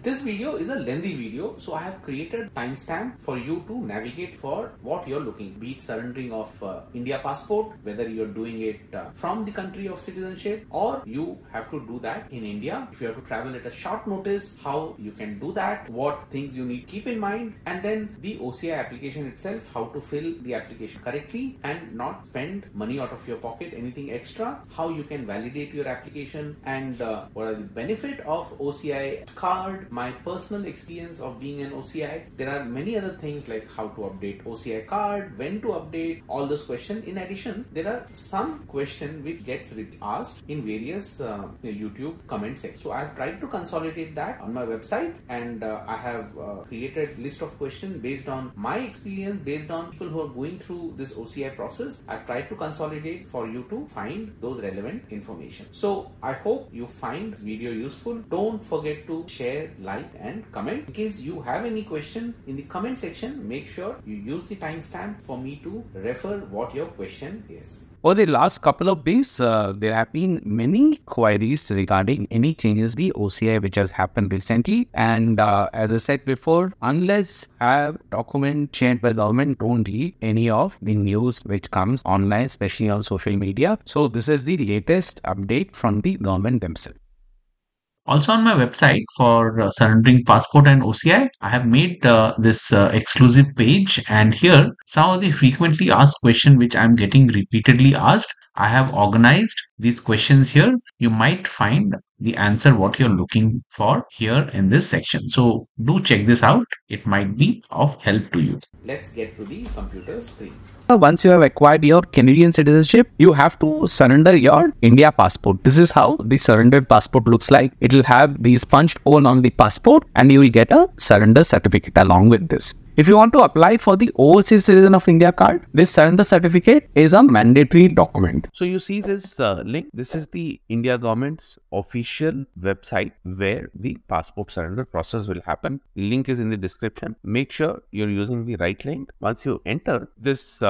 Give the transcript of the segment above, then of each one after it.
This video is a lengthy video, so I have created timestamp for you to navigate for what you're looking, be it surrendering of India passport, whether you're doing it from the country of citizenship or you have to do that in India. If you have to travel at a short notice, how you can do that, what things you need to keep in mind, and then the OCI application itself, how to fill the application correctly and not spend money out of your pocket, anything extra, how you can validate your application, and what are the benefit of OCI card, my personal experience of being an OCI. There are many other things like how to update OCI card, when to update, all those questions. In addition, there are some questions which gets asked in various YouTube comment sections. So I have tried to consolidate that on my website, and I have created list of questions based on my experience, based on people who are going through this OCI process. I've tried to consolidate for you to find those relevant information. So I hope you find this video useful. Don't forget to share, like and comment. In case you have any question in the comment section, make sure you use the timestamp for me to refer what your question is. Over the last couple of days, there have been many queries regarding any changes the OCI which has happened recently. And as I said before, unless have document shared by government, don't read any of the news which comes online, especially on social media. So this is the latest update from the government themselves. Also on my website for surrendering passport and OCI, I have made this exclusive page, and here some of the frequently asked questions which I'm getting repeatedly asked. I have organized these questions here. You might find the answer what you're looking for here in this section. So do check this out. It might be of help to you. Let's get to the computer screen. Once you have acquired your Canadian citizenship, you have to surrender your India passport. This is how the surrendered passport looks like. It will have these punched hole on the passport, and you will get a surrender certificate along with this. If you want to apply for the Overseas Citizen of India card, this surrender certificate is a mandatory document. So you see this link. This is the India government's official website where the passport surrender process will happen. The link is in the description. Make sure you're using the right link. Once you enter, this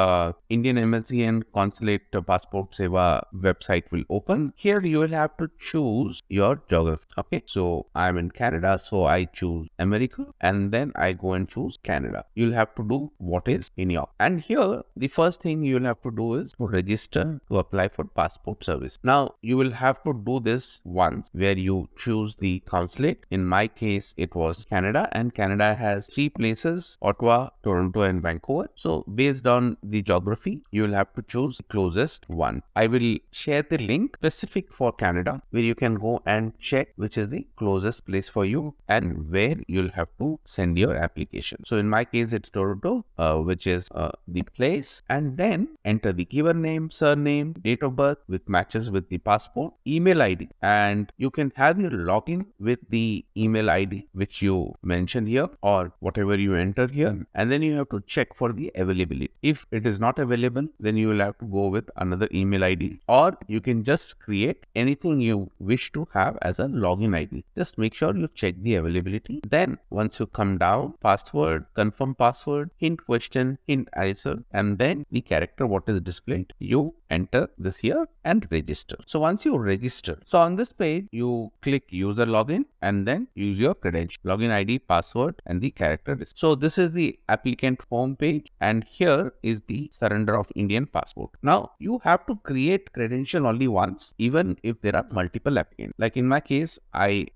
Indian Embassy and Consulate Passport Seva website will open. Here you will have to choose your geography. Okay, so I'm in Canada, so I choose America, and then I go and choose Canada. You'll have to do what is in your, and here the first thing you'll have to do is to register to apply for passport service. Now you will have to do this once where you choose the consulate. In my case it was Canada, and Canada has 3 places: Ottawa, Toronto and Vancouver. So based on the geography, you will have to choose the closest one. I will share the link specific for Canada where you can go and check which is the closest place for you and where you'll have to send your application. So in my case it's Toronto, which is the place, and then enter the given name, surname, date of birth which matches with the passport, email ID, and you can have your login with the email ID which you mention here or whatever you enter here, and then you have to check for the availability. If it is not available, then you will have to go with another email ID, or you can just create anything you wish to have as a login ID. Just make sure you check the availability. Then once you come down, password, confirm password, hint question, hint answer, and then the character what is displayed, you enter this here and register. So once you register, so on this page you click user login and then use your credential, login ID, password and the character. So this is the applicant home page, and here is the surrender of Indian passport. Now you have to create credential only once, even if there are multiple applicants. Like in my case, I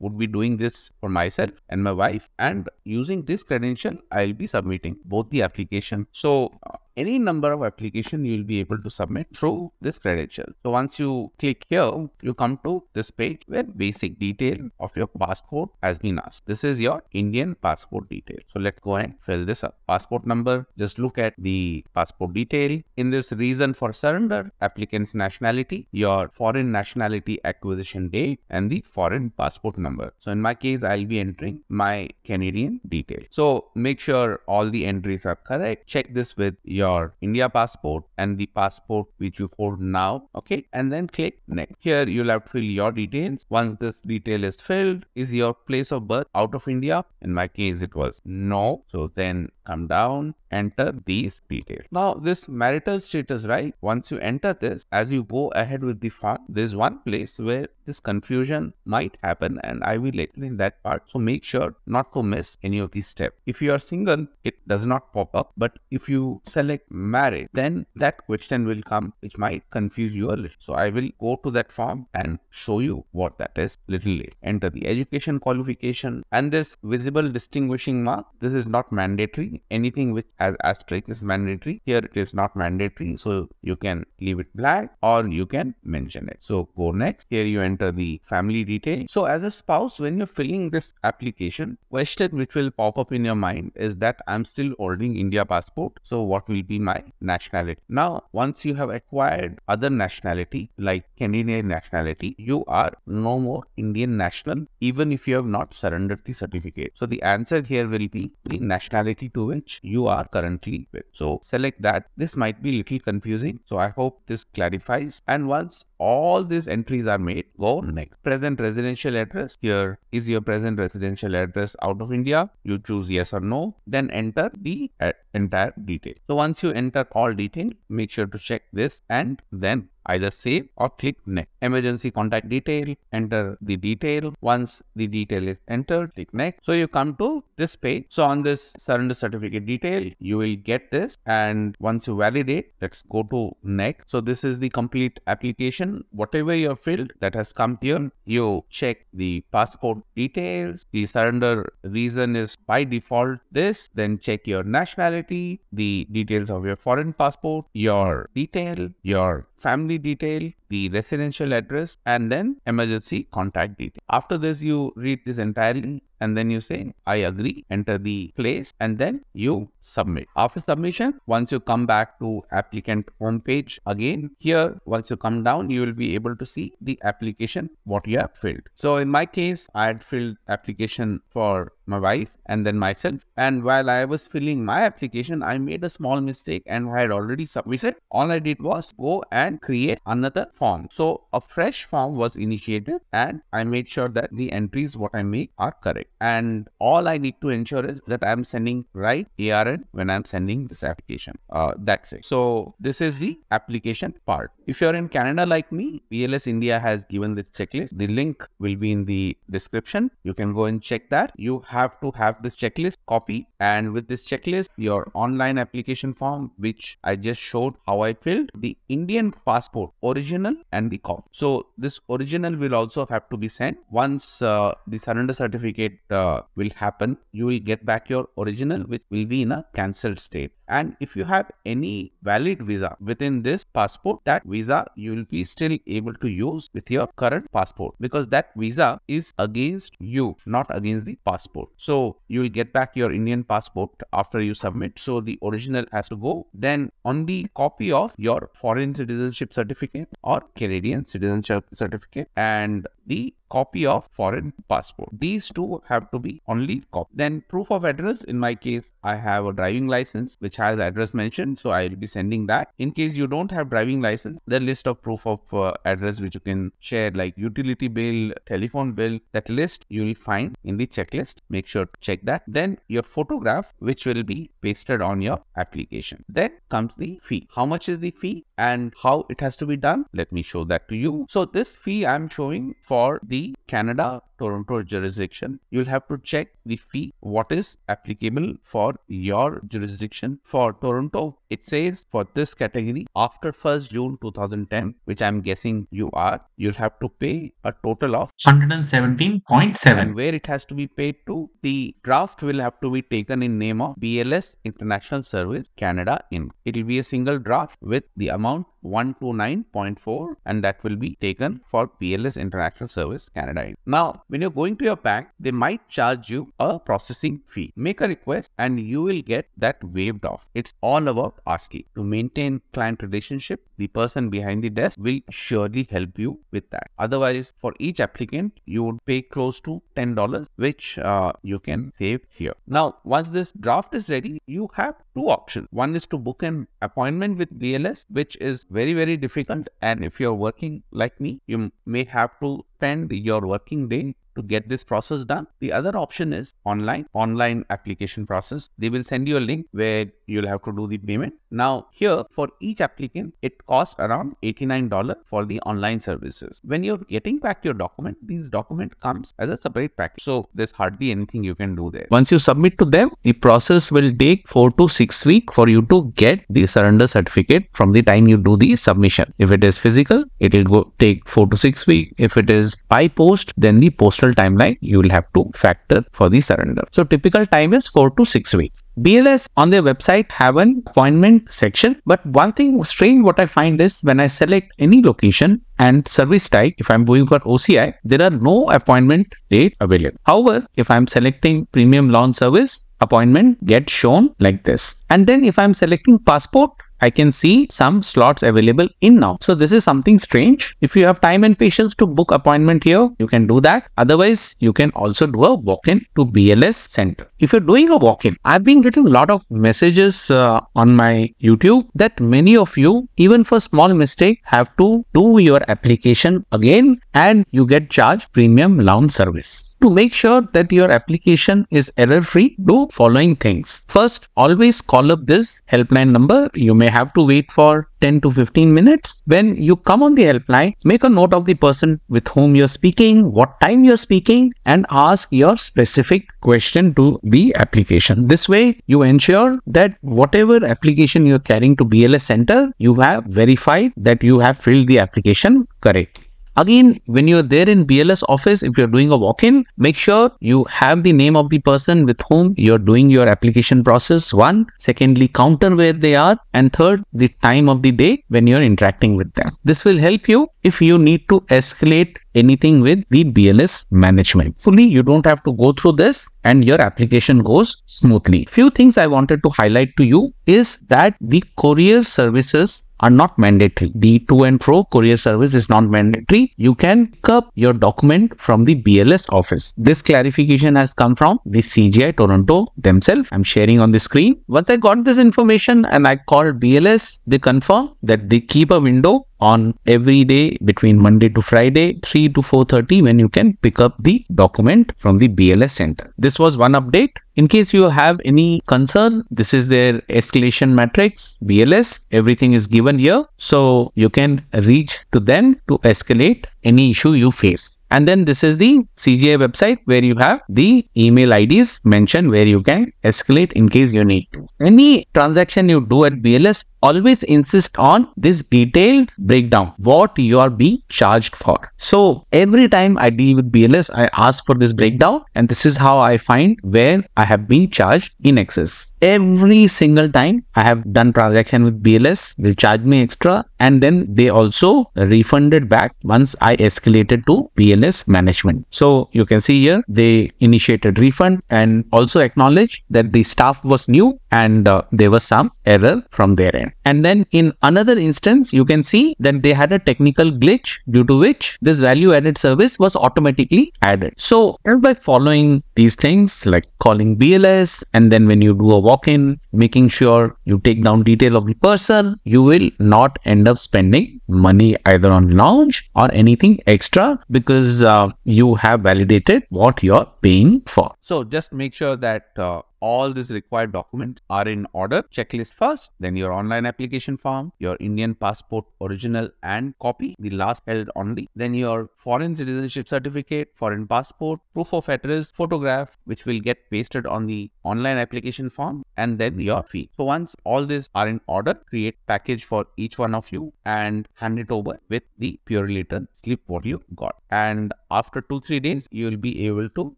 would be doing this for myself and my wife, and using this credential I'll be submitting both the application. So any number of application you will be able to submit through this credential. So once you click here, you come to this page where basic detail of your passport has been asked. This is your Indian passport detail. So let's go and fill this up. Passport number, just look at the passport detail. In this reason for surrender, applicant's nationality, your foreign nationality acquisition date, and the foreign passport number. So in my case, I'll be entering my Canadian detail. So make sure all the entries are correct. Check this with your India passport and the passport which you hold now. Okay, and then click next. Here you'll have to fill your details. Once this detail is filled, is your place of birth out of India? In my case it was no. So then come down, enter these details. Now this marital status, right? Once you enter this, as you go ahead with the form, there's one place where this confusion might happen, and I will explain that part. So make sure not to miss any of these steps. If you are single, it does not pop up, but if you select married, then that question will come, which might confuse you a little. So I will go to that form and show you what that is little later. Enter the education qualification and this visible distinguishing mark. This is not mandatory. Anything which has asterisk is mandatory. Here it is not mandatory, so you can leave it blank or you can mention it. So go next. Here you enter the family detail. So as a spouse, when you're filling this application, question which will pop up in your mind is that I'm still holding India passport. So what will be my nationality? Now, once you have acquired other nationality like Canadian nationality, you are no more Indian national, even if you have not surrendered the certificate. So the answer here will be the nationality to which you are currently with. So select that. This might be little confusing, so I hope this clarifies. And once all these entries are made, go next. Present residential address. Here is your present residential address out of India. You choose yes or no, then enter the entire detail. So once you enter all detail, make sure to check this and then either save or click next. Emergency contact detail, enter the detail. Once the detail is entered, click next. So you come to this page. So on this surrender certificate detail, you will get this, and once you validate, let's go to next. So this is the complete application. Whatever you have filled that has come here, you check the passport details. The surrender reason is by default this, then check your nationality, the details of your foreign passport, your detail, your family detail, the residential address, and then emergency contact detail. After this, you read this entirely and then you say, I agree, enter the place, and then you submit. After submission, once you come back to applicant homepage again, here, once you come down, you will be able to see the application, what you have filled. So in my case, I had filled application for my wife and then myself. And while I was filling my application, I made a small mistake and I had already submitted. All I did was go and create another form. So a fresh form was initiated and I made sure that the entries what I make are correct. And all I need to ensure is that I'm sending right ARN when I'm sending this application. That's it. So this is the application part. If you're in Canada like me, BLS India has given this checklist. The link will be in the description. You can go and check that. You have to have this checklist copy, and with this checklist, your online application form, which I just showed how I filled, the Indian passport original and the copy. So this original will also have to be sent. Once the surrender certificate will happen, you will get back your original, which will be in a cancelled state. And if you have any valid visa within this passport, that visa you will be still able to use with your current passport, because that visa is against you, not against the passport. So you will get back your Indian passport after you submit. So the original has to go. Then on the copy of your foreign citizenship certificate or Canadian citizenship certificate and the copy of foreign passport. These two have to be only copied. Then proof of address. In my case, I have a driving license which has address mentioned, so I will be sending that. In case you don't have driving license, the list of proof of address which you can share, like utility bill, telephone bill, that list you will find in the checklist. Make sure to check that. Then your photograph, which will be pasted on your application. Then comes the fee. How much is the fee and how it has to be done? Let me show that to you. So this fee I'm showing for the Canada Toronto jurisdiction. You'll have to check the fee, what is applicable for your jurisdiction. For Toronto, it says for this category after 1st June 2010, which I'm guessing you are, you'll have to pay a total of 117.7. And where it has to be paid to, the draft will have to be taken in name of BLS International Service Canada Inc. It will be a single draft with the amount 129.4, and that will be taken for BLS International Service Canada Inc. Now, when you're going to your bank, they might charge you a processing fee. Make a request and you will get that waived off. It's all about asking. To maintain client relationship, the person behind the desk will surely help you with that. Otherwise, for each applicant, you would pay close to $10, which you can save here. Now, once this draft is ready, you have two options. One is to book an appointment with BLS, which is very difficult. And if you're working like me, you may have to spend your working day to get this process done. The other option is online application process. They will send you a link where you'll have to do the payment. Now here, for each applicant, it costs around $89 for the online services. When you're getting back your document, these document comes as a separate package. So there's hardly anything you can do there. Once you submit to them, the process will take 4 to 6 weeks for you to get the surrender certificate from the time you do the submission. If it is physical, it will take 4 to 6 weeks. If it is by post, then the postal timeline you will have to factor for the surrender. So typical time is 4 to 6 weeks. BLS on their website have an appointment section, but one thing strange what I find is when I select any location and service type, if I'm going for OCI, there are no appointment date available. However, if I'm selecting premium launch service, appointment gets shown like this. And then if I'm selecting passport, I can see some slots available in now. So this is something strange. If you have time and patience to book appointment here, you can do that. Otherwise, you can also do a walk-in to BLS center. If you're doing a walk-in, I've been getting a lot of messages on my YouTube that many of you, even for small mistake, have to do your application again and you get charged premium launch service. To make sure that your application is error-free, do following things. First, always call up this helpline number. You may have to wait for 10 to 15 minutes. When you come on the helpline, make a note of the person with whom you're speaking, what time you're speaking, and ask your specific question to the application. This way, you ensure that whatever application you're carrying to BLS center, you have verified that you have filled the application correctly. Again, when you're there in BLS office, if you're doing a walk-in, make sure you have the name of the person with whom you're doing your application process. One, secondly, counter where they are, and third, the time of the day when you're interacting with them. This will help you if you need to escalate anything with the BLS management. Fully, you don't have to go through this and your application goes smoothly. Few things I wanted to highlight to you is that the courier services are not mandatory. The to and fro courier service is not mandatory. You can pick up your document from the BLS office. This clarification has come from the CGI Toronto themselves. I'm sharing on the screen. Once I got this information and I called BLS, they confirm that they keep a window on every day between Monday to Friday, 3 to 4:30 when you can pick up the document from the BLS center. This was one update. In case you have any concern, this is their escalation matrix, BLS. Everything is given here. So you can reach to them to escalate any issue you face. And then this is the CGI website where you have the email IDs mentioned where you can escalate in case you need to. Any transaction you do at BLS, always insist on this detailed breakdown, what you are being charged for. So every time I deal with BLS, I ask for this breakdown, and this is how I find where I have been charged in excess. Every single time I have done transaction with BLS, they charge me extra, and then they also refunded back once I escalated to BLS management. So you can see here, they initiated refund and also acknowledged that the staff was new and there was some error from their end. And then in another instance, you can see that they had a technical glitch due to which this value added service was automatically added. So by following these things like calling BLS, and then when you do a walk-in, making sure you take down detail of the person, you will not end up spending money either on launch or anything extra because you have validated what you're paying for. So just make sure that all these required documents are in order. Checklist first, then your online application form, your Indian passport original and copy, the last held only, then your foreign citizenship certificate, foreign passport, proof of address, photograph, which will get pasted on the online application form, and then your fee. So once all these are in order, create package for each one of you and hand it over with the purely written slip what you got. And after 2-3 days, you will be able to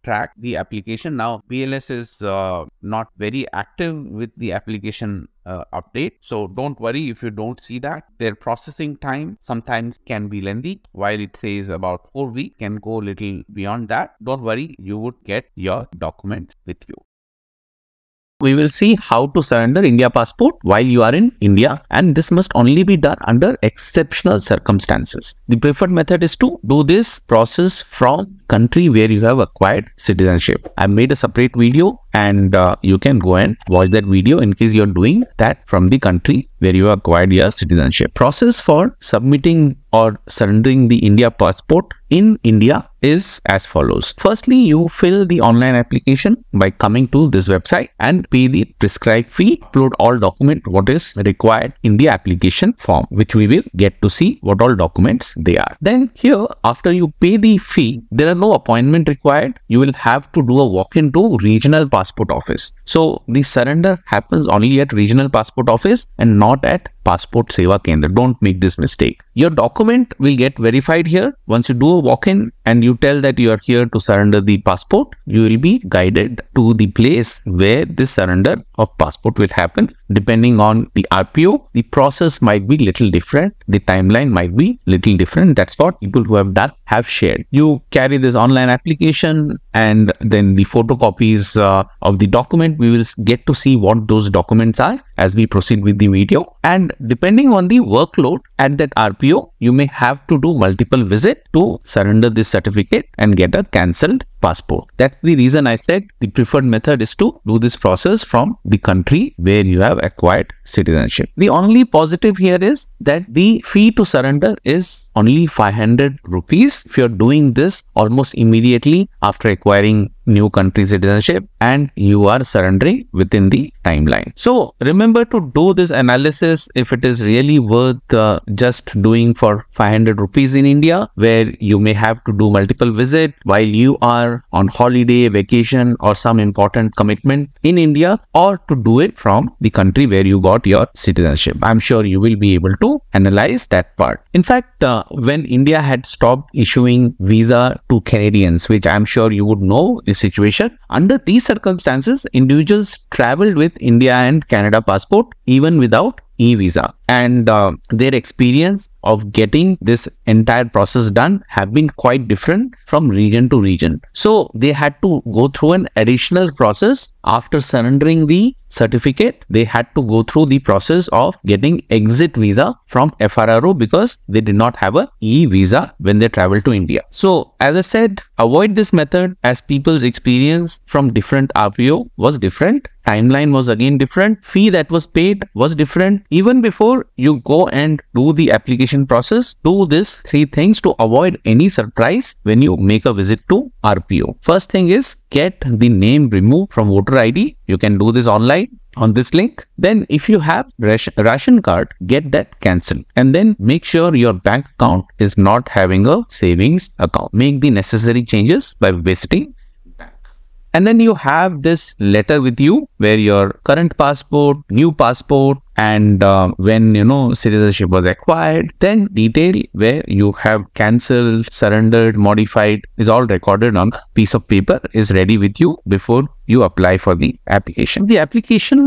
track the application. Now, BLS is not very active with the application update. So don't worry if you don't see that. Their processing time sometimes can be lengthy. While it says about 4 weeks, can go a little beyond that. Don't worry, you would get your documents with you. We will see how to surrender India passport while you are in India, and this must only be done under exceptional circumstances. The preferred method is to do this process from country where you have acquired citizenship. I made a separate video and you can go and watch that video in case you're doing that from the country where you acquired your citizenship. Process for submitting or surrendering the India passport in India is as follows. Firstly, you fill the online application by coming to this website and pay the prescribed fee. Upload all document what is required in the application form, which we will get to see what all documents they are. Then here, after you pay the fee, there are no appointment required. You will have to do a walk-in to regional passport office. So the surrender happens only at regional passport office and not at Passport Seva Kendra. Don't make this mistake. Your document will get verified here. Once you do a walk-in and you tell that you are here to surrender the passport, you will be guided to the place where this surrender of passport will happen. Depending on the RPO, the process might be little different. The timeline might be little different. That's what people who have done have shared. You carry this online application and then the photocopies of the document. We will get to see what those documents are as we proceed with the video. And depending on the workload at that RPO, you may have to do multiple visits to surrender this certificate and get a cancelled passport. That's the reason I said the preferred method is to do this process from the country where you have acquired citizenship. The only positive here is that the fee to surrender is only 500 rupees if you're doing this almost immediately after acquiring new country citizenship and you are surrendering within the timeline. So remember to do this analysis if it is really worth just doing for 500 rupees in India, where you may have to do multiple visits while you are on holiday, vacation or some important commitment in India, or to do it from the country where you got your citizenship. I'm sure you will be able to analyze that part. In fact, when India had stopped issuing visa to Canadians, which I'm sure you would know the situation, under these circumstances, individuals traveled with India and Canada passport even without e-visa, and their experience of getting this entire process done have been quite different from region to region. So they had to go through an additional process after surrendering the certificate. They had to go through the process of getting exit visa from FRRO because they did not have a e-visa when they traveled to India. So as I said, avoid this method as people's experience from different RPO was different. Timeline was again different. Fee that was paid was different. Even before you go and do the application process, do these 3 things to avoid any surprise when you make a visit to RPO. First thing is get the name removed from voter ID. You can do this online on this link. Then if you have ration card, get that cancelled, and then make sure your bank account is not having a savings account. Make the necessary changes by visiting bank. And then you have this letter with you where your current passport, new passport, and when citizenship was acquired, then detail where you have cancelled, surrendered, modified is all recorded on a piece of paper, is ready with you before you apply for the application.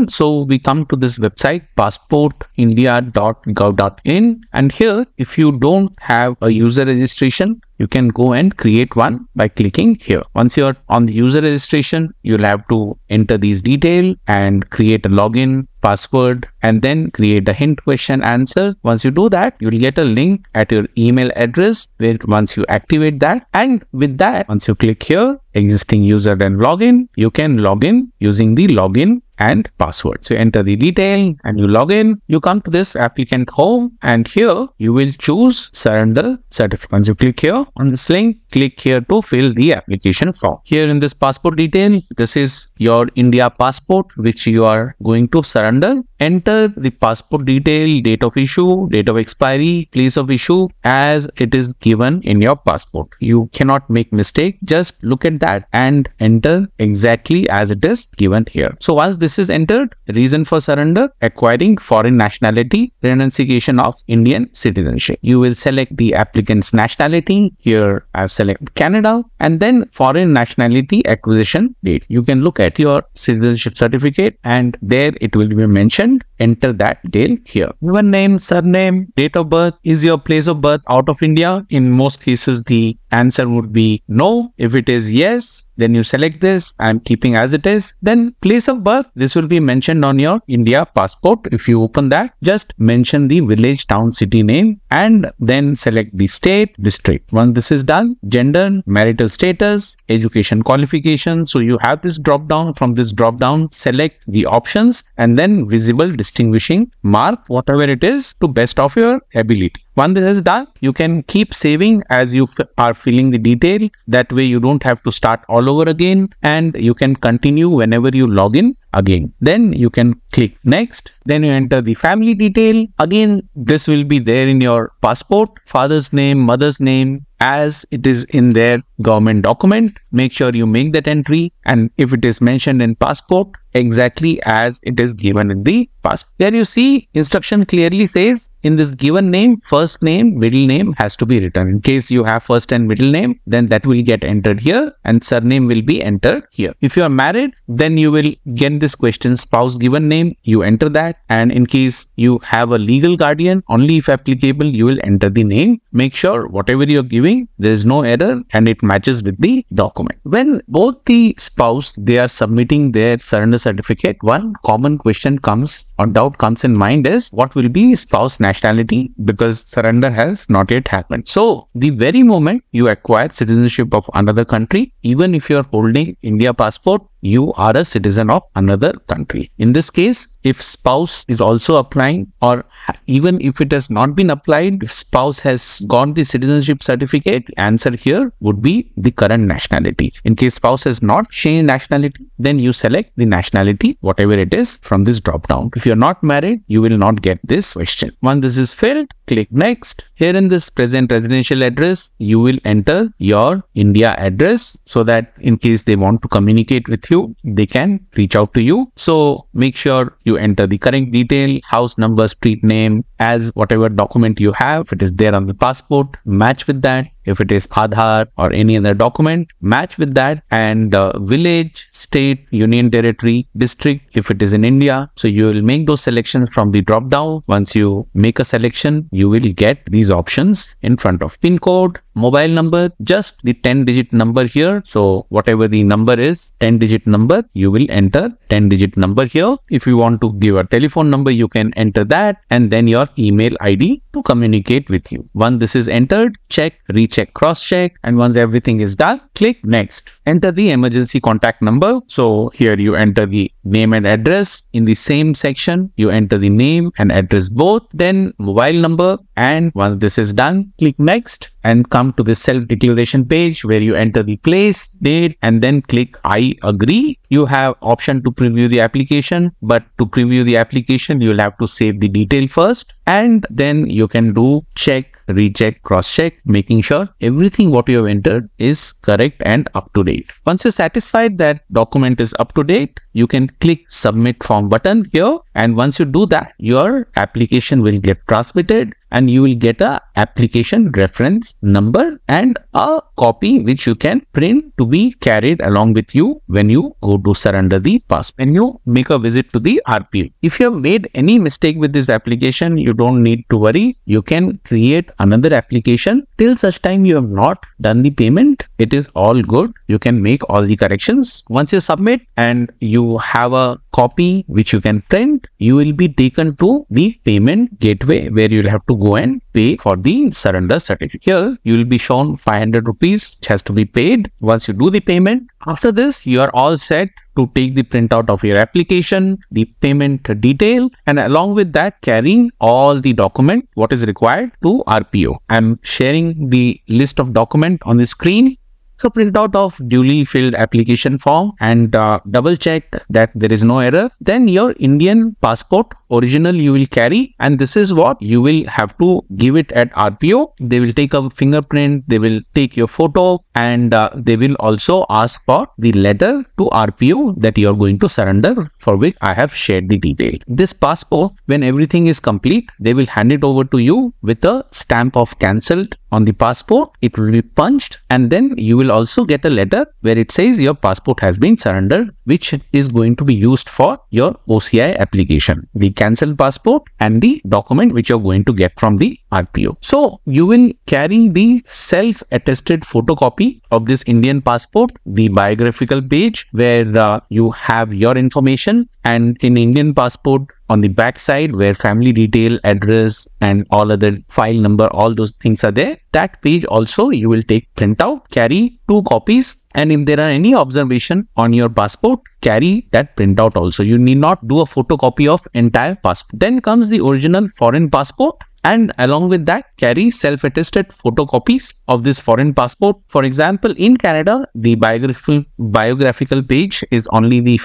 So we come to this website passportindia.gov.in, and here if you don't have a user registration, you can go and create one by clicking here. Once you're on the user registration, you'll have to enter these details and create a login, password, and then create a hint question answer. Once you do that, you'll get a link at your email address where once you activate that, and with that, once you click here, existing user and login, you can log in using the login and password. So enter the detail and you log in. You come to this applicant home, and here you will choose surrender certificate. Once you click here on this link, click here to fill the application form. Here in this passport detail, this is your India passport which you are going to surrender. Enter the passport detail, date of issue, date of expiry, place of issue as it is given in your passport. You cannot make mistake. Just look at that and enter exactly as it is given here. So once this is entered, reason for surrender, acquiring foreign nationality, renunciation of Indian citizenship. You will select the applicant's nationality. Here I have selected Canada, and then foreign nationality acquisition date. You can look at your citizenship certificate and there it will be mentioned. Enter that detail here. Your name, surname, date of birth. Is your place of birth out of India? In most cases, the answer would be no. If it is yes, Then you select this. I'm keeping as it is. Then place of birth. This will be mentioned on your India passport. If you open that, just mention the village, town, city name, and then select the state, district. Once this is done, gender, marital status, education qualification. So you have this drop down. From this drop down, select the options and then visible distinguishing mark, whatever it is, to best of your ability. Once this is done, you can keep saving as you are filling the detail. That way you don't have to start all over again, and you can continue whenever you log in again. Then you can click next. Then you enter the family detail. Again, this will be there in your passport, father's name, mother's name, as it is in their government document. Make sure you make that entry, and if it is mentioned in passport, exactly as it is given in the passport. There you see instruction clearly says in this given name, first name, middle name has to be written. In case you have first and middle name, then that will get entered here and surname will be entered here. If you are married, then you will get this question, spouse given name, you enter that. And in case you have a legal guardian, only if applicable, you will enter the name. Make sure whatever you're giving, there is no error and it matches with the document. When both the spouse, they are submitting their surrender certificate, one common question comes or doubt comes in mind is what will be spouse nationality, because surrender has not yet happened. So the very moment you acquire citizenship of another country, even if you are holding India passport, you are a citizen of another country. In this case, if spouse is also applying, or even if it has not been applied, if spouse has got the citizenship certificate, answer here would be the current nationality. In case spouse has not changed nationality, then you select the nationality, whatever it is, from this drop down. If you're not married, you will not get this question. Once this is filled, click next. Here in this present residential address, you will enter your India address so that in case they want to communicate with you, they can reach out to you. So make sure you enter the correct detail, house number, street name, as whatever document you have. If it is there on the passport, match with that. If it is Aadhaar or any other document, match with that. And village, state, union territory, district, if it is in India. So you will make those selections from the drop down. Once you make a selection, you will get these options in front of PIN code, mobile number, just the 10-digit number here. So whatever the number is, 10-digit number, you will enter 10-digit number here. If you want to give a telephone number, you can enter that, and then your email ID to communicate with you. Once this is entered, check, recheck, cross-check, and once everything is done, click next. Enter the emergency contact number. So here you enter the name and address. In the same section, you enter the name and address both, then mobile number, and once this is done, click next and come to the self-declaration page where you enter the place, date, and then click I agree. You have option to preview the application, but to preview the application, you'll have to save the detail first, and then you can do check, recheck, cross-check, making sure everything what you have entered is correct and up to date. Once you're satisfied that document is up to date, you can click submit form button here, and once you do that, your application will get transmitted and you will get a application reference number and a copy which you can print to be carried along with you when you go to surrender the passport, when you make a visit to the RPO. If you have made any mistake with this application, you don't need to worry. You can create another application till such time you have not done the payment. It is all good. You can make all the corrections. Once you submit and you have a copy which you can print, you will be taken to the payment gateway where you'll have to go and pay for the surrender certificate. Here, you will be shown 500 rupees which has to be paid. Once you do the payment, after this, you are all set to take the printout of your application, the payment detail, and along with that, carrying all the document what is required to RPO. I'm sharing the list of document on the screen. So print out of duly filled application form and double check that there is no error. Then your Indian passport original you will carry, and this is what you will have to give it at RPO. They will take a fingerprint, they will take your photo, and they will also ask for the letter to RPO that you are going to surrender, for which I have shared the detail. This passport, when everything is complete, they will hand it over to you with a stamp of cancelled on the passport. It will be punched, and then you will also get a letter where it says your passport has been surrendered, which is going to be used for your OCI application, the cancelled passport and the document which you're going to get from the RPO. So you will carry the self-attested photocopy of this Indian passport, the biographical page where you have your information, and in Indian passport on the back side where family detail, address and all other file number, all those things are there. That page also you will take printout, carry 2 copies, and if there are any observation on your passport, carry that printout also. You need not do a photocopy of entire passport. Then comes the original foreign passport, and along with that carry self-attested photocopies of this foreign passport. For example, in Canada, the biographical page is only the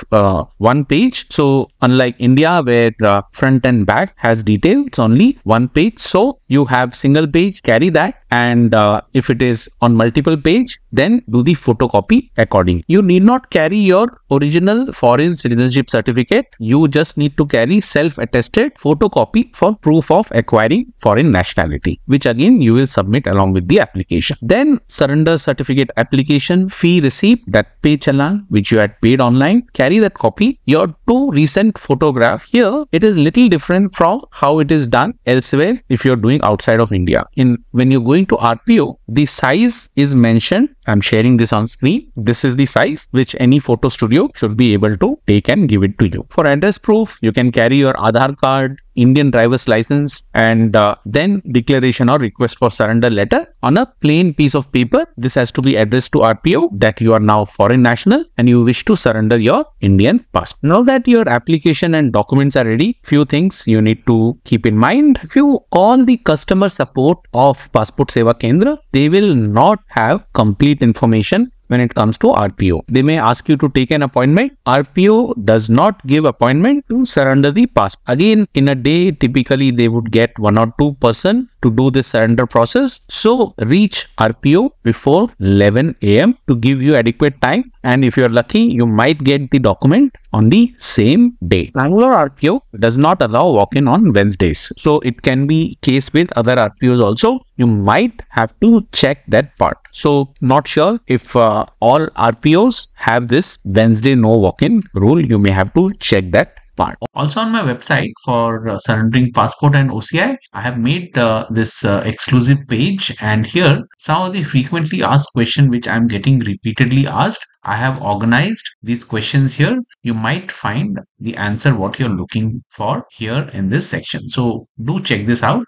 1 page. So unlike India where front and back has detail, it's only 1 page. So you have single page, carry that, and if it is on multiple page, then do the photocopy accordingly. You need not carry your original foreign citizenship certificate. You just need to carry self-attested photocopy for proof of acquiring foreign nationality, which again you will submit along with the application. Then surrender certificate application, fee receipt, that pay challan which you had paid online, carry that copy. Your 2 recent photograph. Here it is little different from how it is done elsewhere if you're doing outside of India. When you're going to RPO, the size is mentioned. I'm sharing this on screen. This is the size which any photo studio should be able to take and give it to you. For address proof, you can carry your Aadhaar card, Indian driver's license, and then declaration or request for surrender letter on a plain piece of paper. This has to be addressed to RPO that you are now foreign national and you wish to surrender your Indian passport. Now that your application and documents are ready, few things you need to keep in mind. If you call the customer support of Passport Seva Kendra, they will not have complete information when it comes to RPO. They may ask you to take an appointment. RPO does not give appointment to surrender the passport. Again, in a day, typically they would get 1 or 2 person to do the surrender process. So reach RPO before 11 AM to give you adequate time. And if you're lucky, you might get the document on the same day. Bangalore RPO does not allow walk-in on Wednesdays. So it can be case with other RPOs also. You might have to check that part. So not sure if all RPOs have this Wednesday no walk-in rule. You may have to check that part. Also on my website for surrendering passport and OCI, I have made this exclusive page, and here some of the frequently asked questions which I am getting repeatedly asked. I have organized these questions here. You might find the answer what you're looking for here in this section. So do check this out.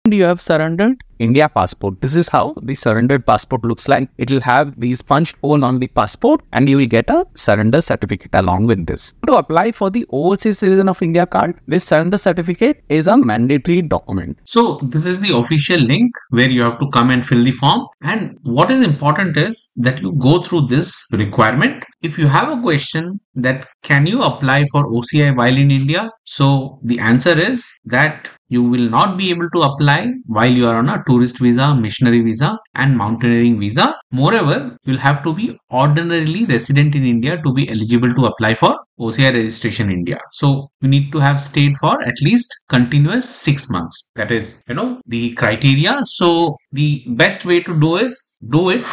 You have surrendered India passport. This is how the surrendered passport looks like. It will have these punched hole on the passport and you will get a surrender certificate along with this. To apply for the Overseas Citizen of India card, this surrender certificate is a mandatory document. So this is the official link where you have to come and fill the form. And what is important is that you go through this requirement. If you have a question that can you apply for OCI while in India? So the answer is that you will not be able to apply while you are on a tourist visa, missionary visa and mountaineering visa. Moreover, you'll have to be ordinarily resident in India to be eligible to apply for OCI registration in India. So you need to have stayed for at least continuous 6 months. That is, the criteria. So the best way to do is do it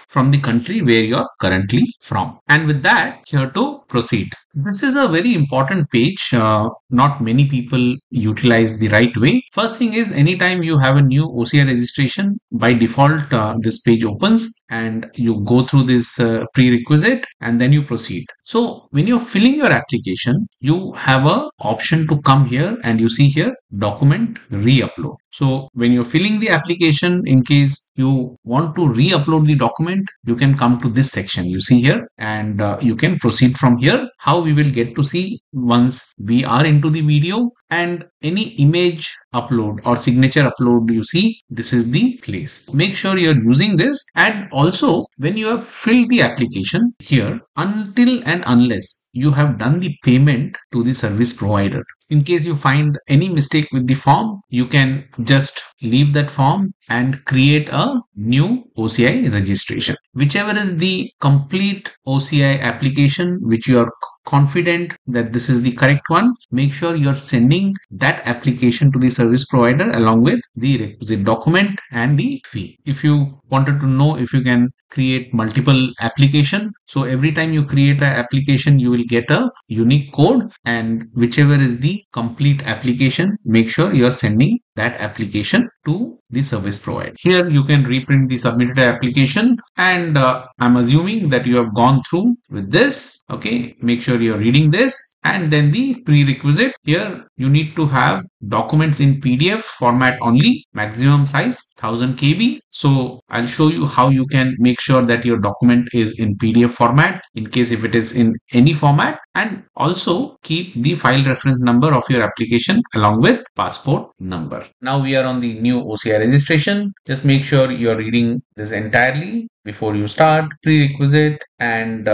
from the country where you are currently from. And with that, here to proceed. This is a very important page. Not many people utilize the right way. First thing is, anytime you have a new OCI registration, by default, this page opens and you go through this prerequisite and then you proceed. So when you're filling your application, you have a option to come here and you see here document re-upload. So when you're filling the application, in case you want to re-upload the document, you can come to this section you see here and you can proceed from here. How we will get to see once we are into the video, and any image upload or signature upload you see, this is the place. Make sure you're using this. And also when you have filled the application here, until and unless you have done the payment to the service provider, in case you find any mistake with the form, you can just leave that form and create a new OCI registration. Whichever is the complete OCI application which you are confident that this is the correct one, make sure you're sending that application to the service provider along with the requisite document and the fee. If you wanted to know if you can create multiple application. So every time you create an application, you will get a unique code, and whichever is the complete application, make sure you are sending that application to the service provider. Here you can reprint the submitted application, and I'm assuming that you have gone through with this. Okay, make sure you're reading this. And then the prerequisite, here you need to have documents in PDF format only, maximum size 1000 KB. So I'll show you how you can make sure that your document is in PDF format in case if it is in any format, and also keep the file reference number of your application along with passport number. Now we are on the new OCI registration. Just make sure you're reading this entirely before you start. Prerequisite and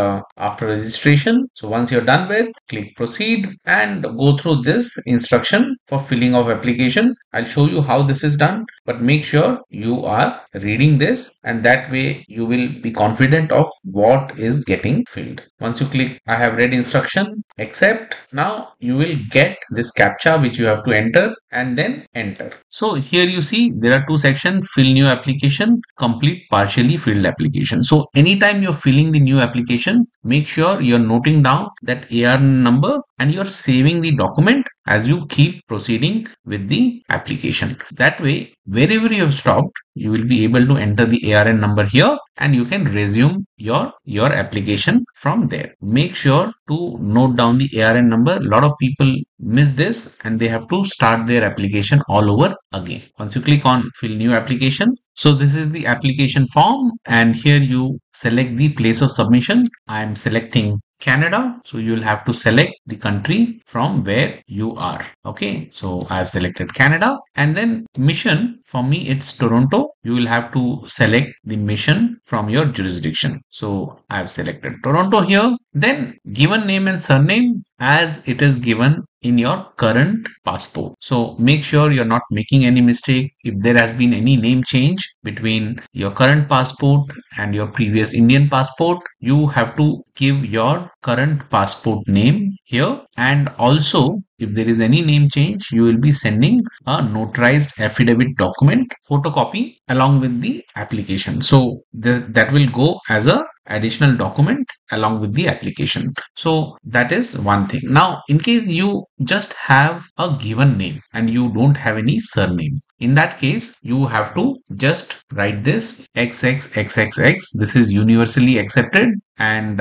after registration. So once you're done with, click proceed and go through this instruction for filling of application. I'll show you how this is done, but make sure you are reading this, and that way you will be confident of what is getting filled. Once you click I have read instruction, accept, now you will get this captcha which you have to enter and then enter. So here you see there are two sections: fill new application, complete partially filled application. So anytime you're filling the new application, make sure you're noting down that ARN number and you're saving the document as you keep proceeding with the application. That way, wherever you have stopped, you will be able to enter the ARN number here, and you can resume your application from there. Make sure to note down the ARN number. A lot of people miss this and they have to start their application all over again. Once you click on fill new application, so this is the application form, and here you select the place of submission. I am selecting Canada, so you will have to select the country from where you are. Okay, so I have selected Canada, and then mission, for me it's Toronto. You will have to select the mission from your jurisdiction. So I have selected Toronto here. Then given name and surname as it is given in your current passport. So make sure you're not making any mistake. If there has been any name change between your current passport and your previous Indian passport, you have to give your current passport name here. And also, if there is any name change, you will be sending a notarized affidavit document photocopy along with the application. So that will go as a additional document along with the application. So that is one thing. Now, in case you just have a given name and you don't have any surname, in that case, you have to just write this XXXXX. This is universally accepted, and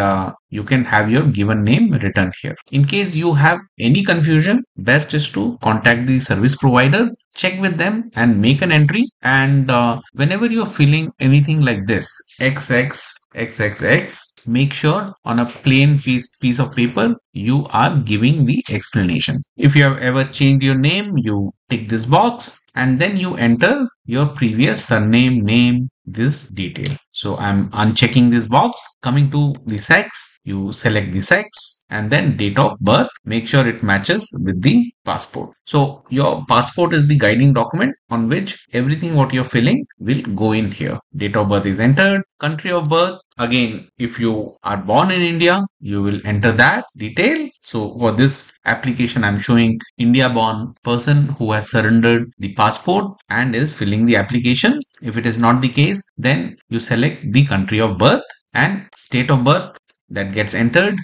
you can have your given name written here. In case you have any confusion, best is to contact the service provider, check with them and make an entry. And whenever you're filling anything like this, XXXXX, make sure on a plain piece of paper, you are giving the explanation. If you have ever changed your name, you tick this box and then you enter your previous surname, name, this detail. So I'm unchecking this box. Coming to the sex, you select the sex and then date of birth. Make sure it matches with the passport. So your passport is the guiding document on which everything what you're filling will go in here. Date of birth is entered. Country of birth, again, if you are born in India, you will enter that detail. So for this application, I'm showing India born person who has surrendered the passport and is filling the application. If it is not the case, then you select the country of birth and state of birth. That gets entered.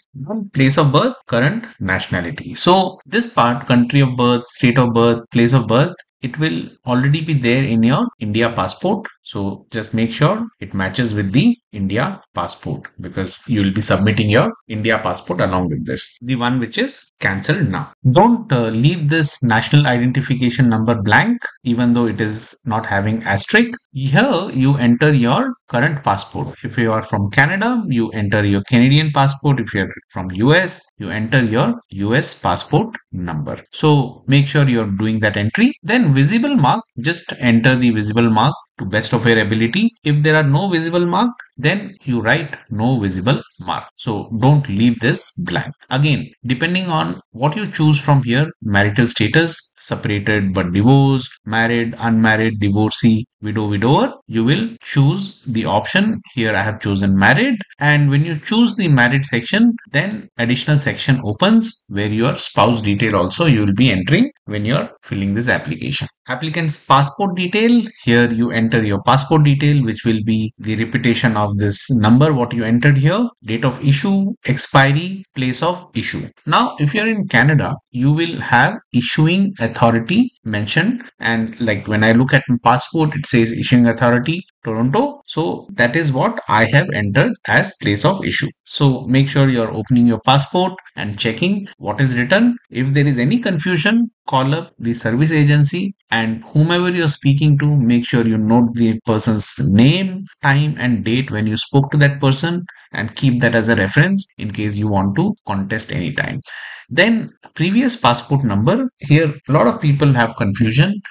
Place of birth, current nationality. So this part, country of birth, state of birth, place of birth, it will already be there in your India passport. So just make sure it matches with the India passport, because you will be submitting your India passport along with this, the one which is cancelled now. Don't leave this national identification number blank, even though it is not having asterisk. Here you enter your current passport. If you are from Canada, you enter your Canadian passport. If you are from US, you enter your US passport number. So make sure you're doing that entry. Then visible mark, just enter the visible mark to best of your ability. If there are no visible mark, then you write no visible mark. So don't leave this blank. Again, depending on what you choose from here, marital status, separated but divorced, married, unmarried, divorcee, widow, widower, you will choose the option. Here I have chosen married, and when you choose the married section, then additional section opens where your spouse detail also you will be entering when you're filling this application. Applicant's passport detail, here you enter enter your passport detail, which will be the repetition of this number, what you entered here, date of issue, expiry, place of issue. Now, if you're in Canada, you will have issuing authority mentioned. And like when I look at my passport, it says issuing authority, Toronto. So that is what I have entered as place of issue. So make sure you're opening your passport and checking what is written. If there is any confusion, call up the service agency, and whomever you're speaking to, make sure you note the person's name, time and date when you spoke to that person, and keep that as a reference in case you want to contest anytime. Then previous passport number. Here a lot of people have confusion.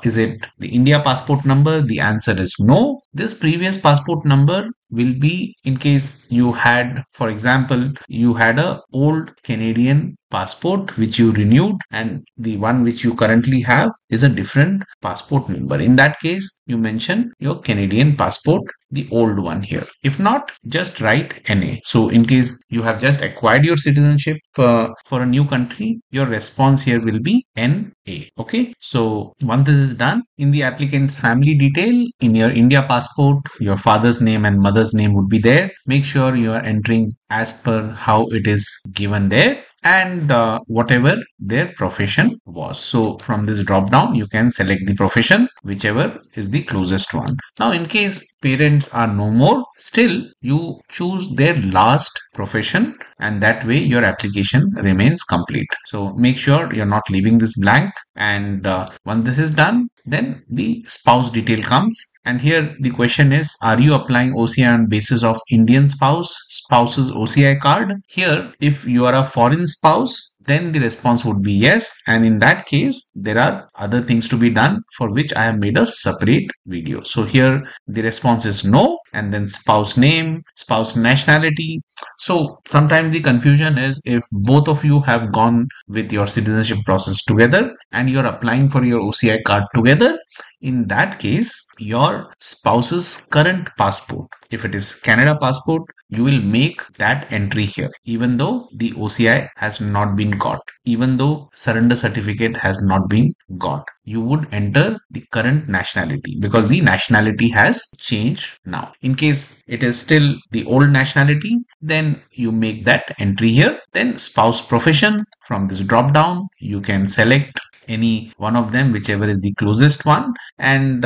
Is it the India passport number? The answer is no. This previous passport number will be in case you had, for example, you had a old Canadian passport which you renewed, and the one which you currently have is a different passport number. In that case, you mention your Canadian passport, the old one here. If not, just write NA. So in case you have just acquired your citizenship for a new country, your response here will be NA. Okay. So once this is done, in the applicant's family detail, in your India passport, your father's name and mother's name would be there. Make sure you are entering as per how it is given there, and whatever their profession was. So from this drop down, you can select the profession, whichever is the closest one. Now, in case parents are no more, still you choose their last profession, and that way your application remains complete. So make sure you're not leaving this blank. And once this is done, then the spouse detail comes. And here the question is, are you applying OCI on basis of Indian spouse's OCI card? Here, if you are a foreign spouse, then the response would be yes. And in that case, there are other things to be done for which I have made a separate video. So here the response is no, and then spouse name, spouse nationality. So sometimes the confusion is if both of you have gone with your citizenship process together and you're applying for your OCI card together. In that case, your spouse's current passport, if it is Canada passport, you will make that entry here, even though the OCI has not been got, even though surrender certificate has not been got. You would enter the current nationality because the nationality has changed now. In case it is still the old nationality, then you make that entry here. Then spouse profession, from this drop down, you can select any one of them, whichever is the closest one, and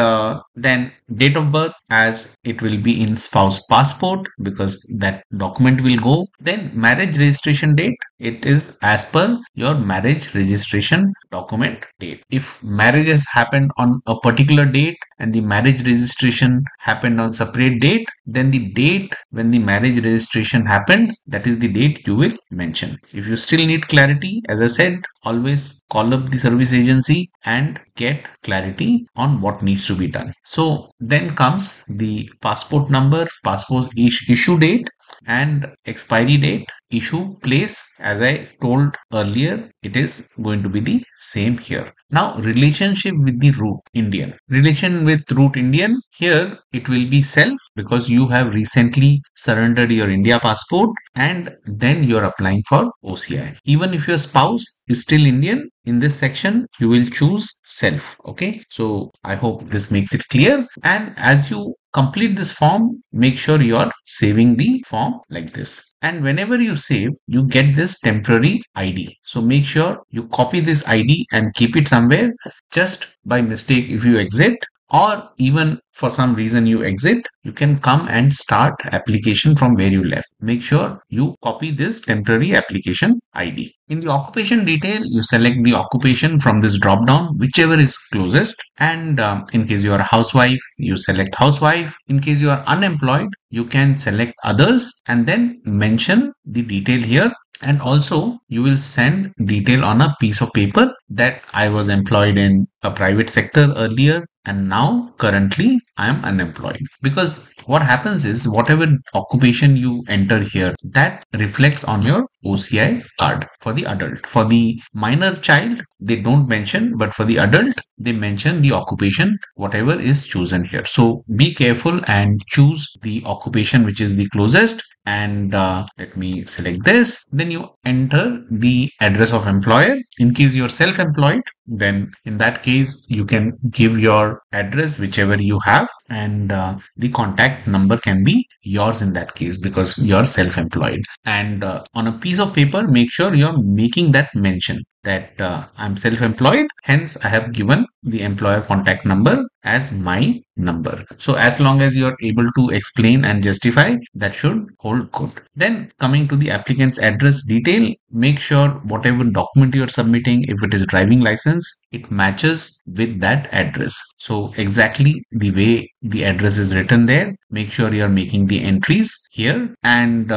then date of birth, as it will be in spouse passport because that document will go. Then marriage registration date, it is as per your marriage registration document date. If marriage has happened on a particular date and the marriage registration happened on separate date, then the date when the marriage registration happened, that is the date you will mention. If you still need clarity, as I said, always call up the service agency and get clarity on what needs to be done. So then comes the passport number, passport issue date and expiry date, issue place. As I told earlier, it is going to be the same here. Now, relationship with the root Indian. Relation with root Indian, here it will be self because you have recently surrendered your India passport and then you are applying for OCI. Even if your spouse is still Indian, in this section you will choose self. Okay, so I hope this makes it clear. And as you complete this form, make sure you are saving the form like this. And whenever you save, you get this temporary ID. So make sure you copy this ID and keep it somewhere. Just by mistake, if you exit, or even for some reason you exit, you can come and start application from where you left. Make sure you copy this temporary application ID. In the occupation detail, you select the occupation from this drop down, whichever is closest. And in case you are a housewife, you select housewife. In case you are unemployed, you can select others and then mention the detail here. And also you will send detail on a piece of paper that I was employed in a private sector earlier and now currently I am unemployed. Because what happens is whatever occupation you enter here, that reflects on your OCI card for the adult. For the minor child, they don't mention, but for the adult, they mention the occupation, whatever is chosen here. So be careful and choose the occupation which is the closest. And let me select this. Then you enter the address of employer. In case you're self self-employed, then in that case, you can give your address, whichever you have, and the contact number can be yours in that case because you're self-employed. And on a piece of paper, make sure you're making that mention that I'm self-employed, hence I have given the employer contact number as my number. So as long as you're able to explain and justify, that should hold good. Then coming to the applicant's address detail, make sure whatever document you're submitting, if it is driving license, it matches with that address. So exactly the way the address is written there, make sure you're making the entries here, and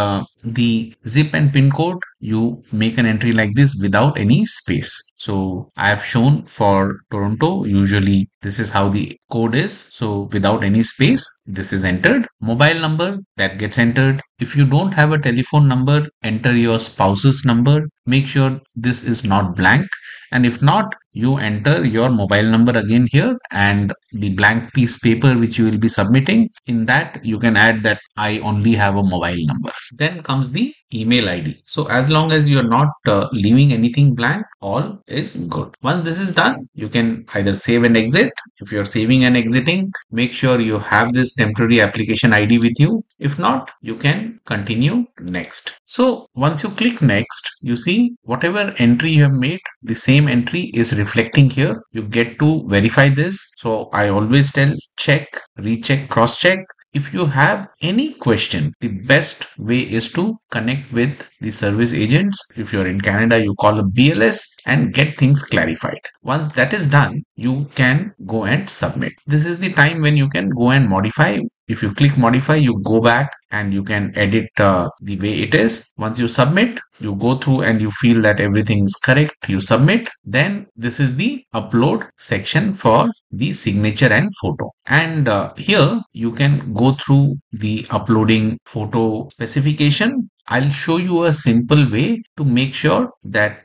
the zip and pin code, you make an entry like this without any space. So I have shown for Toronto, usually this is how the code is. So without any space, this is entered. Mobile number, that gets entered. If you don't have a telephone number, enter your spouse's number. Make sure this is not blank. And if not, you enter your mobile number again here, and the blank piece paper which you will be submitting, in that you can add that I only have a mobile number. Then comes the email ID. So as long as you're not leaving anything blank, all is good. Once this is done, you can either save and exit. If you're saving and exiting, make sure you have this temporary application ID with you. If not, you can continue next. So once you click next, you see whatever entry you have made, the same entry is reflecting here. You get to verify this. So I always tell check, recheck, cross check. If you have any question, the best way is to connect with the service agents. If you're in Canada, you call a BLS and get things clarified. Once that is done, you can go and submit. This is the time when you can go and modify. If you click modify, you go back and you can edit the way it is. Once you submit, you go through and you feel that everything is correct, you submit. Then this is the upload section for the signature and photo. And here you can go through the uploading photo specification. I'll show you a simple way to make sure that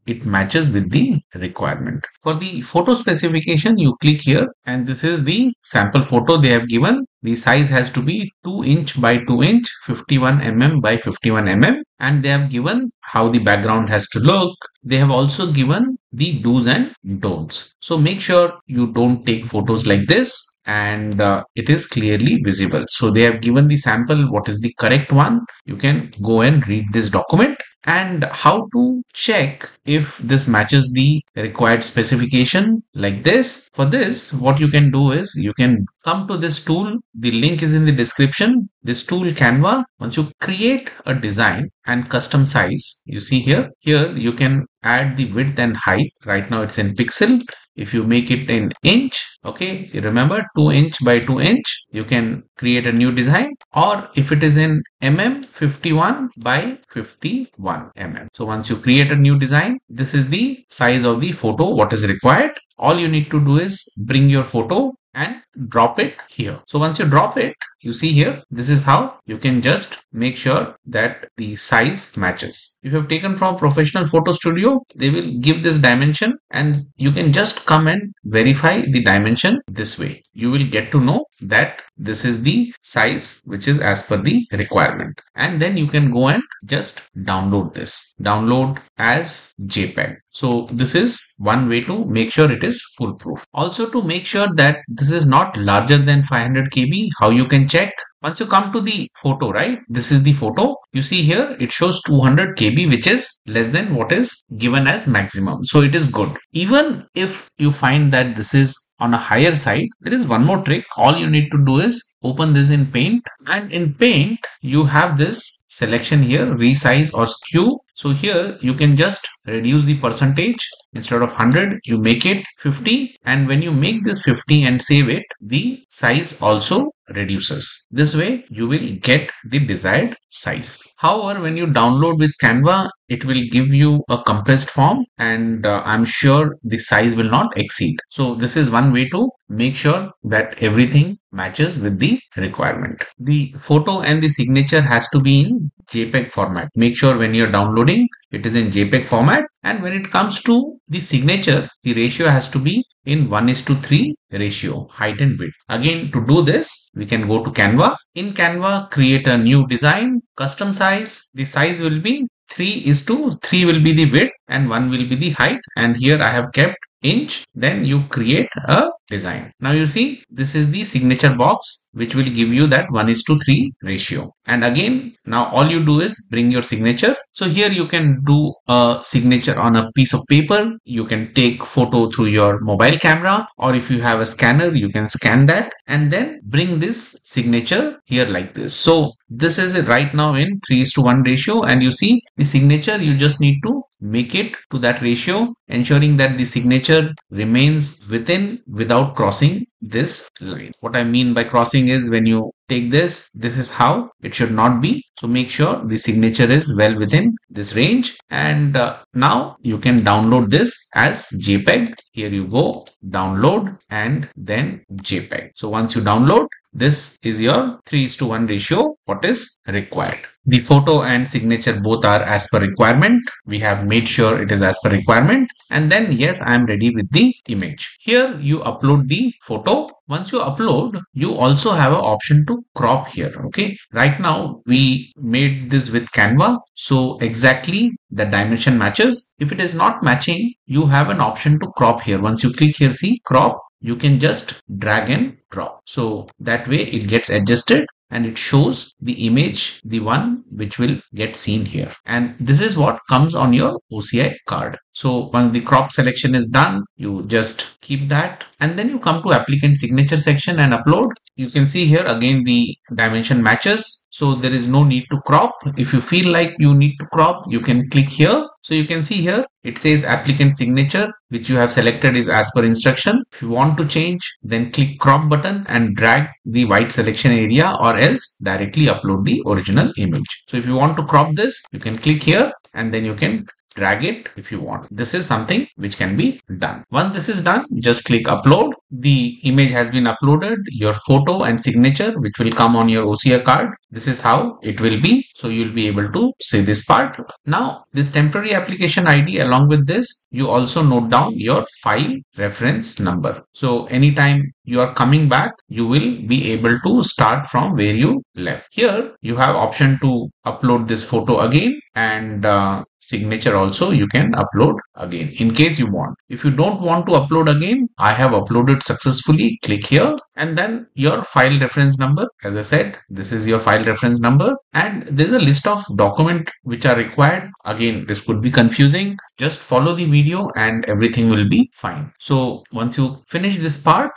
it matches with the requirement. For the photo specification, you click here, and this is the sample photo they have given. The size has to be 2 inch by 2 inch, 51 mm by 51 mm, and they have given how the background has to look. They have also given the do's and don'ts. So make sure you don't take photos like this and it is clearly visible. So they have given the sample, what is the correct one. You can go and read this document. And how to check if this matches the required specification like this. For this, what you can do is you can come to this tool. The link is in the description. This tool Canva, once you create a design and custom size, you see here you can add the width and height. Right now it's in pixel. If you make it in inch, okay, you remember 2 inch by 2 inch, you can create a new design. Or if it is in mm, 51 by 51 mm. So once you create a new design, this is the size of the photo, what is required. All you need to do is bring your photo and drop it here. So once you drop it, you see here, this is how you can just make sure that the size matches. If you have taken from professional photo studio, they will give this dimension and you can just come and verify the dimension this way. You will get to know that this is the size which is as per the requirement. And then you can go and just download this. Download as JPEG. So this is one way to make sure it is foolproof. Also to make sure that this is not larger than 500 KB, how you can check? Once you come to the photo, right? This is the photo. You see here, it shows 200 KB, which is less than what is given as maximum. So it is good. Even if you find that this is on a higher side, there is one more trick. All you need to do is open this in Paint, and in Paint, you have this selection here, resize or skew. So here you can just reduce the percentage. Instead of 100, you make it 50. And when you make this 50 and save it, the size also reduces. This way you will get the desired size. However, when you download with Canva, it will give you a compressed form, and I'm sure the size will not exceed. So this is one way to make sure that everything matches with the requirement. The photo and the signature has to be in JPEG format. Make sure when you're downloading, it is in JPEG format. And when it comes to the signature, the ratio has to be in 1:3 ratio, height and width. Again, to do this, we can go to Canva. In Canva, create a new design, custom size. The size will be 3:3 will be the width and 1 will be the height. And here I have kept inch. Then you create a design. Now you see, this is the signature box which will give you that 1:3 ratio. And again, now all you do is bring your signature. So here you can do a signature on a piece of paper. You can take photo through your mobile camera, or if you have a scanner, you can scan that and then bring this signature here like this. So this is right now in 3:1 ratio, and you see the signature, you just need to make it to that ratio, ensuring that the signature remains without crossing this line. What I mean by crossing is when you take this is how it should not be. So make sure the signature is well within this range. And now you can download this as JPEG. Here you go, download and then JPEG. So once you download, this is your 3:1 ratio, what is required. The photo and signature both are as per requirement. We have made sure it is as per requirement. And then yes, I am ready with the image. Here you upload the photo. Once you upload, you also have an option to crop here. Okay. Right now we made this with Canva. So exactly the dimension matches. If it is not matching, you have an option to crop here. Once you click here, see crop, you can just drag and drop. So that way it gets adjusted and it shows the image, the one which will get seen here. And this is what comes on your OCI card. So once the crop selection is done, you just keep that and then you come to applicant signature section and upload. You can see here again the dimension matches. So there is no need to crop. If you feel like you need to crop, you can click here. So you can see here it says applicant signature, which you have selected is as per instruction. If you want to change, then click crop button and drag the white selection area, or else directly upload the original image. So if you want to crop this, you can click here and then you can drag it if you want. This is something which can be done. Once this is done, just click upload. The image has been uploaded, your photo and signature, which will come on your OCI card. This is how it will be. So you'll be able to see this part. Now, this temporary application ID, along with this, you also note down your file reference number. So anytime you are coming back, you will be able to start from where you left. Here, you have option to upload this photo again, and signature also you can upload again in case you want. If you don't want to upload again, I have uploaded successfully. Click here and then your file reference number. As I said, this is your file reference number, and there's a list of documents which are required. Again, this could be confusing. Just follow the video and everything will be fine. So once you finish this part,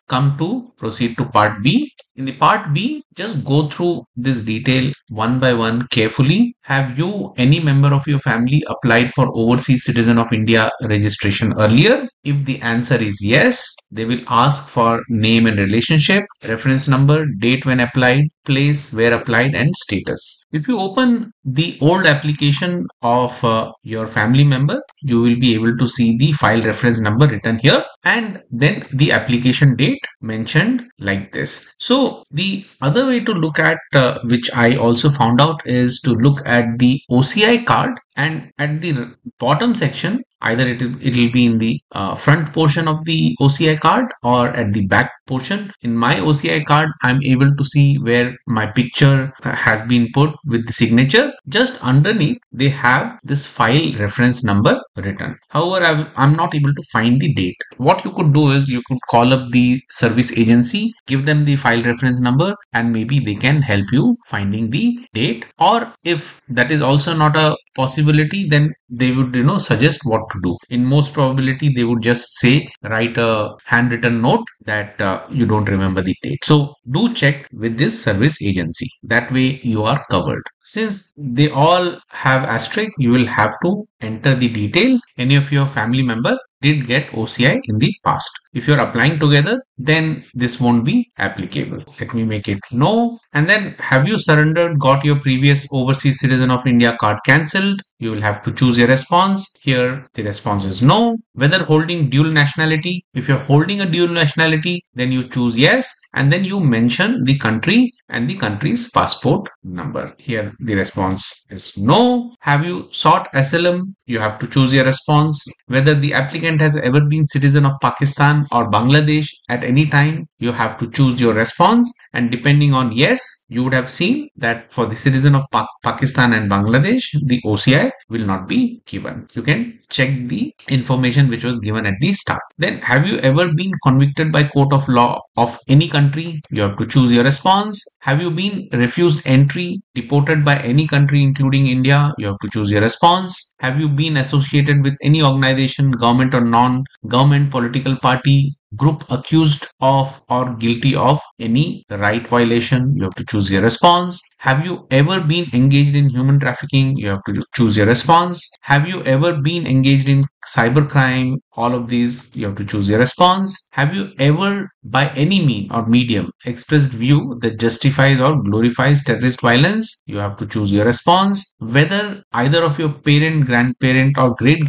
proceed to part B. In the part B, just go through this detail one by one carefully. Have you, any member of your family, applied for Overseas Citizen of India registration earlier? If the answer is yes, they will ask for name and relationship, reference number, date when applied, place where applied, and status. If you open the old application of your family member, you will be able to see the file reference number written here and then the application date mentioned like this. So the other way to look at which I also found out is to look at the OCI card, and at the bottom section, either it will be in the front portion of the OCI card or at the back portion. In my OCI card, I'm able to see where my picture has been put with the signature. Just underneath, they have this file reference number written. However, I'm not able to find the date. What you could do is you could call up the service agency, give them the file reference number, and maybe they can help you finding the date. Or if that is also not a possibility, then they would suggest what to do. In most probability, they would just say write a handwritten note that you don't remember the date. So do check with this service agency. That way you are covered. Since they all have asterisk, you will have to enter the detail. Any of your family member did get OCI in the past. If you're applying together, then this won't be applicable. Let me make it no. And then, have you surrendered, got your previous overseas citizen of India card cancelled? You will have to choose your response. Here, the response is no. Whether holding dual nationality, if you're holding a dual nationality, then you choose yes, and then you mention the country and the country's passport number. Here, the response is no. Have you sought asylum? You have to choose your response. Whether the applicant has ever been citizen of Pakistan or Bangladesh at any time, you have to choose your response. And depending on yes, you would have seen that for the citizen of Pakistan and Bangladesh, the OCI will not be given. You can check the information which was given at the start. Then, have you ever been convicted by court of law of any country? You have to choose your response. Have you been refused entry, deported by any country including India? You have to choose your response. Have you been associated with any organization, government or non-government political party, group accused of or guilty of any right violation? You have to choose your response. Have you ever been engaged in human trafficking? You have to choose your response. Have you ever been engaged in cybercrime? All of these, you have to choose your response. Have you ever, by any mean or medium, expressed view that justifies or glorifies terrorist violence? You have to choose your response. Whether either of your parent, grandparent or great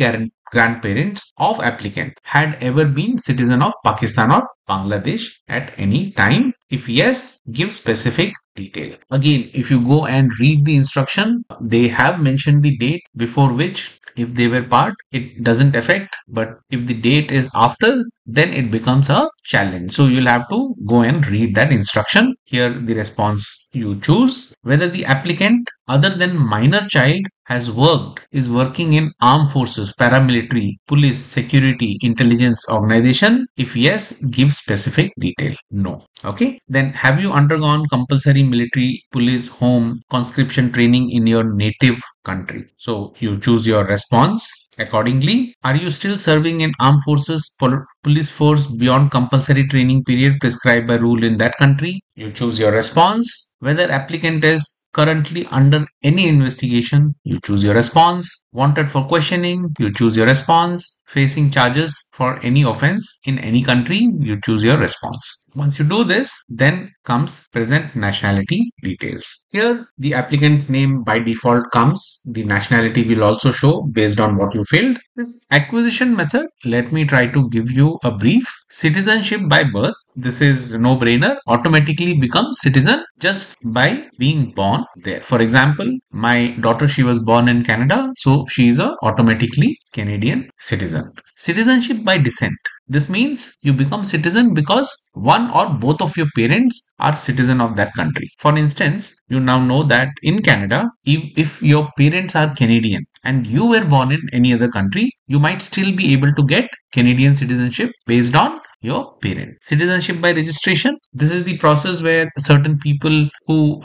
grandparents of applicant had ever been citizen of Pakistan or Bangladesh at any time. If yes, give specific detail. Again, if you go and read the instruction, they have mentioned the date before which, if they were part, it doesn't affect. But if the date is after, then it becomes a challenge. So you'll have to go and read that instruction. Here, the response you choose. Whether the applicant, other than minor child, is working in armed forces, paramilitary, police, security, intelligence organization. If yes, give specific detail. No. Okay. Then, have you undergone compulsory military, police, home, conscription training in your native country? So you choose your response accordingly. Are you still serving in armed forces, police force beyond compulsory training period prescribed by rule in that country? You choose your response. Whether applicant is currently under any investigation, you choose your response. Wanted for questioning, you choose your response. Facing charges for any offense in any country, you choose your response. Once you do this, then comes present nationality details. Here, the applicant's name by default comes. The nationality will also show based on what you filled. This acquisition method, let me try to give you a brief. Citizenship by birth. This is no brainer. Automatically become citizen just by being born there. For example, my daughter, she was born in Canada, so she is a automatically Canadian citizen. Citizenship by descent. This means you become citizen because one or both of your parents are citizen of that country. For instance, you now know that in Canada, if your parents are Canadian and you were born in any other country, you might still be able to get Canadian citizenship based on your parent. Citizenship by registration. This is the process where certain people who,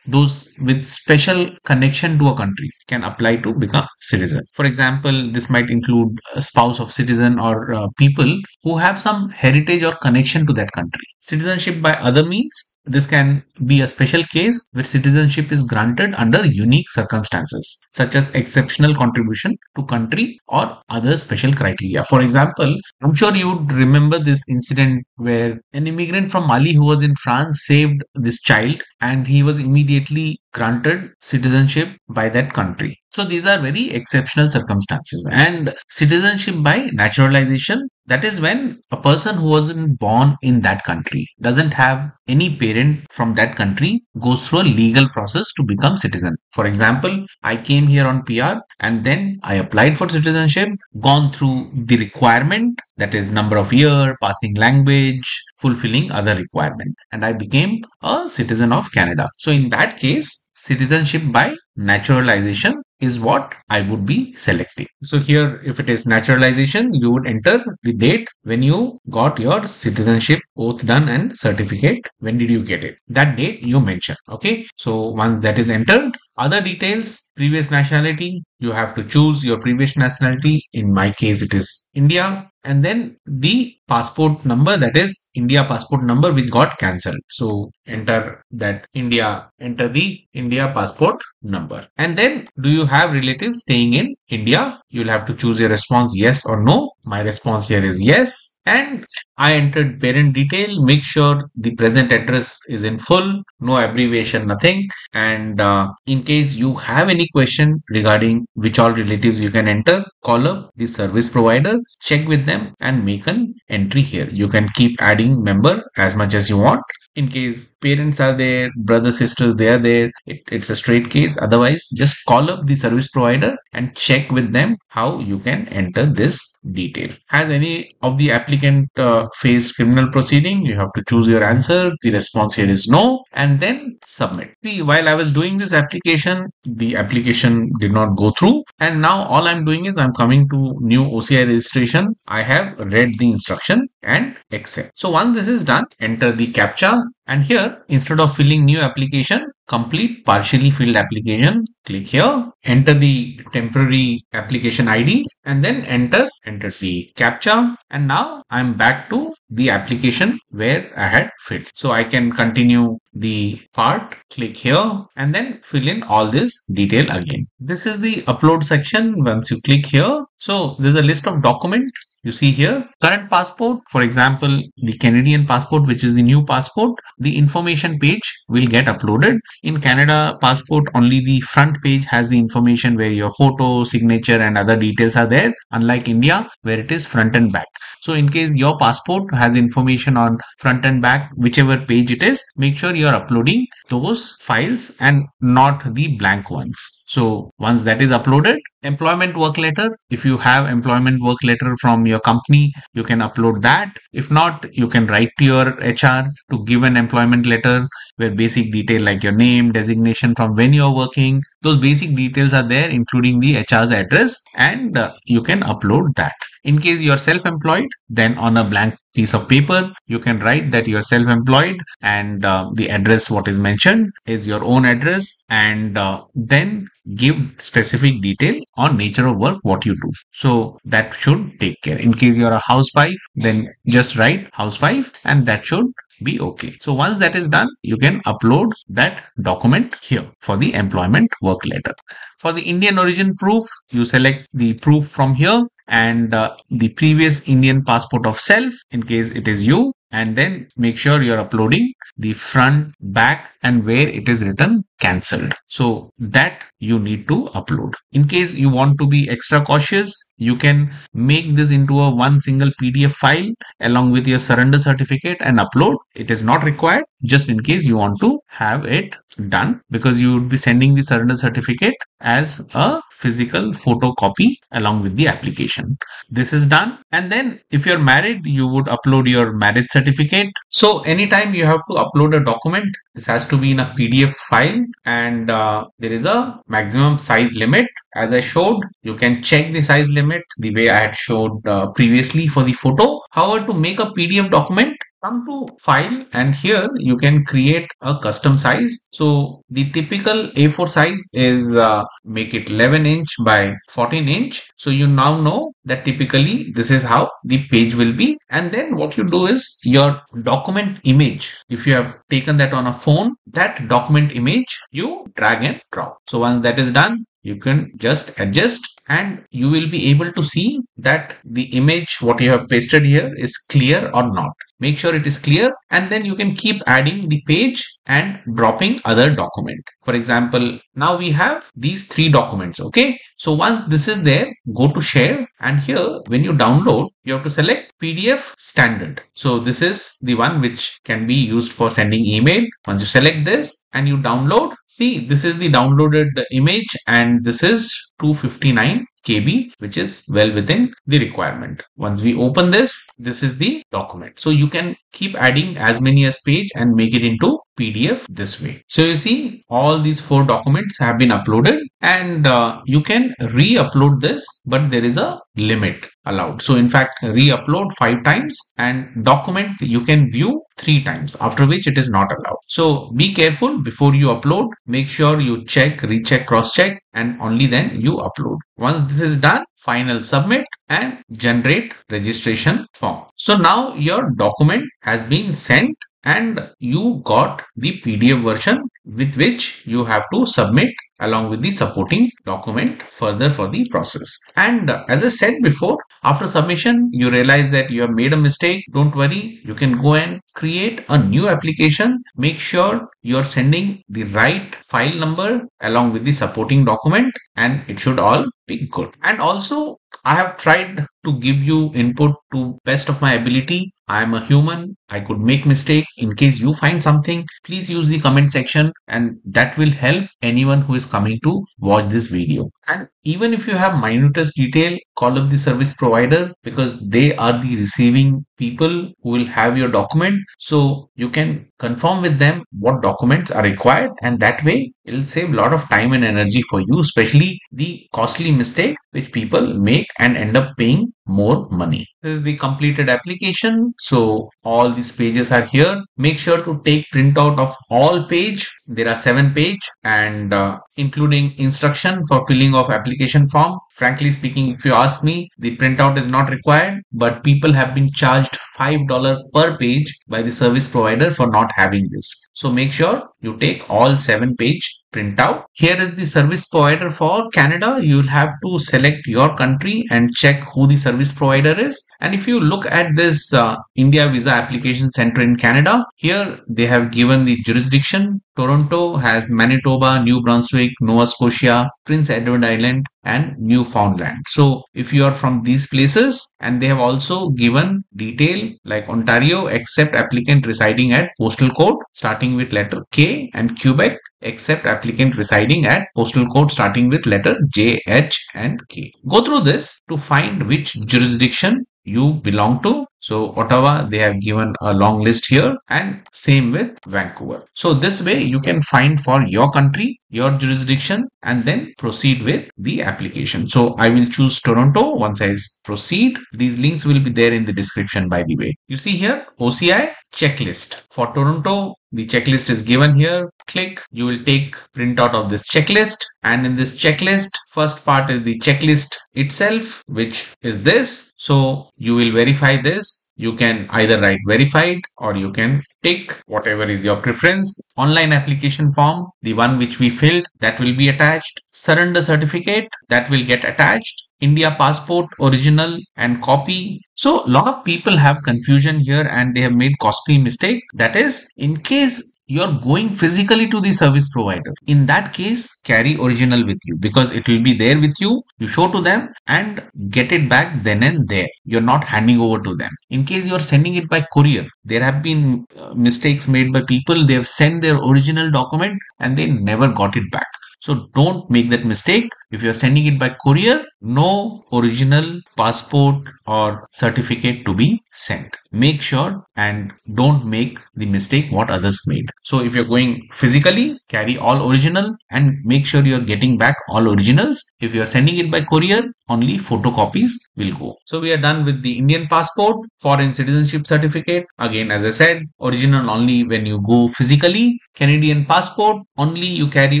those with special connection to a country, can apply to become citizen. For example, this might include a spouse of citizen or people who have some heritage or connection to that country. Citizenship by other means. This can be a special case where citizenship is granted under unique circumstances, such as exceptional contribution to country or other special criteria. For example, I'm sure you would remember this incident where an immigrant from Mali who was in France saved this child and he was immediately granted citizenship by that country. So these are very exceptional circumstances. And citizenship by naturalization, that is when a person who wasn't born in that country, doesn't have any parent from that country, goes through a legal process to become citizen. For example, I came here on PR and then I applied for citizenship, gone through the requirement, that is number of year, passing language, fulfilling other requirement, and I became a citizen of Canada. So in that case, citizenship by naturalization is what I would be selecting. So here, if it is naturalization, you would enter the date when you got your citizenship oath done and certificate. When did you get it? That date you mention. Okay. So once that is entered, other details, previous nationality, you have to choose your previous nationality. In my case, it is India. And then the passport number, that is India passport number, which got cancelled. So enter that India, enter the India passport number. And then do you have relatives staying in India, you'll have to choose your response yes or no. My response here is yes. And I entered parent detail. Make sure the present address is in full, no abbreviation, nothing. And in case you have any question regarding which all relatives you can enter, call up the service provider, check with them and make an entry here. You can keep adding member as much as you want. In case parents are there, brothers, sisters, they are there, it's a straight case. Otherwise, just call up the service provider and check with them how you can enter this detail. Has any of the applicant faced criminal proceeding? You have to choose your answer. The response here is no, and then submit. See, while I was doing this application, the application did not go through, and now all I'm doing is I'm coming to new OCI registration. I have read the instruction and accept. So once this is done, enter the CAPTCHA, and here instead of filling new application, complete partially filled application. Click here, enter the temporary application ID, and then enter the CAPTCHA. And now I'm back to the application where I had filled. So I can continue the part, click here, and then fill in all this detail again. This is the upload section. Once you click here, so there's a list of documents. You see here, current passport, for example, the Canadian passport, which is the new passport, the information page will get uploaded. In Canada passport, only the front page has the information where your photo, signature and other details are there, unlike India where it is front and back. So in case your passport has information on front and back, whichever page it is, make sure you are uploading those files and not the blank ones. So once that is uploaded, employment work letter, if you have employment work letter from your company, you can upload that. If not, you can write to your HR to give an employment letter where basic detail like your name, designation from when you're working, those basic details are there, including the HR's address, and you can upload that. In case you are self-employed, then on a blank piece of paper, you can write that you are self-employed and the address what is mentioned is your own address, and then give specific detail on nature of work what you do. So that should take care. In case you are a housewife, then just write housewife and that should be okay. So once that is done, you can upload that document here for the employment work letter. For the Indian origin proof, you select the proof from here and the previous Indian passport of self in case it is you, and then make sure you're uploading the front, back and where it is written cancelled. So that you need to upload. In case you want to be extra cautious, you can make this into a one single PDF file along with your surrender certificate and upload. It is not required, just in case you want to have it done, because you would be sending the surrender certificate as a physical photocopy along with the application. This is done. And then if you're married, you would upload your marriage certificate. So anytime you have to upload a document, this has to be in a PDF file, and there is a maximum size limit. As I showed, you can check the size limit the way I had showed previously for the photo. However, to make a PDF document, come to file and here you can create a custom size. So the typical A4 size is make it 11 inch by 14 inch. So you now know that typically this is how the page will be. And then what you do is your document image, if you have taken that on a phone, that document image you drag and drop. So once that is done, you can just adjust and you will be able to see that the image what you have pasted here is clear or not. Make sure it is clear, and then you can keep adding the page and dropping other document. For example, now we have these 3 documents. Okay, so once this is there, go to share, and here when you download, you have to select PDF standard. So this is the one which can be used for sending email. Once you select this and you download, see, this is the downloaded image and this is 259 KB, which is well within the requirement. Once we open this, this is the document. So you can keep adding as many as page and make it into PDF this way. So you see all these 4 documents have been uploaded, and you can re-upload this, but there is a limit allowed. So in fact, re-upload 5 times and document you can view 3 times, after which it is not allowed. So be careful before you upload. Make sure you check, recheck, cross-check, and only then you upload. Once this is done, final submit and generate registration form. So now your document has been sent and you got the PDF version with which you have to submit along with the supporting document further for the process. And as I said before, after submission, you realize that you have made a mistake. Don't worry, you can go and create a new application. Make sure you are sending the right file number along with the supporting document, and it should all be good. And also, I have tried to give you input to best of my ability. I am a human. I could make mistake. In case you find something, please use the comment section, and that will help anyone who is coming to watch this video. And even if you have minutest detail, call up the service provider, because they are the receiving people who will have your document. So you can confirm with them what documents are required, and that way it will save a lot of time and energy for you, especially the costly mistake which people make and end up paying more money. This is the completed application. So all these pages are here. Make sure to take printout of all page. There are 7 pages, and including instruction for filling of application form. Frankly speaking, if you ask me, the printout is not required, but people have been charged $5 per page by the service provider for not having this. So make sure you take all 7 page printout. Here is the service provider for Canada. You'll have to select your country and check who the service provider is. And if you look at this India Visa Application Center in Canada, here they have given the jurisdiction. Toronto has Manitoba, New Brunswick, Nova Scotia, Prince Edward Island, and Newfoundland. So if you are from these places, and they have also given detail like Ontario accept applicant residing at postal code starting with letter K, and Quebec except applicant residing at postal code starting with letter J, H, and K. Go through this to find which jurisdiction you belong to. So Ottawa, they have given a long list here, and same with Vancouver. So this way you can find for your country, your jurisdiction, and then proceed with the application. So I will choose Toronto. Once I proceed, these links will be there in the description, by the way. You see here, OCI checklist. For Toronto, the checklist is given here. Click, you will take printout of this checklist, and in this checklist, first part is the checklist itself, which is this. So you will verify this. You can either write verified, or you can tick, whatever is your preference. Online application form, the one which we filled, that will be attached. Surrender certificate, that will get attached. India passport original and copy. So a lot of people have confusion here, and they have made costly mistake. That is, in case you're going physically to the service provider, in that case, carry original with you, because it will be there with you. You show to them and get it back then and there. You're not handing over to them. In case you're sending it by courier, there have been mistakes made by people. They have sent their original document and they never got it back. So don't make that mistake. If you're sending it by courier, no original passport or certificate to be sent. Make sure and don't make the mistake what others made. So if you're going physically, carry all original and make sure you're getting back all originals. If you're sending it by courier, only photocopies will go. So we are done with the Indian passport. Foreign citizenship certificate, again, as I said, original only when you go physically. Canadian passport, only you carry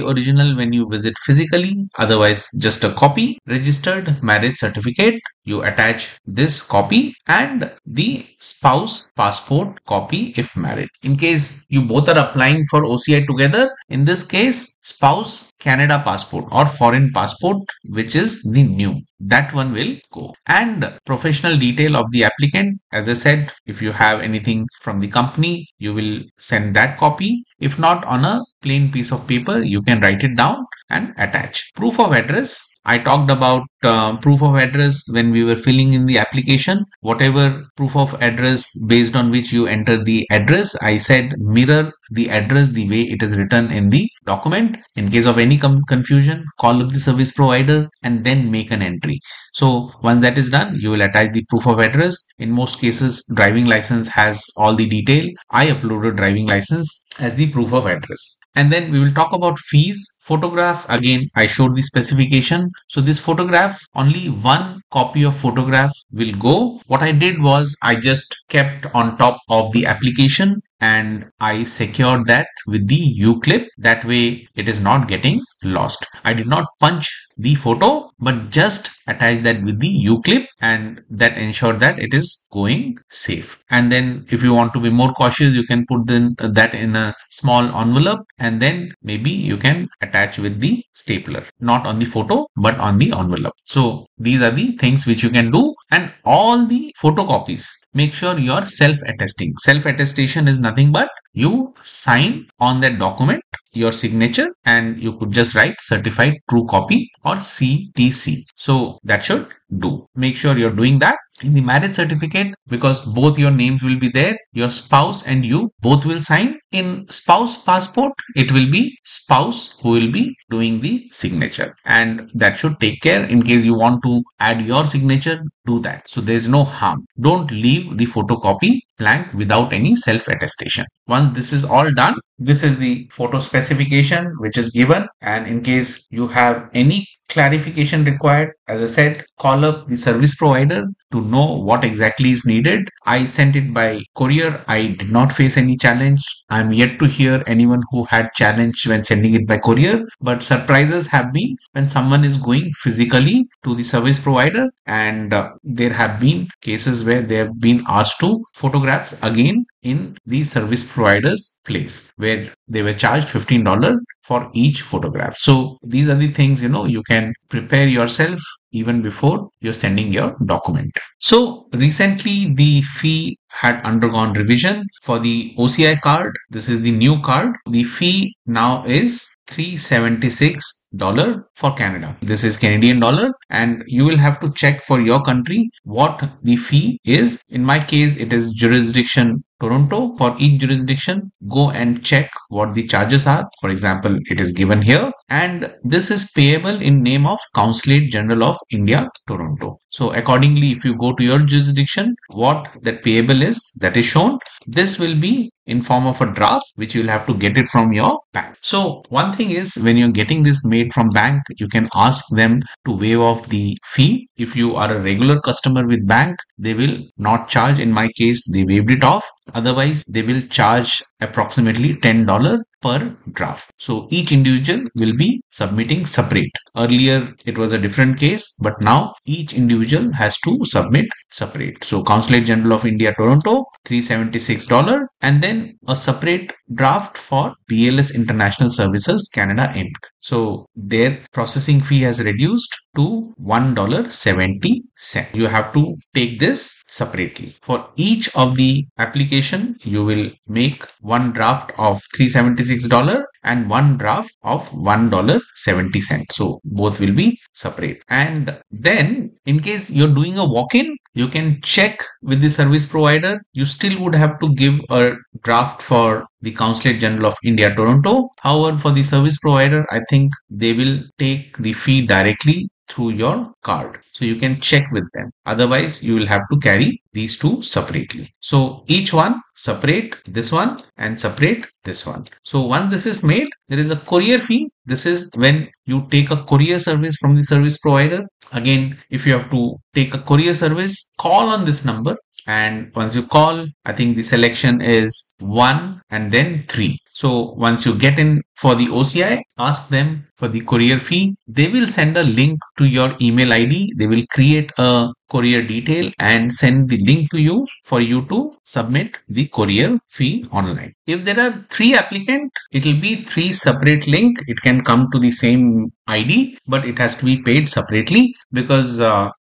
original when you visit physically, otherwise just a copy. Registered marriage certificate, you attach this copy, and the spouse passport copy if married. In case you both are applying for OCI together, in this case, spouse Canada passport or foreign passport, which is the new, that one will go. And professional detail of the applicant, as I said, if you have anything from the company, you will send that copy. If not, on a plain piece of paper, you can write it down and attach. Proof of address, I talked about proof of address when we were filling in the application. Whatever proof of address based on which you enter the address, I said mirror the address the way it is written in the document. In case of any confusion, call up the service provider and then make an entry. So once that is done, you will attach the proof of address. In most cases, driving license has all the detail. I uploaded driving license as the proof of address. And then we will talk about fees. Photograph, again, I showed the specification. So this photograph, only one copy of photograph will go. What I did was I just kept on top of the application and I secured that with the U-clip. That way it is not getting lost. I did not punch the photo, but just attach that with the U-clip, and that ensured that it is going safe. And then if you want to be more cautious, you can put that in a small envelope, and then maybe you can attach with the stapler, not on the photo but on the envelope. So these are the things which you can do. And all the photocopies, make sure you are self-attesting. Self-attestation is nothing but you sign on that document, your signature, and you could just write certified true copy or CTC. So that should do. Make sure you're doing that. In the marriage certificate, because both your names will be there, your spouse and you both will sign. In spouse passport, it will be spouse who will be doing the signature, and that should take care. In case you want to add your signature, do that. So there's no harm. Don't leave the photocopy blank without any self-attestation. Once this is all done, this is the photo specification which is given, and in case you have any clarification required, as I said, call up the service provider to know what exactly is needed. I sent it by courier. I did not face any challenge. I'm yet to hear anyone who had challenge when sending it by courier, but surprises have been when someone is going physically to the service provider, and there have been cases where they have been asked to photographs again in the service provider's place, where they were charged $15 for each photograph. So these are the things, you can prepare yourself even before you're sending your document. So recently the fee had undergone revision for the OCI card. This is the new card. The fee now is $376 for Canada. This is Canadian dollar, and you will have to check for your country what the fee is. In my case, it is jurisdiction Toronto. For each jurisdiction, go and check what the charges are. For example, it is given here, and this is payable in name of Consulate General of India, Toronto. So accordingly, if you go to your jurisdiction, what that payable is, that is shown. This will be in form of a draft, which you'll have to get it from your bank. So one thing is, when you're getting this made from bank, you can ask them to waive off the fee. If you are a regular customer with bank, they will not charge. In my case, they waived it off. Otherwise, they will charge approximately $10 per draft. So each individual will be submitting separate. Earlier, it was a different case, but now each individual has to submit separate. So Consulate General of India, Toronto, $376, and then a separate draft for BLS International Services Canada Inc. So their processing fee has reduced to $1.70. You have to take this separately. For each of the application, you will make one draft of $376 and one draft of $1.70. So both will be separate. And then in case you're doing a walk-in, you can check with the service provider. You still would have to give a draft for the Consulate General of India, Toronto. However, for the service provider, I think they will take the fee directly through your card. So you can check with them. Otherwise, you will have to carry these two separately. So each one separate this one and separate this one. So once this is made, there is a courier fee. This is when you take a courier service from the service provider. Again, if you have to take a courier service, call on this number. And once you call, I think the selection is 1 and then 3. So once you get in for the OCI, ask them for the courier fee. They will send a link to your email ID. They will create a courier detail and send the link to you for you to submit the courier fee online. If there are 3 applicants, it will be 3 separate link. It can come to the same ID, but it has to be paid separately, because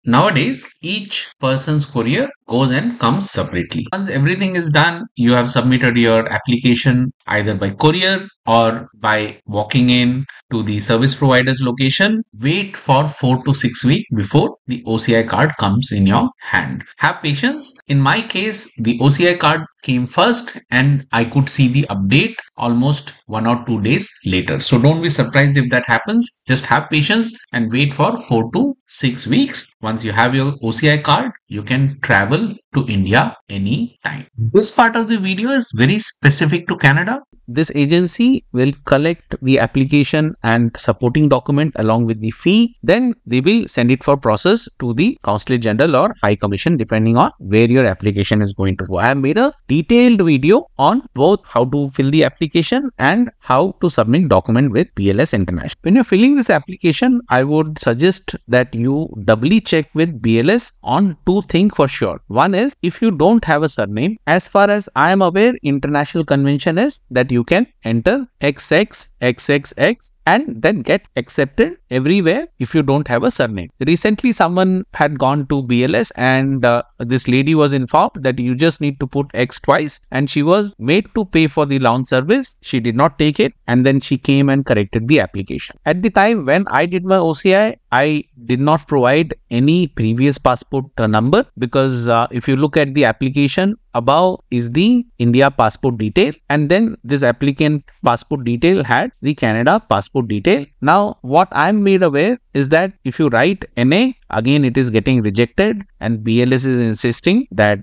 nowadays each person's courier goes and comes separately. Once everything is done, you have submitted your application either by courier or by walking in to the service provider's location. Wait for 4 to 6 weeks before the OCI card comes in your hand. Have patience. In my case, the OCI card came first and I could see the update almost 1 or 2 days later. So don't be surprised if that happens. Just have patience and wait for 4 to 6 weeks. Once you have your OCI card, you can travel to India anytime. This part of the video is very specific to Canada. This agency will collect the application and supporting document along with the fee. Then they will send it for process to the Consulate General or High Commission, depending on where your application is going to go. I have made a detailed video on both how to fill the application and how to submit document with BLS International. When you're filling this application, I would suggest that you doubly check with BLS on two things for sure. One is, if you don't have a surname, as far as I am aware, international convention is that you can enter XX, XXX and then get accepted everywhere if you don't have a surname. Recently, someone had gone to BLS and this lady was informed that you just need to put X twice, and she was made to pay for the launch service. She did not take it, and then she came and corrected the application. At the time when I did my OCI, I did not provide any previous passport number, because if you look at the application, above is the India passport detail, and then this applicant passport detail had the Canada passport detail. Now, what I'm made aware is that if you write NA, again it is getting rejected, and BLS is insisting that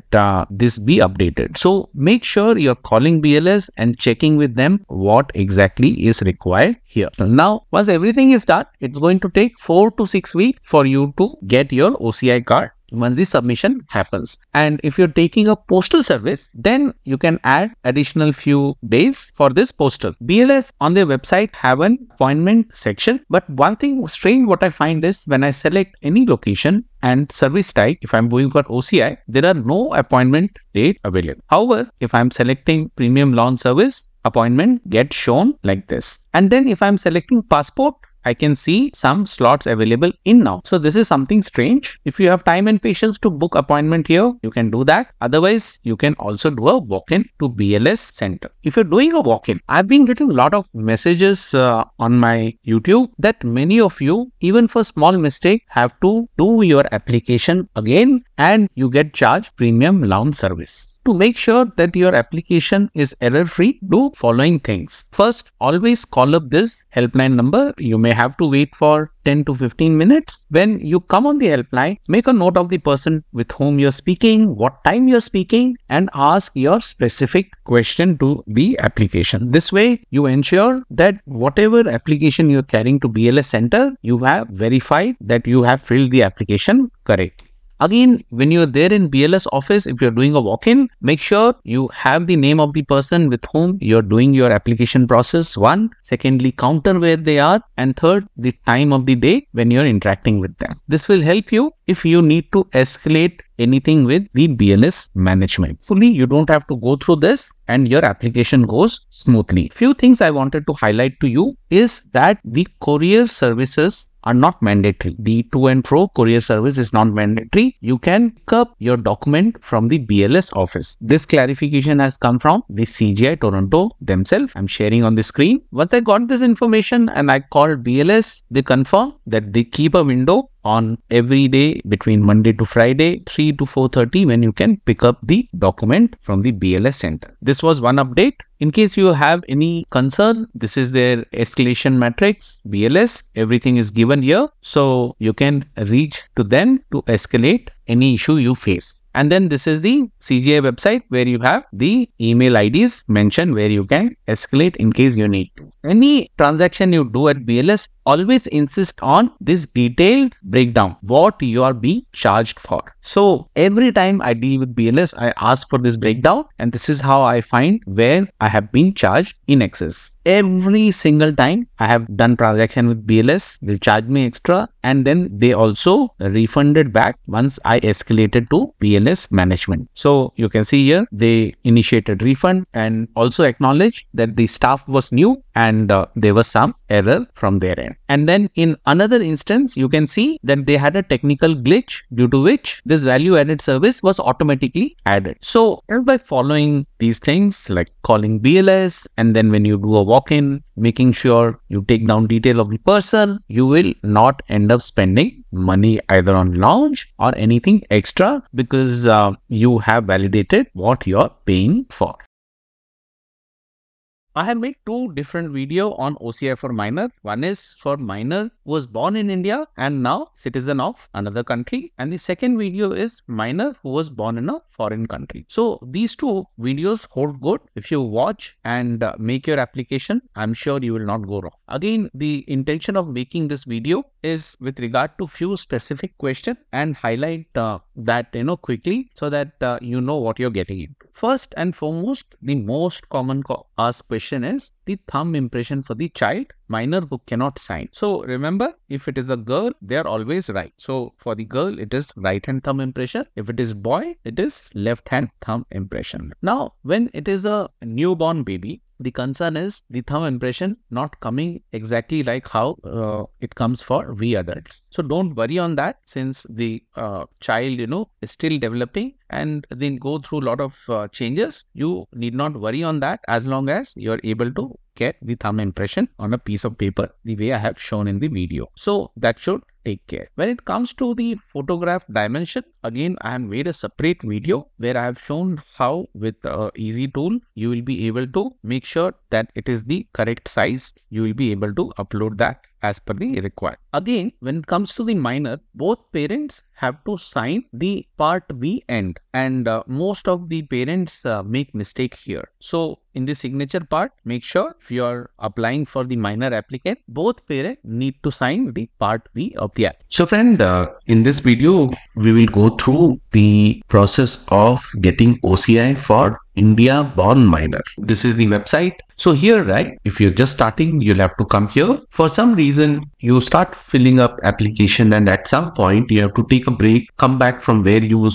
this be updated. So make sure you're calling BLS and checking with them what exactly is required here. Now, once everything is done, it's going to take 4 to 6 weeks for you to get your OCI card when the submission happens. And if you're taking a postal service, then you can add additional few days for this postal. BLS on their website have an appointment section, but one thing strange what I find is when I select any location and service type, if I'm going for OCI, there are no appointment date available. However, if I'm selecting premium launch service, appointment gets shown like this. And then if I'm selecting passport, I can see some slots available in now. So this is something strange. If you have time and patience to book appointment here, you can do that. Otherwise, you can also do a walk-in to BLS center. If you're doing a walk-in, I've been getting a lot of messages on my YouTube that many of you, even for small mistake, have to do your application again and you get charged premium launch service. To make sure that your application is error-free, do following things. First, always call up this helpline number. You may have to wait for 10 to 15 minutes. When you come on the helpline, make a note of the person with whom you're speaking, what time you're speaking, and ask your specific question to the application. This way, you ensure that whatever application you're carrying to BLS center, you have verified that you have filled the application correctly. Again, when you're there in BLS office, if you're doing a walk-in, make sure you have the name of the person with whom you're doing your application process. One, secondly, counter where they are, and third, the time of the day when you're interacting with them. This will help you if you need to escalate anything with the BLS management. Fully, you don't have to go through this and your application goes smoothly. Few things I wanted to highlight to you is that the courier services are not mandatory. The to and fro courier service is not mandatory. You can pick up your document from the BLS office. This clarification has come from the CGI Toronto themselves. I'm sharing on the screen. Once I got this information and I called BLS, they confirm that they keep a window on every day between Monday to Friday, 3 to 4:30, when you can pick up the document from the BLS center. This was one update. In case you have any concern, this is their escalation matrix, BLS. Everything is given here. So you can reach to them to escalate any issue you face. And then this is the CGI website where you have the email IDs mentioned where you can escalate in case you need to. Any transaction you do at BLS, always insist on this detailed breakdown, what you are being charged for. So every time I deal with BLS, I ask for this breakdown, and this is how I find where I have been charged in excess. Every single time I have done transaction with BLS, they charge me extra, and then they also refunded back once I escalated to BLS management. So you can see here, they initiated refund and also acknowledged that the staff was new and there was some error from their end. And then in another instance, you can see that they had a technical glitch due to which this value added service was automatically added. So by following these things like calling BLS, and then when you do a walk-in, making sure you take down detail of the person, you will not end up spending money either on launch or anything extra because you have validated what you're paying for. I have made two different videos on OCI for minor. One is for minor who was born in India and now citizen of another country. And the second video is minor who was born in a foreign country. So these two videos hold good. If you watch and make your application, I'm sure you will not go wrong. Again, the intention of making this video is with regard to few specific questions and highlight that quickly so that you know what you're getting into. First and foremost, the most common asked question is the thumb impression for the child minor who cannot sign. So remember, if it is a girl, they are always right. So for the girl, it is right hand thumb impression. If it is boy, it is left hand thumb impression. Now, when it is a newborn baby, the concern is the thumb impression not coming exactly like how it comes for we adults. So don't worry on that, since the child, is still developing and then go through a lot of changes. You need not worry on that as long as you are able to get the thumb impression on a piece of paper the way I have shown in the video. So that should take care. When it comes to the photograph dimension, again I have made a separate video where I have shown how with easy tool you will be able to make sure that it is the correct size. You will be able to upload that as per the required. Again, when it comes to the minor, both parents have to sign the part B end, and most of the parents make mistake here. So in the signature part, make sure if you are applying for the minor applicant, both parents need to sign the part B of the app. So friend, in this video, we will go through the process of getting OCI for India born minor. This is the website. So here, right, if you're just starting, you'll have to come here. For some reason, you start filling up application, and at some point you have to take a break, come back from where you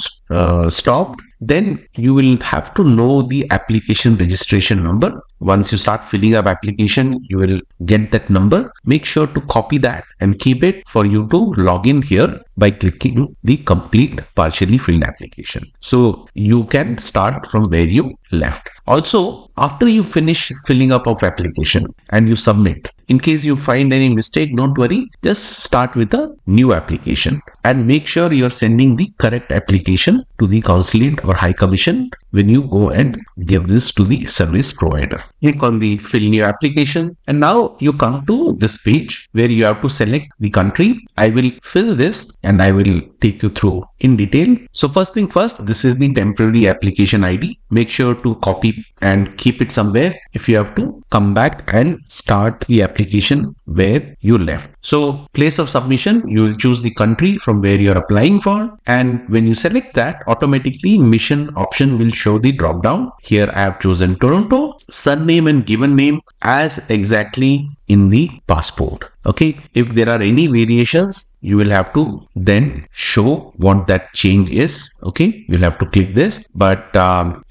stopped. Then you will have to know the application registration number. Once you start filling up application, you will get that number. Make sure to copy that and keep it for you to log in here by clicking the complete partially filled application. So you can start from where you left. Also, after you finish filling up of application and you submit, in case you find any mistake, don't worry, just start with a new application and make sure you're sending the correct application to the consulate or high commission when you go and give this to the service provider. Click on the fill new application, and now you come to this page where you have to select the country. I will fill this and I will take you through in detail. So first thing first, this is the temporary application ID. Make sure to copy and keep it somewhere. If you have to, come back and start the application where you left. So place of submission, you will choose the country from where you are applying for, and when you select that, automatically mission option will show the drop down. Here I have chosen Toronto. Surname and given name as exactly in the passport. Okay, if there are any variations, you will have to then show what that change is. Okay, you'll have to click this, but I'm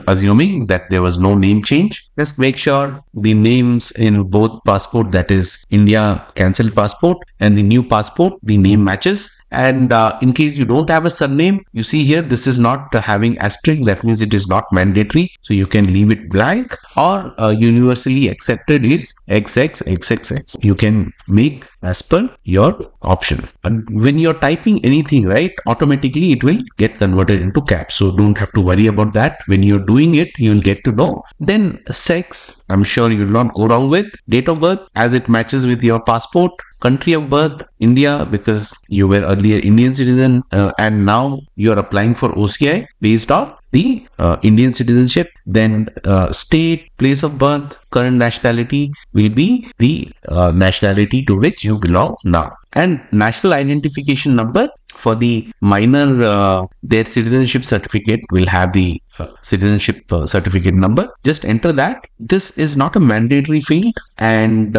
assuming that there was no name change. Just make sure the names in both passport, that is India cancelled passport and the new passport, the name matches. And in case you don't have a surname, you see here, this is not having asterisk. That means it is not mandatory. So you can leave it blank, or universally accepted is XXXXX. You can make as per your option. And when you're typing anything, right, automatically it will get converted into caps. So don't have to worry about that. When you're doing it, you'll get to know. Then sex, I'm sure you'll not go wrong with. Date of birth, as it matches with your passport. Country of birth, India, because you were earlier Indian citizen and now you are applying for OCI based on the Indian citizenship. Then state, place of birth, current nationality will be the nationality to which you belong now. And national identification number for the minor, their citizenship certificate will have the citizenship certificate number. Just enter that. This is not a mandatory field, and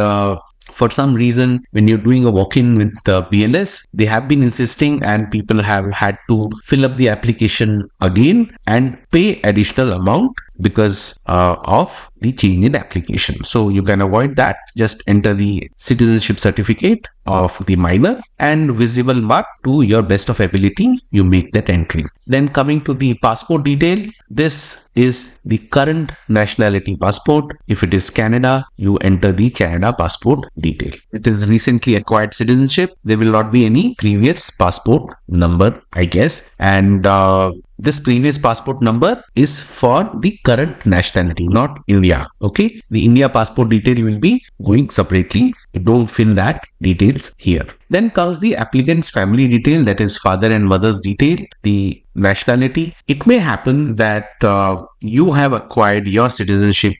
for some reason, when you're doing a walk-in with BLS, they have been insisting, and people have had to fill up the application again and pay additional amount because of the change in application. So you can avoid that. Just enter the citizenship certificate of the minor and visible mark to your best of ability. You make that entry. Then coming to the passport detail, this is the current nationality passport. If it is Canada, you enter the Canada passport detail. It is recently acquired citizenship. There will not be any previous passport number, I guess. And this previous passport number is for the current nationality, not India. Okay, the India passport detail will be going separately. You don't fill that details here. Then comes the applicant's family detail, that is father and mother's detail, the nationality. It may happen that you have acquired your citizenship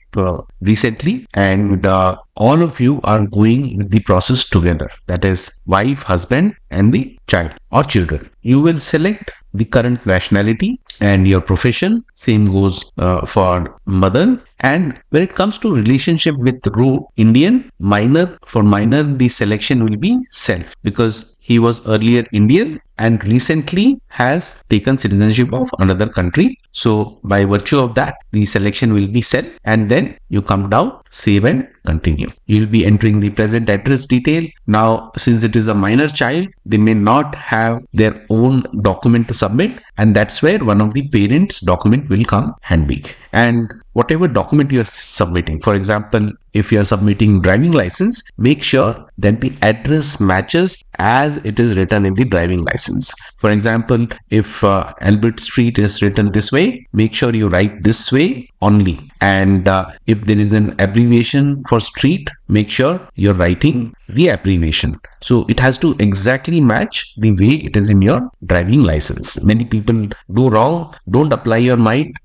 recently, and all of you are going with the process together. That is wife, husband, and the child or children. You will select the current nationality and your profession. Same goes for mother. And when it comes to relationship with root Indian, minor, for minor the selection will be self, because he was earlier Indian and recently has taken citizenship of another country. So by virtue of that, the selection will be self, and then you come down, save and continue. You will be entering the present address detail. Now, since it is a minor child, they may not have their own document to submit, and that's where one of the parents' document will come handy. And whatever document you are submitting, for example, if you are submitting driving license, make sure that the address matches as it is written in the driving license. For example, if Albert Street is written this way, make sure you write this way only. And if there is an abbreviation for street, make sure you're writing the abbreviation. So it has to exactly match the way it is in your driving license. Many people do wrong. Don't apply your mind.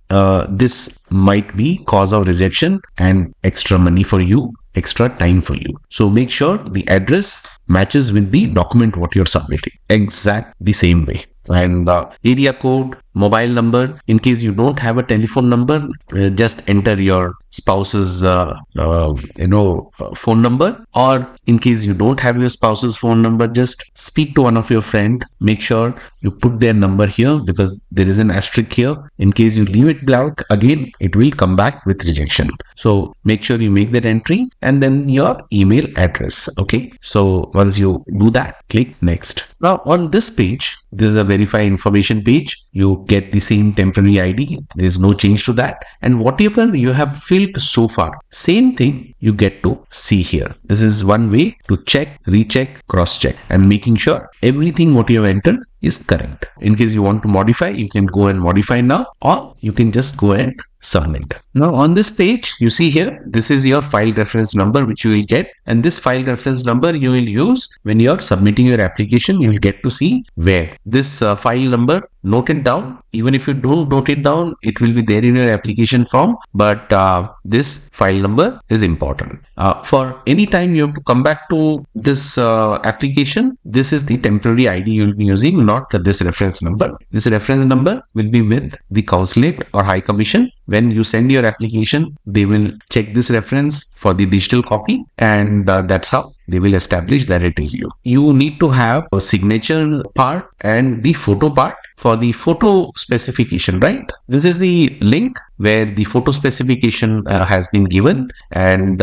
This might be cause of rejection and extra money for you, extra time for you. So make sure the address matches with the document what you're submitting, exact the same way. And area code, mobile number. In case you don't have a telephone number, just enter your spouse's phone number, or in case you don't have your spouse's phone number, just speak to one of your friend. Make sure you put their number here, because there is an asterisk here. In case you leave it blank, again it will come back with rejection. So make sure you make that entry, and then your email address. Okay, so once you do that, click next. Now on this page, this is a verify information page. You get the same temporary ID. There is no change to that. And whatever you have filled so far, same thing you get to see here. This is one way to check, recheck, cross check, and making sure everything what you have entered is correct. In case you want to modify, you can go and modify now, or you can just go and submit. Now on this page, you see here, this is your file reference number which you will get, and this file reference number you will use when you are submitting your application. You will get to see where this file number, note it down. Even if you don't note it down, it will be there in your application form, but this file number is important. For any time you have to come back to this application, this is the temporary ID you will be using, not this reference number. This reference number will be with the consulate or High Commission. When you send your application, they will check this reference for the digital copy, and that's how they will establish that it is you. You need to have a signature part and the photo part. For the photo specification, right? This is the link where the photo specification has been given, and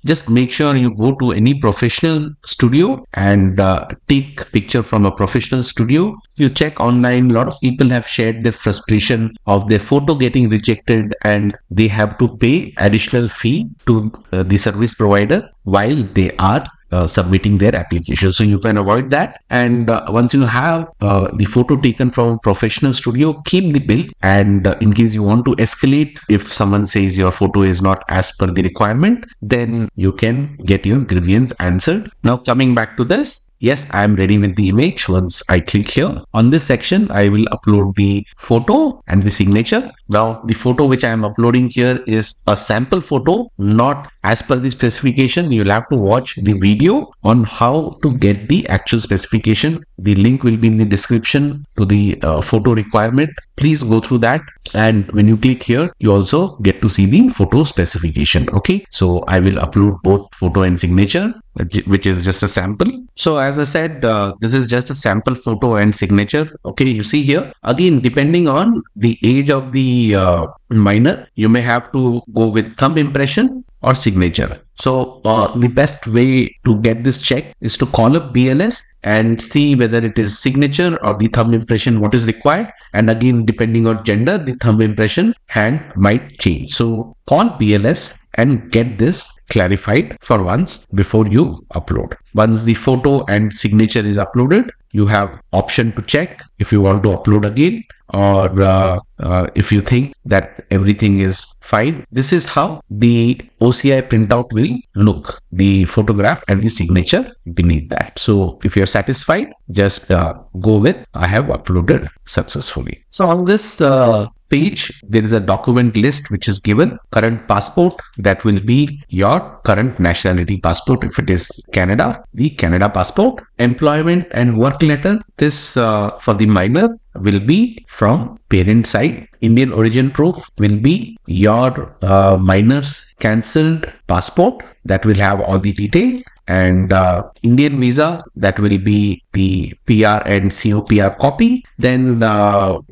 just make sure you go to any professional studio and take picture from a professional studio. If you check online, a lot of people have shared their frustration of their photo getting rejected, and they have to pay additional fee to the service provider while they are submitting their application. So you can avoid that. And once you have the photo taken from professional studio, keep the bill. And in case you want to escalate, if someone says your photo is not as per the requirement, then you can get your grievance answered. Now coming back to this, yes, I am ready with the image. Once I click here on this section, I will upload the photo and the signature. Now the photo which I am uploading here is a sample photo, not as per the specification. You will have to watch the video on how to get the actual specification. The link will be in the description to the photo requirement. Please go through that, and when you click here, you also get to see the photo specification. Okay, so I will upload both photo and signature, which is just a sample. So as I said, this is just a sample photo and signature. Okay, you see here, again, depending on the age of the minor, you may have to go with thumb impression or signature. So the best way to get this check is to call up BLS and see whether it is signature or the thumb impression what is required. And again, depending on gender, the thumb impression hand might change. So call BLS and get this clarified for once before you upload. Once the photo and signature is uploaded, you have option to check if you want to upload again, or if you think that everything is fine. This is how the OCI printout will look, the photograph and the signature beneath that. So if you're satisfied, just go with I have uploaded successfully. So on this page, there is a document list which is given. Current passport, that will be your current nationality passport. If it is Canada, the Canada passport. Employment and work letter, this for the minor will be from parent side. Indian origin proof will be your minor's cancelled passport, that will have all the detail. And Indian visa, that will be the PR and COPR copy. Then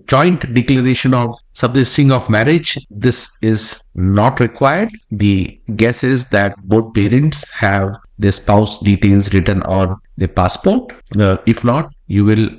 joint declaration of subsisting of marriage, this is not required. The guess is that both parents have their spouse details written on the passport. If not, you will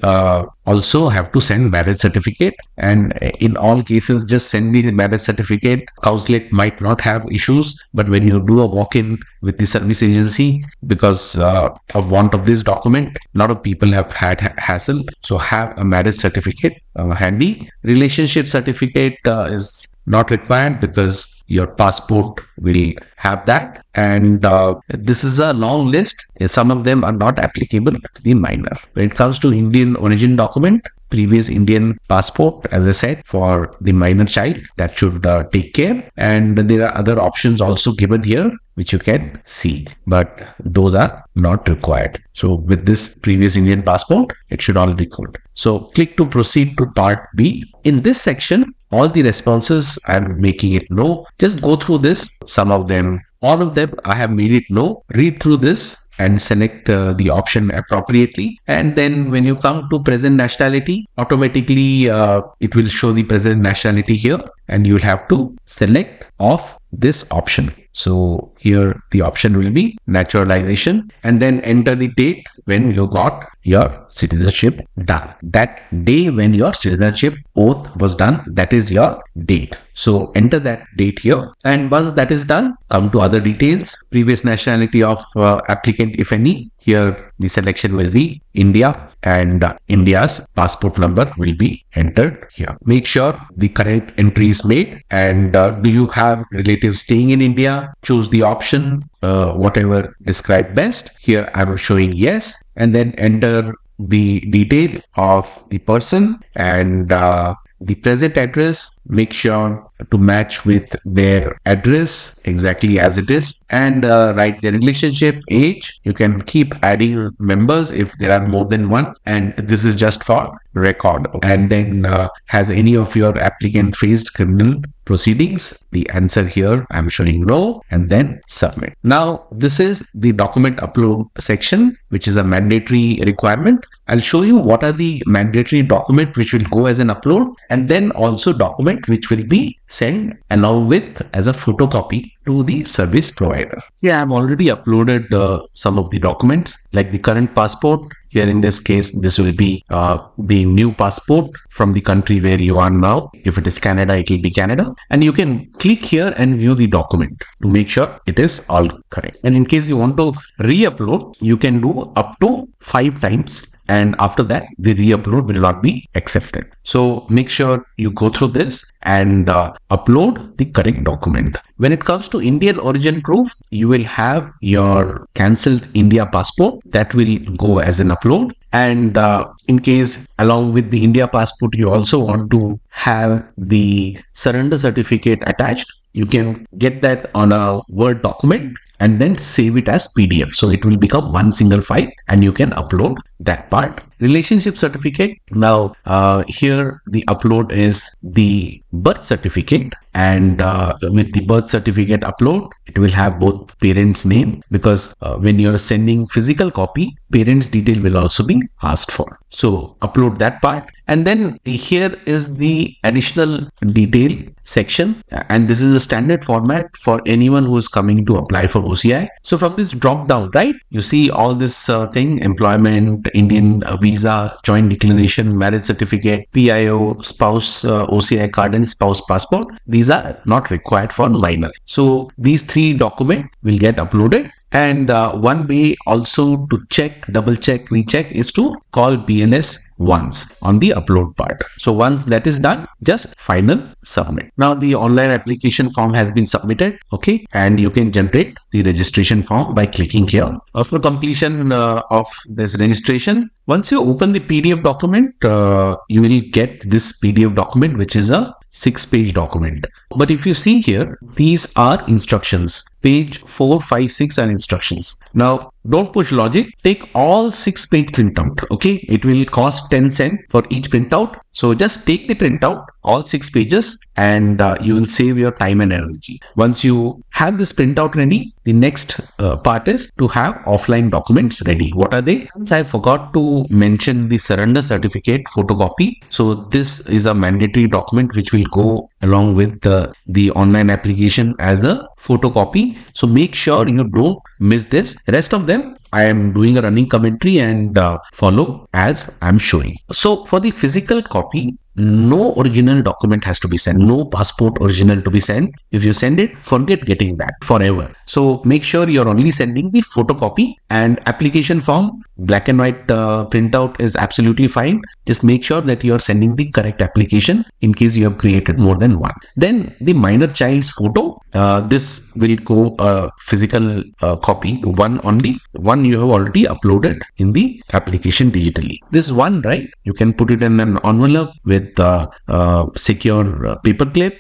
also have to send marriage certificate, and in all cases just send the marriage certificate. Consulate might not have issues, but when you do a walk-in with the service agency, because of want of this document, a lot of people have had hassle. So have a marriage certificate handy. Relationship certificate is not required because your passport will have that. And this is a long list. Some of them are not applicable to the minor. When it comes to Indian origin document, previous Indian passport, as I said, for the minor child, that should take care. And there are other options also given here which you can see, but those are not required. So with this previous Indian passport, it should all be good. So click to proceed to part B. In this section, all the responses I'm making it no. Just go through this. Some of them, all of them, I have made it no. Read through this and select the option appropriately. And then when you come to present nationality, automatically it will show the present nationality here, and you will have to select off this option. So here the option will be naturalization, and then enter the date when you got your citizenship done. That day when your citizenship oath was done, that is your date. So enter that date here. And once that is done, come to other details. Previous nationality of applicant, if any. Here the selection will be India, and India's passport number will be entered here. Make sure the correct entry is made. And do you have relatives staying in India? Choose the option whatever described best. Here I am showing yes, and then enter the detail of the person and the present address. Make sure to match with their address exactly as it is, and write their relationship, age. You can keep adding members if there are more than one, and this is just for record. And then has any of your applicant faced criminal proceedings? The answer here I'm showing no, and then submit. Now this is the document upload section, which is a mandatory requirement. I'll show you what are the mandatory documents which will go as an upload, and then also document which will be sent along with as a photocopy to the service provider. Yeah, I've already uploaded some of the documents, like the current passport. Here in this case, this will be the new passport from the country where you are now. If it is Canada, it will be Canada. And you can click here and view the document to make sure it is all correct. And in case you want to re-upload, you can do up to 5 times. And after that, the re-upload will not be accepted. So make sure you go through this and upload the correct document. When it comes to Indian origin proof, you will have your cancelled India passport that will go as an upload. And in case along with the India passport, you also want to have the surrender certificate attached, you can get that on a Word document and then save it as PDF. So it will become one single file and you can upload that part. Relationship certificate. Now here the upload is the birth certificate, and with the birth certificate upload, it will have both parents' name, because when you're sending physical copy, parents' detail will also be asked for. So upload that part. And then here is the additional detail section, and this is a standard format for anyone who is coming to apply for OCI. So from this drop down, right, you see all this thing: employment, Indian visa, joint declaration, marriage certificate, PIO, spouse OCI card, and spouse passport. These are not required for minor. So these 3 documents will get uploaded, And one way also to check, double check, recheck is to call BLS once on the upload part. So once that is done, just final submit. Now the online application form has been submitted, okay, and you can generate the registration form by clicking here. After completion of this registration, once you open the PDF document, you will get this PDF document, which is a 6-page document. But if you see here, these are instructions. Page 4, 5, 6 are instructions. Now, don't push logic. Take all 6-page printout. Okay, it will cost 10 cents for each printout. So just take the printout, all 6 pages, and you will save your time and energy. Once you have this printout ready, the next part is to have offline documents ready. What are they? I forgot to mention the surrender certificate photocopy. So this is a mandatory document which will go along with the online application as a photocopy. So make sure you don't miss this. Rest of them I am doing a running commentary and follow as I'm showing. So for the physical copy, no original document has to be sent, no passport original to be sent. If you send it, forget getting that forever. So make sure you're only sending the photocopy, and application form, black and white printout is absolutely fine. Just make sure that you're sending the correct application in case you have created more than one. Then the minor child's photo, this will go a physical copy, one only, one you have already uploaded in the application digitally. This one, right, you can put it in an envelope with secure paper clip,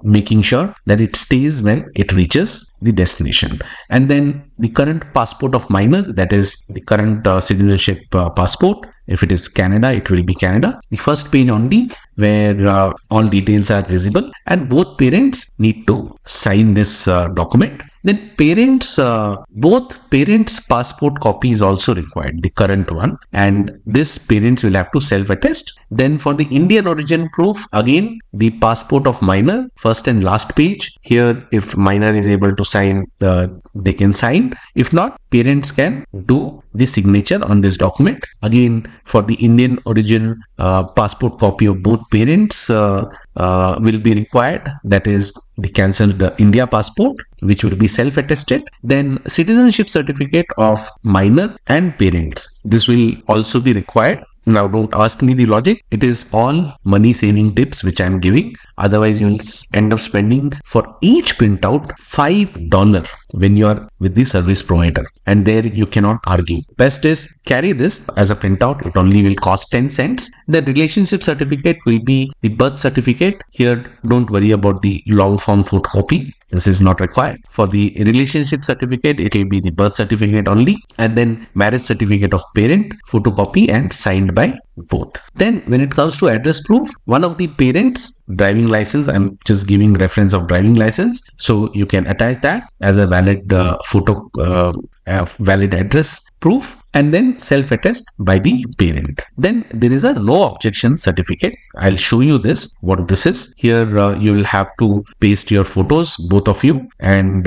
making sure that it stays when it reaches the destination. And then the current passport of minor, that is the current citizenship passport. If it is Canada, it will be Canada. The first page only, where all details are visible, and both parents need to sign this document. Then parents, both parents' passport copy is also required, the current one, and this parents will have to self-attest. Then for the Indian origin proof, again the passport of minor, first and last page. Here, if minor is able to sign, they can sign. If not, parents can do the signature on this document. Again, for the Indian origin passport copy of both parents will be required. That is the cancelled India passport, which will be self-attested. Then citizenship certificate of minor and parents. This will also be required. Now, don't ask me the logic. It is all money saving tips which I am giving. Otherwise, you will end up spending for each printout $5 when you are with the service provider. And there you cannot argue. Best is carry this as a printout. It only will cost 10 cents. The relationship certificate will be the birth certificate. Here, don't worry about the long form photocopy. This is not required. For the relationship certificate, it will be the birth certificate only, and then marriage certificate of parent, photocopy and signed by both. Then when it comes to address proof, one of the parents' driving license, I'm just giving reference of driving license, so you can attach that as a valid valid address proof, and then self-attest by the parent. Then there is a no objection certificate. I'll show you this, what this is. Here you will have to paste your photos, both of you, and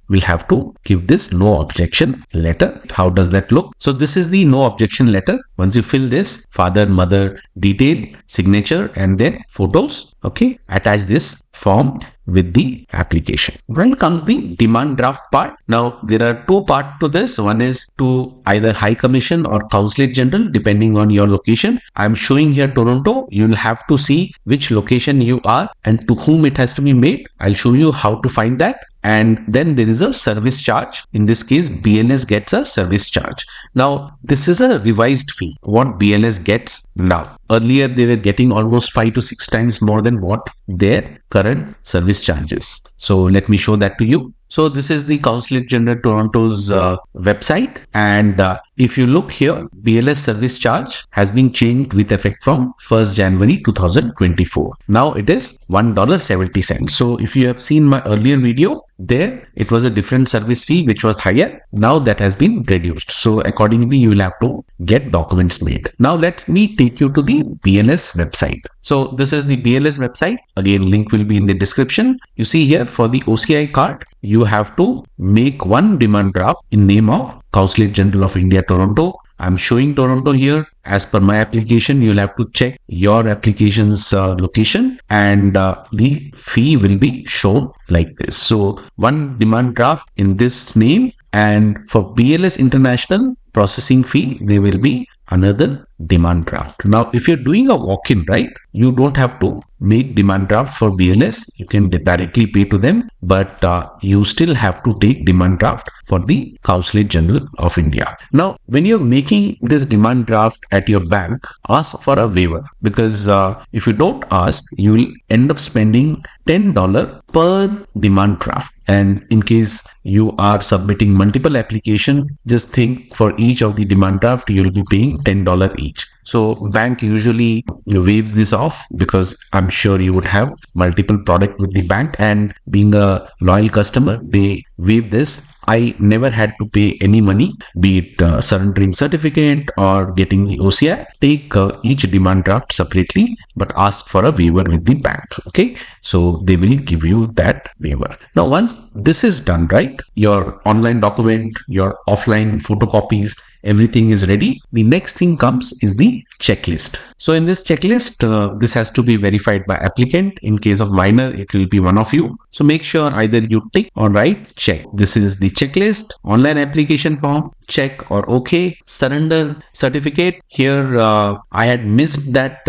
we'll have to give this no objection letter. How does that look? So this is the no objection letter. Once you fill this, father, mother, detail, signature, and then photos, okay, attach this form with the application. Then comes the demand draft part. Now there are two parts to this. One is to either High Commission or Consulate General, depending on your location. I'm showing here Toronto. You'll have to see which location you are and to whom it has to be made. I'll show you how to find that. And then there is a service charge. In this case, BLS gets a service charge. Now, this is a revised fee, what BLS gets now. Earlier, they were getting almost 5 to 6 times more than what their current service charges. So let me show that to you. So this is the Consulate General Toronto's website, and if you look here, BLS service charge has been changed with effect from 1st January 2024. Now it is $1.70. So if you have seen my earlier video, there it was a different service fee which was higher. Now that has been reduced. So accordingly, you will have to get documents made. Now let me take you to the BLS website. So this is the BLS website. Again, link will be in the description. You see here for the OCI card, you have to make one demand draft in name of Consulate General of India, Toronto, I'm showing Toronto here. As per my application, you'll have to check your application's location, and the fee will be shown like this. So one demand draft in this name, and for BLS International processing fee, there will be another demand draft. Now, if you're doing a walk-in, right, you don't have to make demand draft for BLS. You can directly pay to them, but you still have to take demand draft for the Consulate General of India. Now, when you're making this demand draft at your bank, ask for a waiver, because if you don't ask, you will end up spending $10 per demand draft. And in case you are submitting multiple applications, just think for each of the demand draft, you'll be paying $10 each. So bank usually waives this off, because I'm sure you would have multiple product with the bank, and being a loyal customer, they waive this. I never had to pay any money, be it surrendering certificate or getting the OCI. Take each demand draft separately, but ask for a waiver with the bank. Okay, so they will give you that waiver. Now, once this is done, right, your online document, your offline photocopies, everything is ready. The next thing comes is the checklist. So in this checklist, this has to be verified by applicant. In case of minor, it will be one of you. So make sure either you tick or write check. This is the checklist. Online application form, check or okay. Surrender certificate. Here I had missed that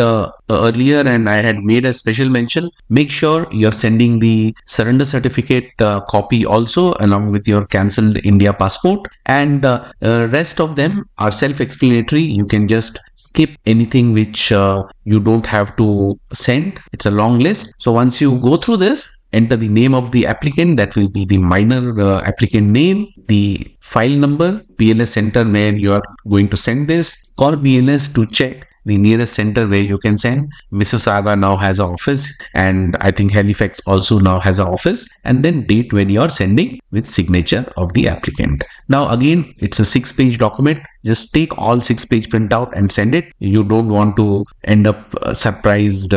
earlier, and I had made a special mention. Make sure you're sending the surrender certificate copy also, along with your cancelled India passport, and rest of them are self-explanatory. You can just skip anything which you don't have to send. It's a long list. So once you go through this, enter the name of the applicant. That will be the minor applicant name, the file number, BLS center where you are going to send this. Call BLS to check the nearest center where you can send. Mississauga now has an office, and I think Halifax also now has an office, and then date when you are sending with signature of the applicant. Now again, it's a 6-page document. Just take all 6-page printout and send it. You don't want to end up surprised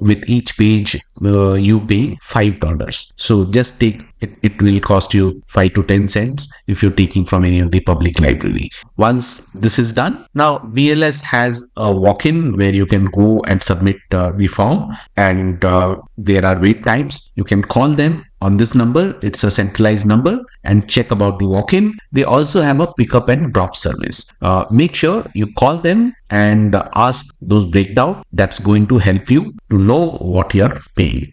with each page you pay $5. So just take it. It will cost you 5 to 10 cents if you're taking from any of the public library. Once this is done, now BLS has a walk-in where you can go and submit the form, and there are wait times. You can call them on this number. It's a centralized number, and check about the walk-in. They also have a pickup and drop service. Make sure you call them and ask those breakdown. That's going to help you to know what you're paying.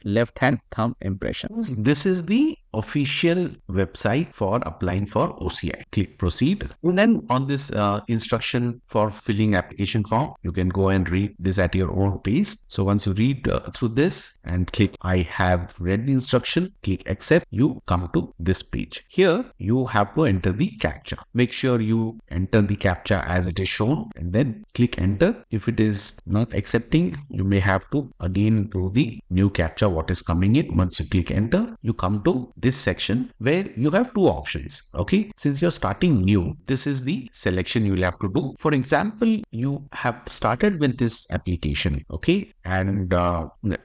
Left-hand thumb impression. This is the official website for applying for OCI. Click proceed, and then on this instruction for filling application form, you can go and read this at your own pace. So once you read through this and click I have read the instruction, click accept, you come to this page. Here you have to enter the captcha. Make sure you enter the captcha as it is shown, and then click enter. If it is not accepting, you may have to again do the new captcha what is coming in. Once you click enter, you come to this section where you have two options. Okay, since you're starting new, this is the selection you will have to do. For example, you have started with this application, okay, and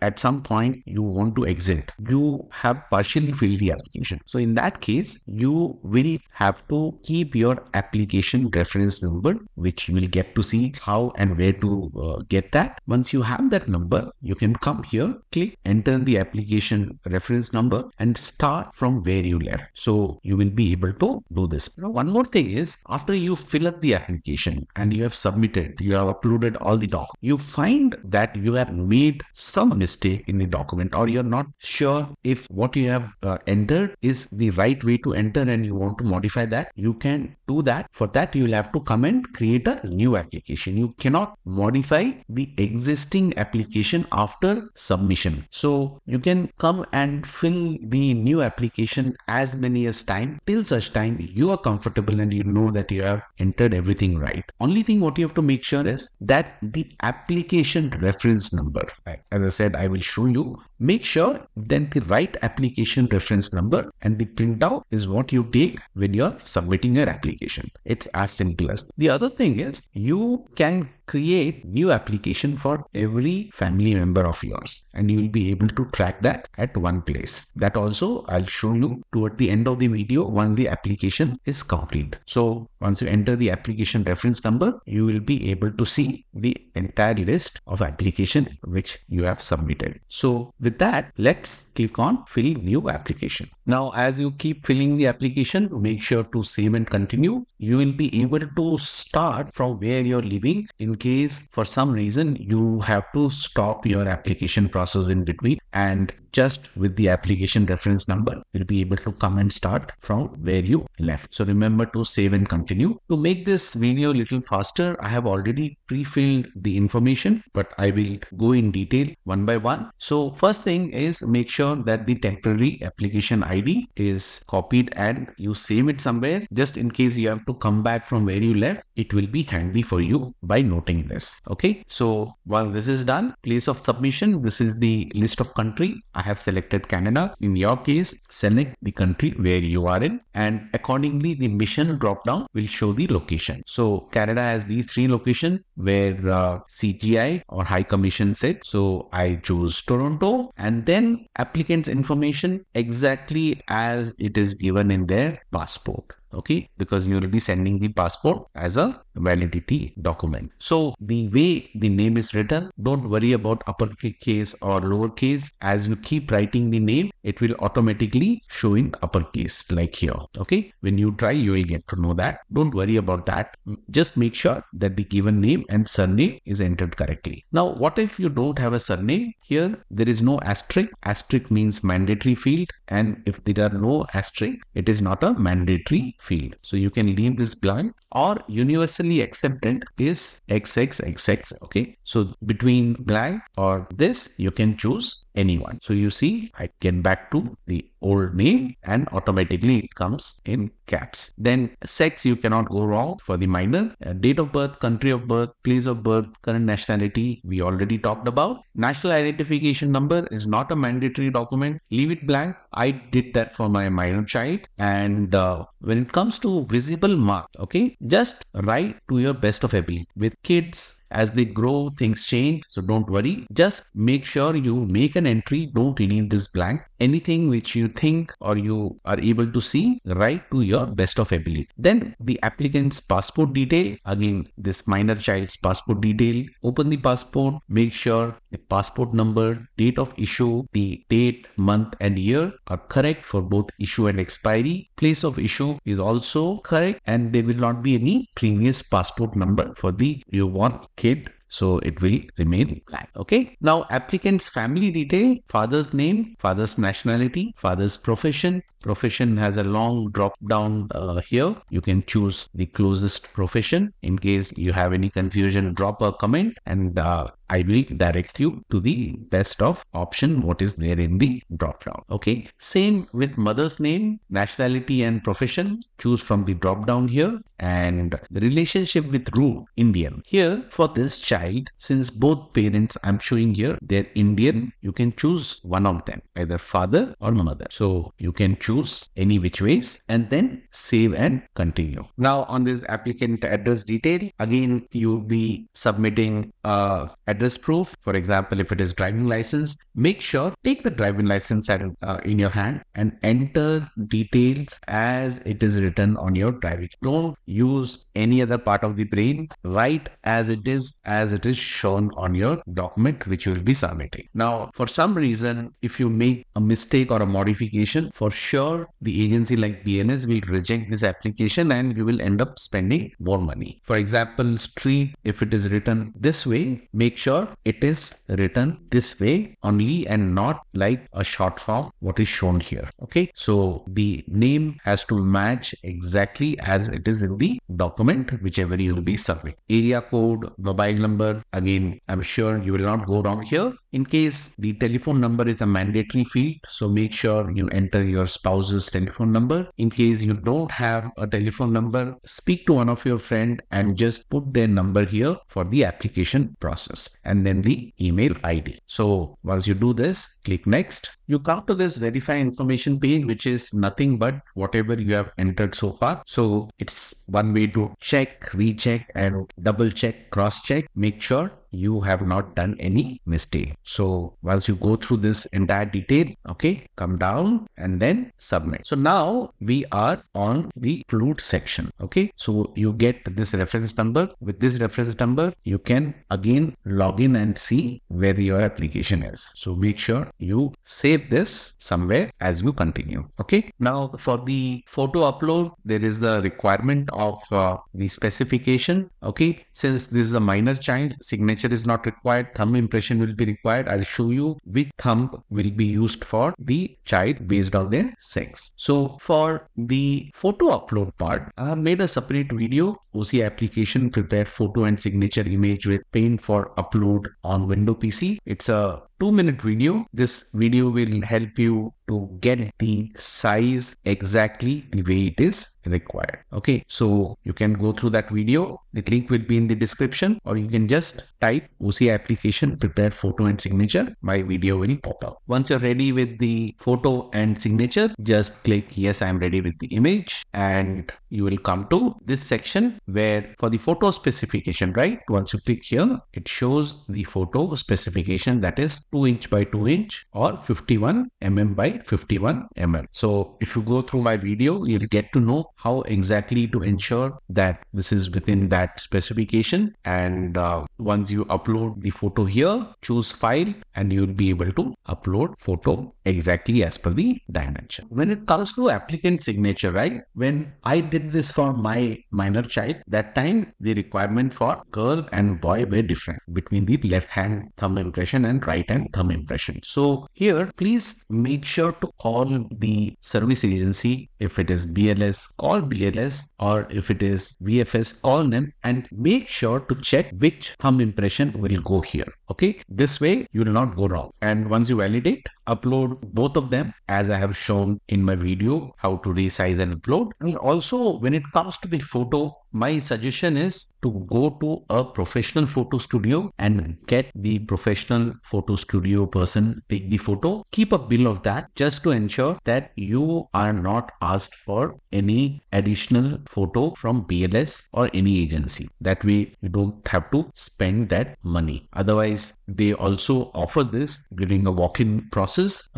at some point you want to exit. You have partially filled the application. So in that case, you will have to keep your application reference number, which you will get to see how and where to get that. Once you have that number, you can come here, click enter the application reference number, and start from where you left. So you will be able to do this. Now, one more thing is, after you fill up the application and you have submitted, you have uploaded all the documents, you find that you have made some mistake in the document, or you're not sure if what you have entered is the right way to enter and you want to modify that, you can do that. For that, you'll have to come and create a new application. You cannot modify the existing application after submission. So you can come and fill the new application as many as time till such time you are comfortable and you know that you have entered everything right. Only thing what you have to make sure is that the application reference number, as I said, I will show you make sure that the right application reference number and the printout is what you take when you're submitting your application. It's as simple as. The other thing is you can create new application for every family member of yours, and you will be able to track that at one place. That also I'll show you toward the end of the video once the application is complete. So once you enter the application reference number, you will be able to see the entire list of application which you have submitted. So with that, let's click on fill new application. Now, as you keep filling the application, make sure to save and continue. You will be able to start from where you're leaving. In case for some reason you have to stop your application process in between, and just with the application reference number, you'll be able to come and start from where you left. So remember to save and continue. To make this video a little faster, I have already pre-filled the information, but I will go in detail one by one. So first thing is make sure that the temporary application ID is copied and you save it somewhere. Just in case you have to come back from where you left, it will be handy for you by noting this. Okay. So once this is done, place of submission, this is the list of country. I have selected Canada. In your case, select the country where you are in, and accordingly the mission drop down will show the location. So Canada has these three locations where CGI or High Commission sits. So I choose Toronto, and then applicant's information exactly as it is given in their passport. Okay, because you will be sending the passport as a validity document. So the way the name is written, don't worry about uppercase or lowercase. As you keep writing the name, it will automatically show in uppercase like here. Okay, when you try, you will get to know that. Don't worry about that. Just make sure that the given name and surname is entered correctly. Now, what if you don't have a surname? Here, there is no asterisk. Asterisk means mandatory field, and if there are no asterisk, it is not a mandatory field. So you can leave this blank, or universally accepted is XXXX. Okay, so between blank or this, you can choose anyone. So you see, I get back to the old name and automatically it comes in caps. Then sex, you cannot go wrong for the minor. Date of birth, country of birth, place of birth, current nationality, we already talked about. National identification number is not a mandatory document. Leave it blank. I did that for my minor child. And when it comes to visible mark, okay, just write to your best of ability. With kids, as they grow, things change. So don't worry. Just make sure you make an entry. Don't leave this blank. Anything which you think or you are able to see, write to your best of ability. Then the applicant's passport detail. Again, this minor child's passport detail. Open the passport. Make sure the passport number, date of issue, the date, month and year are correct for both issue and expiry. Place of issue is also correct, and there will not be any previous passport number for the newborn kid. So it will remain blank. Okay. Now applicant's family detail, father's name, father's nationality, father's profession. Profession has a long drop down here. You can choose the closest profession. In case you have any confusion, drop a comment and I will direct you to the best of option what is there in the drop down. Okay. Same with mother's name, nationality and profession. Choose from the drop down here, and the relationship with root, Indian. Here for this child, since both parents I'm showing here, they're Indian, you can choose one of them, either father or mother. So you can choose any which ways and then save and continue. Now on this applicant address detail, again, you'll be submitting address proof. For example, if it is driving license, make sure take the driving license in your hand and enter details as it is written on your driving. Don't use any other part of the brain. Write as it is shown on your document which you will be submitting. Now, for some reason, if you make a mistake or a modification, for sure the agency like BNS will reject this application and you will end up spending more money. For example, street, if it is written this way, make sure it is written this way only and not like a short form what is shown here. Okay, so the name has to match exactly as it is in the document whichever you will be submitting. Area code, mobile number, again, I'm sure you will not go wrong here. In case the telephone number is a mandatory field, so make sure you enter your spouse's telephone number. In case you don't have a telephone number, speak to one of your friend and just put their number here for the application process, and then the email ID. So once you do this, click next. You come to this verify information page, which is nothing but whatever you have entered so far. So it's one way to check, recheck, and double check, cross check. Make sure you have not done any mistake. So once you go through this entire detail, okay, come down and then submit. So now we are on the upload section. Okay, so you get this reference number. With this reference number, you can again log in and see where your application is. So make sure you save this somewhere as you continue. Okay, now for the photo upload, there is the requirement of the specification. Okay, since this is a minor child, signature is not required, thumb impression will be required. I'll show you which thumb will be used for the child based on their sex. So for the photo upload part, I have made a separate video, OCI application prepare photo and signature image with paint for upload on Windows PC. It's a 2-minute video. This video will help you to get the size exactly the way it is required. Okay, so you can go through that video. The link will be in the description, or you can just type OCI application prepare photo and signature. My video will pop up. Once you're ready with the photo and signature, just click yes, I'm ready with the image, and you will come to this section where for the photo specification, right? Once you click here, it shows the photo specification, that is 2 inch by 2 inch or 51 mm by 51 mm. So if you go through my video, you'll get to know how exactly to ensure that this is within that specification. And once you upload the photo here, choose file, and you'll be able to upload photo exactly as per the dimension. When it comes to applicant signature, right? When I did this for my minor child, that time the requirement for girl and boy were different between the left hand thumb impression and right hand thumb impression. So here, please make sure to call the service agency. If it is BLS, call BLS, or if it is VFS, call them and make sure to check which thumb impression will go here. Okay, this way you will not go wrong. And once you validate, upload both of them as I have shown in my video how to resize and upload. And also when it comes to the photo, my suggestion is to go to a professional photo studio and get the professional photo studio person take the photo. Keep a bill of that just to ensure that you are not asked for any additional photo from BLS or any agency. That way you don't have to spend that money. Otherwise, they also offer this during a walk-in process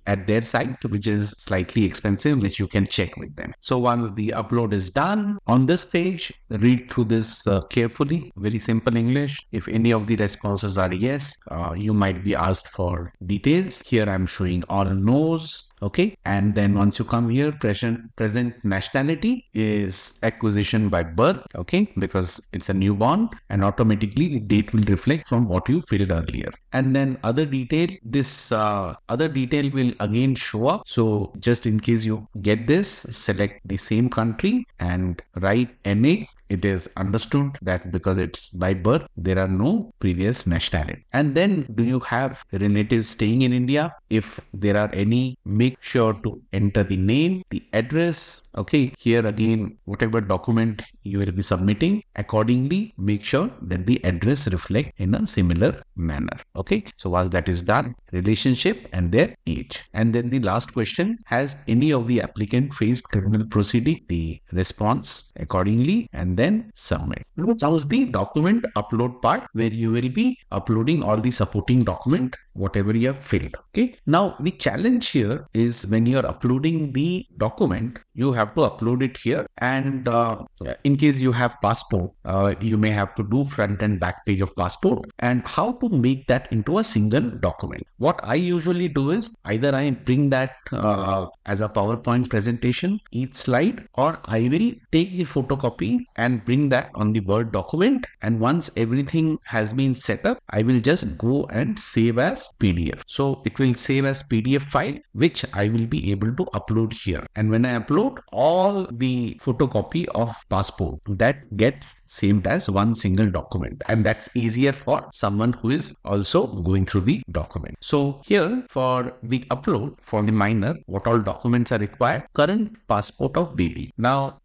at their site, which is slightly expensive, which you can check with them. So once the upload is done, on this page, read through this carefully. Very simple English. If any of the responses are yes, you might be asked for details. Here I'm showing all no's. Okay, and then once you come here, present nationality is acquisition by birth. Okay, because it's a newborn, and automatically the date will reflect from what you filled earlier. And then other detail, this other detail will again show up. So just in case you get this, select the same country and write NA. It is understood that because it's by birth, there are no previous nationality. And then, do you have relatives staying in India? If there are any, make sure to enter the name, the address. Okay, here again, whatever document you will be submitting, accordingly, make sure that the address reflect in a similar manner. Okay, so once that is done, relationship and their age. And then the last question, has any of the applicant faced criminal proceeding? The response accordingly, and then submit. Now comes the document upload part, where you will be uploading all the supporting document, whatever you have filled. Okay. Now the challenge here is when you are uploading the document, you have to upload it here. And in case you have passport, you may have to do front and back page of passport, and how to make that into a single document. What I usually do is either I bring that as a PowerPoint presentation, each slide, or I will take the photocopy and bring that on the Word document. And once everything has been set up, I will just go and save as as PDF. So it will save as PDF file, which I will be able to upload here. And when I upload, all the photocopy of passport that gets saved as one single document, and that's easier for someone who is also going through the document. So here for the upload for the minor, what all documents are required? Current passport of baby. Now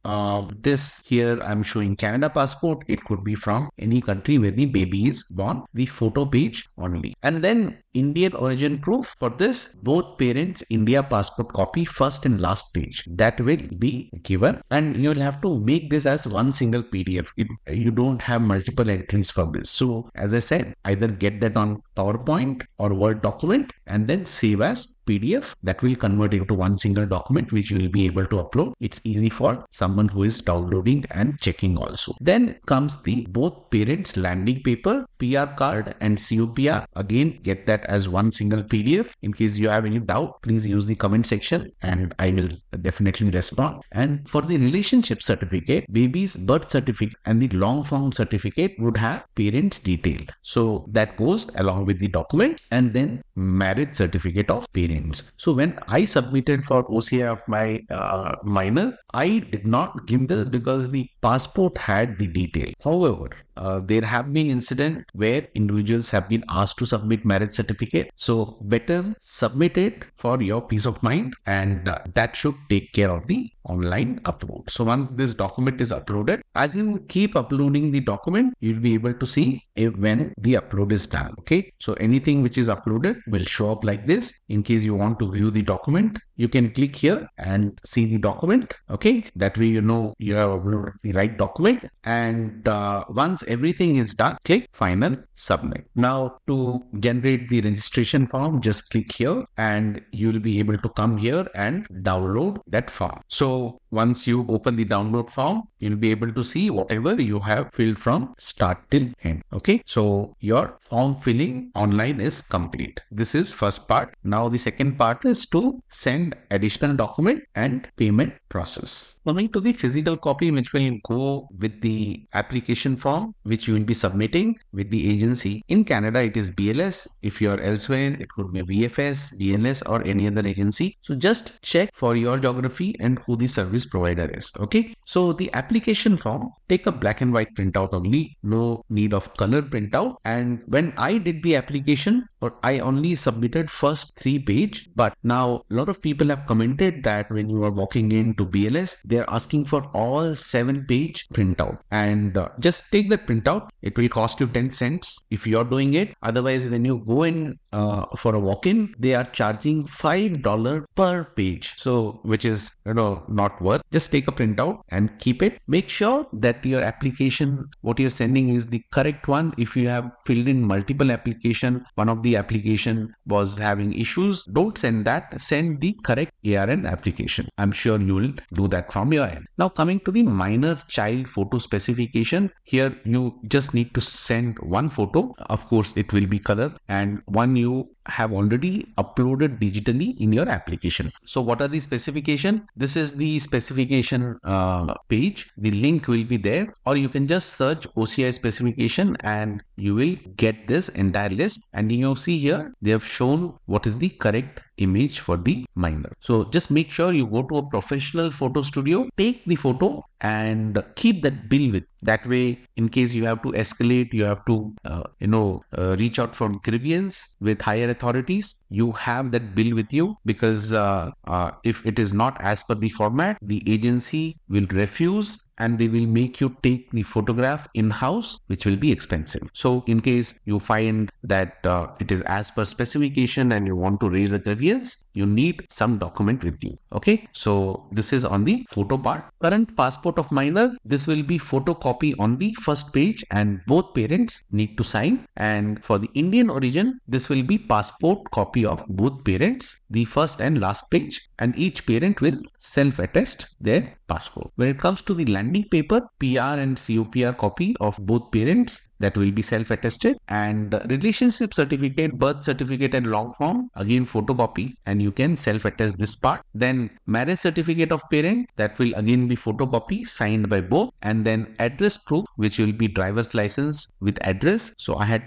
this here I'm showing Canada passport. It could be from any country where the baby is born, the photo page only. And then Indian origin proof. For this, both parents India passport copy, first and last page, that will be given, and you'll have to make this as one single PDF. You don't have multiple entries for this. So as I said, either get that on PowerPoint or Word document and then save as PDF. That will convert into one single document which you will be able to upload. It's easy for someone who is downloading and checking also. Then comes the both parents landing paper, PR card and COPR. Again, get that as one single PDF. In case you have any doubt, please use the comment section and I will definitely respond. And for the relationship certificate, baby's birth certificate and the long form certificate would have parents detail. So that goes along with the document. And then marriage certificate of parents. So when I submitted for OCI of my minor, I did not give this because the passport had the detail. However, there have been incidents where individuals have been asked to submit marriage certificate. So better submit it for your peace of mind, and that should take care of the online upload. So once this document is uploaded, as you keep uploading the document, you'll be able to see when the upload is done. Okay, so anything which is uploaded will show up like this. In case you want to view the document, you can click here and see the document. Okay, that way you know you have uploaded the right document. And once everything is done, click final submit. Now to generate the registration form, just click here and you will be able to come here and download that form. So once you open the download form, you'll be able to see whatever you have filled from start till end. Okay, so your form filling online is complete. This is first part. Now the second part is to send additional document and payment process. Coming to the physical copy, which will go with the application form which you will be submitting with the agency. In Canada, it is BLS. If you are elsewhere, it could be VFS, DLS or any other agency. So just check for your geography and who the service provider is. Okay, so the application form, take a black and white printout only, no need of color printout. And when I did the application, I only submitted first 3 pages, but now a lot of people have commented that when you are walking into BLS, they are asking for all 7-page printout, and just take that printout. It will cost you 10 cents if you are doing it. Otherwise, when you go in for a walk-in, they are charging $5 per page, so which is not worth. Just take a printout and keep it. Make sure that your application, what you're sending, is the correct one. If you have filled in multiple application, one of the application was having issues, don't send that. Send the correct ARN application. I'm sure you will do that from your end. Now coming to the minor child photo specification, here you just need to send one photo. Of course, it will be color, and one you have already uploaded digitally in your application. So what are the specification? This is the specification page. The link will be there, or you can just search OCI specification and you will get this entire list. And you see here, they have shown what is the correct image for the minor. So just make sure you go to a professional photo studio, take the photo and keep that bill with. That way, in case you have to escalate, you have to reach out for grievance with higher authorities, you have that bill with you, because if it is not as per the format, the agency will refuse and they will make you take the photograph in-house, which will be expensive. So in case you find that it is as per specification and you want to raise a grievance, you need some document with you. Okay, so this is on the photo part. Current passport of minor, this will be photocopy on the first page and both parents need to sign. And for the Indian origin, this will be passport copy of both parents, the first and last page, and each parent will self-attest their passport. When it comes to the landing paper, PR and COPR copy of both parents, that will be self-attested, and relationship certificate, birth certificate and long form, again photocopy, and you can self-attest this part. Then marriage certificate of parent, that will again be photocopy signed by both, and then address proof, which will be driver's license with address. So I had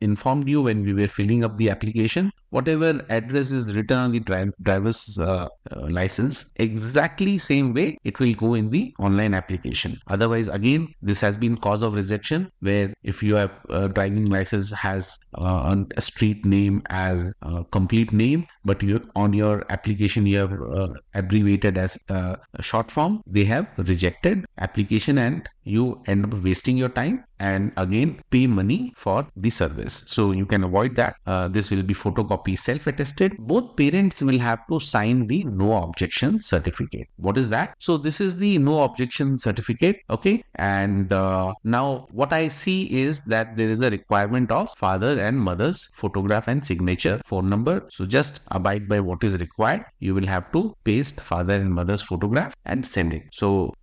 informed you when we were filling up the application, whatever address is written on the driver's license, exactly same way it will go in the online application. Otherwise, again, this has been cause of rejection, where if you have driving license has a street name as a complete name, but you on your application you have abbreviated as a short form, they have rejected application and you end up wasting your time and again pay money for the service. So you can avoid that. This will be photocopy self-attested. Both parents will have to sign the no objection certificate. What is that? So this is the no objection certificate. Okay. And now what I see is that there is a requirement of father and mother's photograph and signature, phone number. So just abide by what is required. You will have to paste father and mother's photograph and send it. So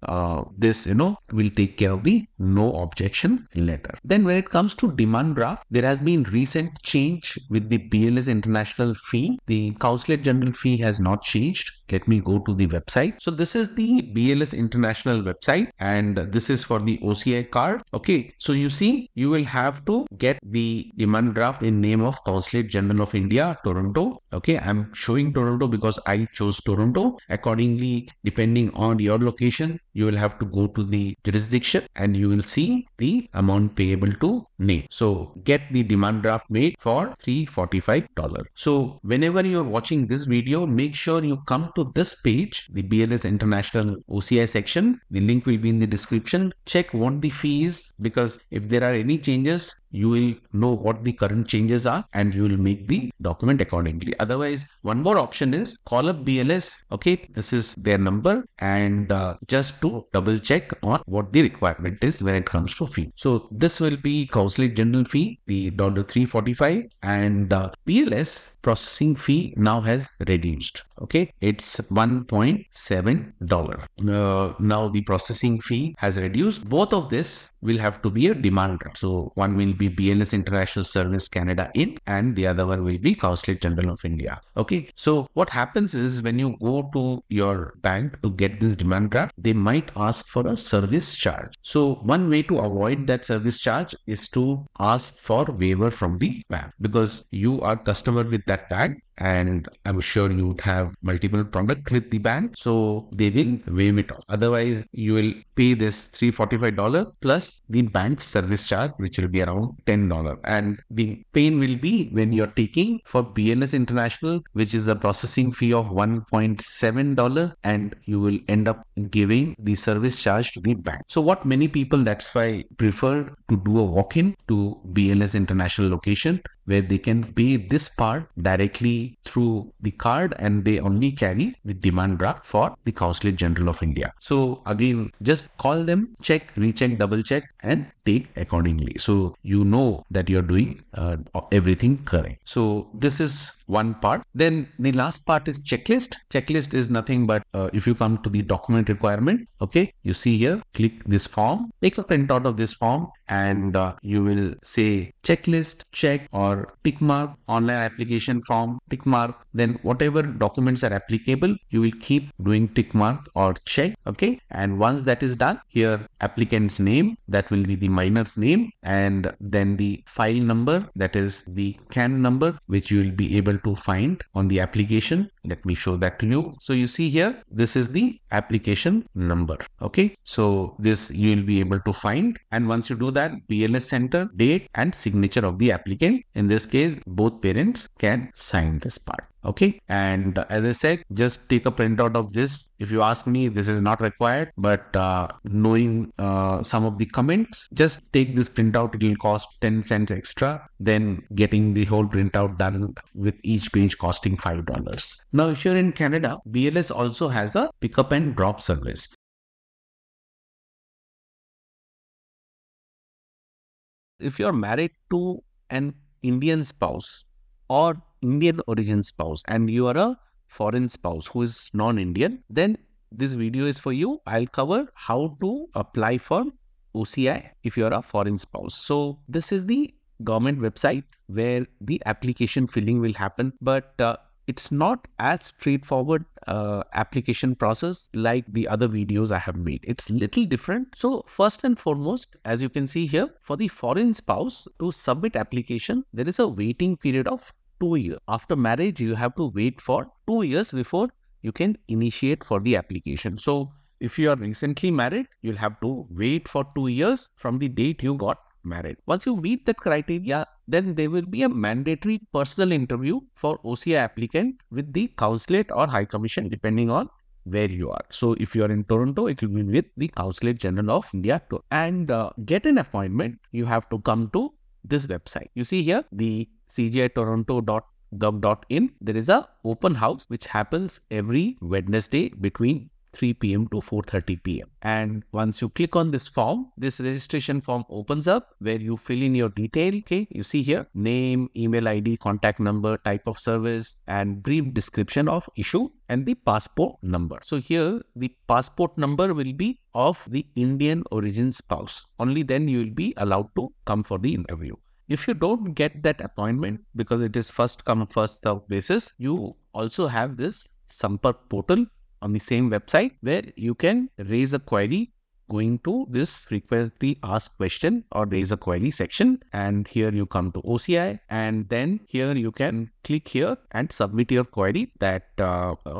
this, will take care of the no objection letter. Then when it comes to demand draft, there has been recent change with the BLS international fee. The Consulate General fee has not changed. Let me go to the website. So this is the BLS international website, and this is for the OCI card. Okay, so you see, you will have to get the demand draft in name of Consulate General of India, Toronto. Okay, I'm showing Toronto because I chose Toronto. Accordingly, depending on your location, you will have to go to the jurisdiction and you will see the amount payable to name. So get the demand draft made for $345. So whenever you're watching this video, make sure you come to this page, the BLS International OCI section. The link will be in the description. Check what the fee is, because if there are any changes, you will know what the current changes are and you will make the document accordingly. Otherwise, one more option is call up BLS. Okay, this is their number, and just to double check on what the requirement is when it comes to fee. So this will be Consulate General fee, the $345, and BLS processing fee now has reduced. Okay, it's $1.7. Now the processing fee has reduced. Both of this will have to be a demand draft. So one will be BLS International Service Canada in, and the other one will be Consulate General of India. Okay, so what happens is when you go to your bank to get this demand draft, they might ask for a service charge. So one way to avoid that service charge is to ask for waiver from the bank, because you are customer with that bank, and I'm sure you would have multiple products with the bank, so they will waive it off. Otherwise, you will pay this $345 plus the bank service charge, which will be around $10. And the pain will be when you're taking for BLS International, which is a processing fee of $1.7, and you will end up giving the service charge to the bank. So what many people, that's why prefer to do a walk-in to BLS International location, where they can pay this part directly through the card and they only carry the demand draft for the Consulate General of India. So again, just call them, check, recheck, double check, and take accordingly. So you know that you're doing everything correct. So this is one part. Then the last part is checklist. Checklist is nothing but if you come to the document requirement, okay, you see here, click this form, take a printout of this form, and you will say checklist, check, or tick mark, online application form, tick mark. Then whatever documents are applicable, you will keep doing tick mark or check. Okay, and once that is done, here applicant's name, that will be the minor's name, and then the file number, that is the CAN number, which you will be able to find on the application. Let me show that to you. So you see here, this is the application number. Okay, so this you will be able to find, and once you do that, BLS center, date, and signature of the applicant. In this case, both parents can sign this part. Okay, and as I said, just take a printout of this. If you ask me, this is not required, but knowing some of the comments, just take this printout. It will cost 10 cents extra than getting the whole printout done with each page costing $5. Now, if you're in Canada, BLS also has a pickup and drop service. If you're married to an Indian spouse or Indian origin spouse and you are a foreign spouse who is non-Indian, then this video is for you. I'll cover how to apply for OCI if you are a foreign spouse. So this is the government website where the application filling will happen, but it's not as straightforward application process like the other videos I have made. It's little different. So first and foremost, as you can see here, for the foreign spouse to submit application, there is a waiting period of 2 years. After marriage, you have to wait for 2 years before you can initiate for the application. So if you are recently married, you'll have to wait for 2 years from the date you got married. Once you meet that criteria, then there will be a mandatory personal interview for OCI applicant with the consulate or High Commission, depending on where you are. So if you are in Toronto, it will be with the Consulate General of India. And get an appointment, you have to come to this website. You see here, the cgitoronto.gov.in. There is a open house which happens every Wednesday between 3 p.m. to 4:30 p.m. And once you click on this form, this registration form opens up where you fill in your detail. Okay, you see here, name, email ID, contact number, type of service, and brief description of issue and the passport number. So here, the passport number will be of the Indian origin spouse. Only then you will be allowed to come for the interview. If you don't get that appointment, because it is first come, first served basis, you also have this Sampark portal on the same website where you can raise a query going to this frequently asked question or raise a query section. And here you come to OCI, and then here you can click here and submit your query that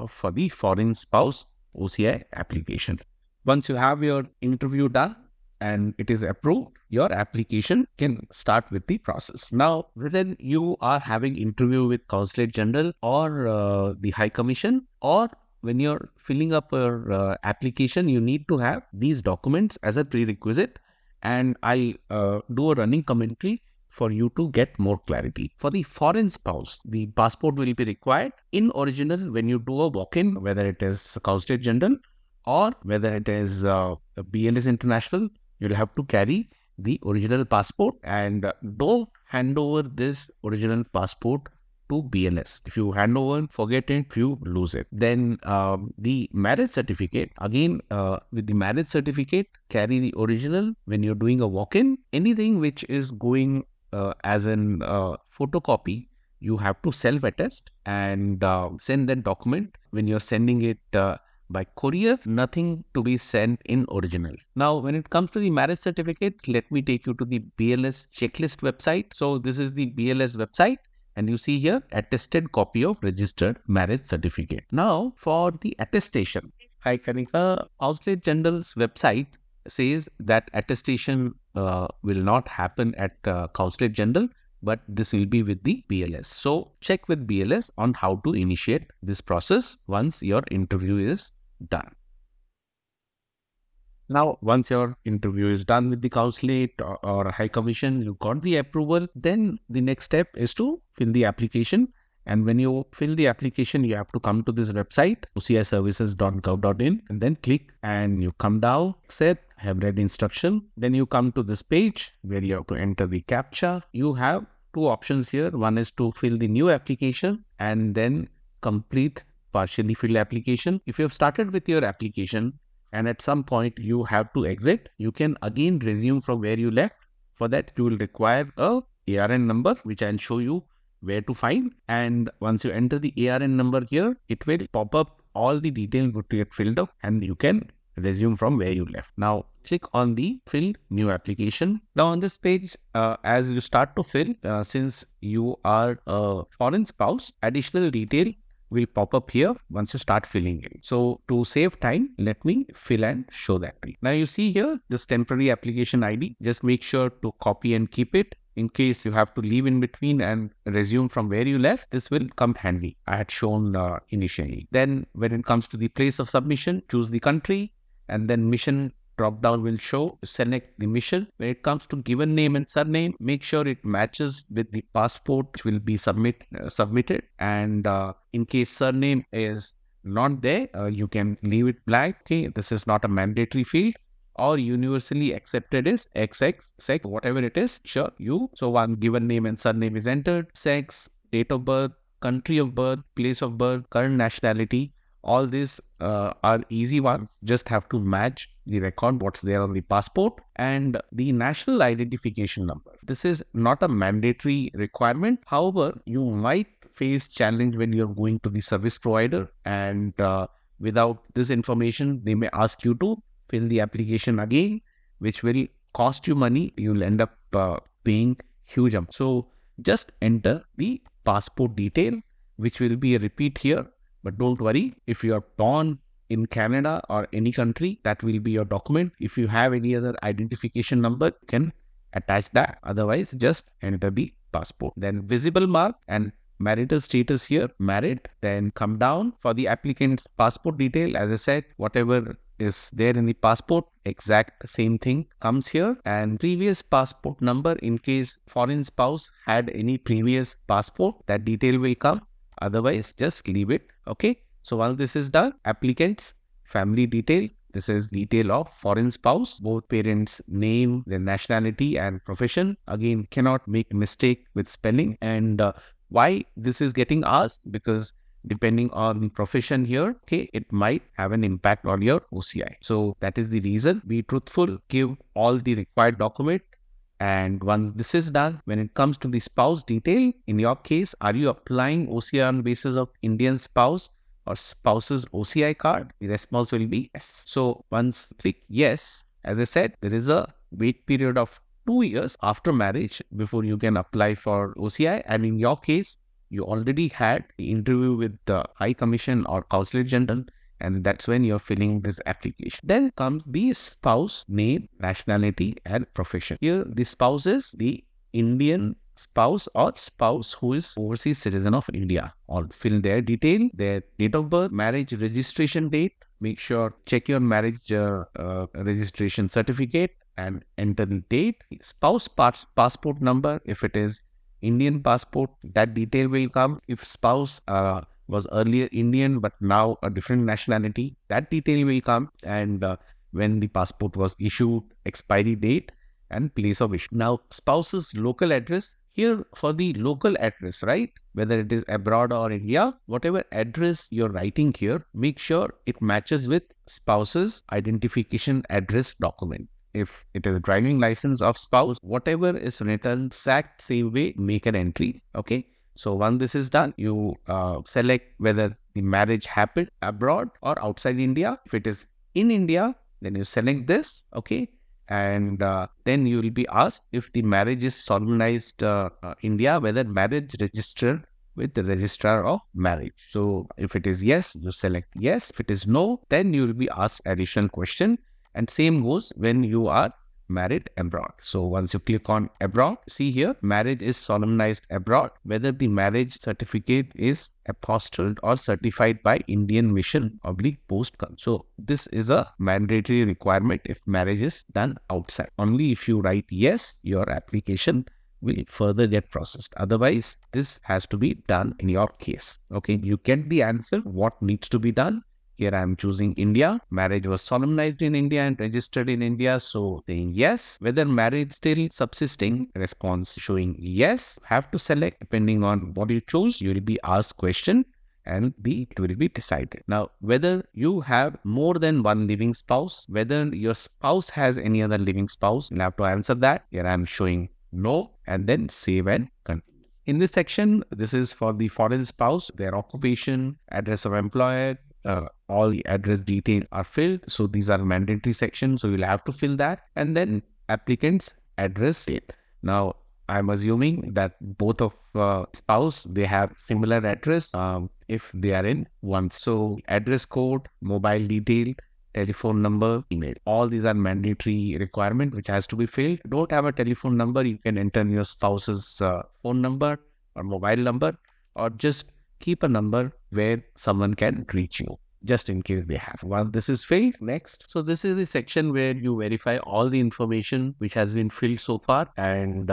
for the foreign spouse OCI application. Once you have your interview done and it is approved, your application can start with the process. Now, whether you are having interview with Consulate General or the High Commission, or when you're filling up your application, you need to have these documents as a prerequisite, and I'll do a running commentary for you to get more clarity. For the foreign spouse, the passport will be required in original when you do a walk-in, whether it is Consulate General or whether it is BLS International. You'll have to carry the original passport, and don't hand over this original passport to BLS. If you hand over, forget it, if you lose it. Then the marriage certificate, again with the marriage certificate, carry the original when you're doing a walk-in. Anything which is going as an photocopy, you have to self-attest and send that document. When you're sending it by courier, nothing to be sent in original. Now, when it comes to the marriage certificate, let me take you to the BLS checklist website. So this is the BLS website. And you see here, attested copy of registered marriage certificate. Now, for the attestation, Consulate General's website says that attestation will not happen at Consulate General, but this will be with the BLS. So, check with BLS on how to initiate this process once your interview is done. Now, once your interview is done with the Consulate or High Commission, you got the approval, then the next step is to fill the application. And when you fill the application, you have to come to this website, ociservices.gov.in, and then click and you come down, accept, have read instruction. Then you come to this page where you have to enter the CAPTCHA. You have two options here. One is to fill the new application and then complete partially filled application. If you have started with your application, and at some point you have to exit, you can again resume from where you left. For that, you will require a ARN number, which I'll show you where to find. And once you enter the ARN number here, it will pop up all the details that you get filled up, and you can resume from where you left. Now, click on the fill new application. Now on this page, as you start to fill, since you are a foreign spouse, additional detail will pop up here once you start filling in. So to save time, let me fill and show that. Now you see here this temporary application ID. Just make sure to copy and keep it in case you have to leave in between and resume from where you left. This will come handy. I had shown initially. Then when it comes to the place of submission, choose the country, and then mission drop down will show. Select the mission. When it comes to given name and surname, make sure it matches with the passport which will be submitted. And in case surname is not there, you can leave it blank. Okay, this is not a mandatory field. Or universally accepted is XX, sex, whatever it is. Sure, you. So one given name and surname is entered. Sex, date of birth, country of birth, place of birth, current nationality, All these are easy ones. Just have to match the record, what's there on the passport, and the national identification number. This is not a mandatory requirement. However, you might face challenge when you're going to the service provider, and without this information, they may ask you to fill the application again, which will cost you money. You'll end up paying huge amount. So just enter the passport detail, which will be a repeat here. But don't worry, if you are born in Canada or any country, that will be your document. If you have any other identification number, you can attach that. Otherwise, just enter the passport. Then visible mark and marital status here, married. Then come down for the applicant's passport detail. As I said, whatever is there in the passport, exact same thing comes here. And previous passport number, in case foreign spouse had any previous passport, that detail will come. Otherwise, just leave it. Okay. So once this is done, applicant's family detail. This is detail of foreign spouse, both parents' name, their nationality and profession. Again, cannot make mistake with spelling. And why this is getting asked? Because depending on the profession here, okay, it might have an impact on your OCI. So that is the reason. Be truthful, give all the required document. And once this is done, when it comes to the spouse detail, in your case, are you applying OCI on basis of Indian spouse or spouse's OCI card? The response will be yes. So once click yes, as I said, there is a wait period of 2 years after marriage before you can apply for OCI. And in your case, you already had the interview with the High Commission or Consulate General, and that's when you're filling this application. Then comes the spouse name, nationality and profession. Here the spouse is the Indian spouse or spouse who is overseas citizen of India. Or fill their detail, their date of birth, marriage registration date. Make sure check your marriage registration certificate and enter the date. Spouse passport number, if it is Indian passport, that detail will come. If spouse was earlier Indian but now a different nationality, that detail will come. And when the passport was issued, expiry date and place of issue. Now spouse's local address. Here for the local address, right? Whether it is abroad or India, whatever address you're writing here, make sure it matches with spouse's identification address document. If it is driving license of spouse, whatever is written, exact same way, make an entry. Okay. So once this is done, you select whether the marriage happened abroad or outside India. If it is in India, then you select this. Okay. And then you will be asked if the marriage is solemnized India, whether marriage registered with the registrar of marriage. So if it is yes, you select yes. If it is no, then you will be asked additional question. And same goes when you are married abroad. So once you click on abroad, see here, marriage is solemnized abroad, whether the marriage certificate is apostilled or certified by Indian Mission / Post. So this is a mandatory requirement if marriage is done outside. Only if you write yes, your application will further get processed. Otherwise, this has to be done in your case. Okay, you get the answer, what needs to be done. Here I am choosing India. Marriage was solemnized in India and registered in India. So saying yes. Whether marriage still subsisting, response showing yes. Have to select depending on what you choose. You will be asked question and it will be decided. Now, whether you have more than one living spouse, whether your spouse has any other living spouse, you'll have to answer that. Here I am showing no, and then save and continue. In this section, this is for the foreign spouse, their occupation, address of employer, all the address detail are filled. So these are mandatory sections. So you'll have to fill that. And then applicant's address date. Now, I'm assuming that both of spouse, they have similar address if they are in one. So address code, mobile detail, telephone number, email. All these are mandatory requirement which has to be filled. Don't have a telephone number, you can enter your spouse's phone number or mobile number, or just keep a number where someone can reach you, just in case they have. Once this is filled, next. So this is the section where you verify all the information which has been filled so far and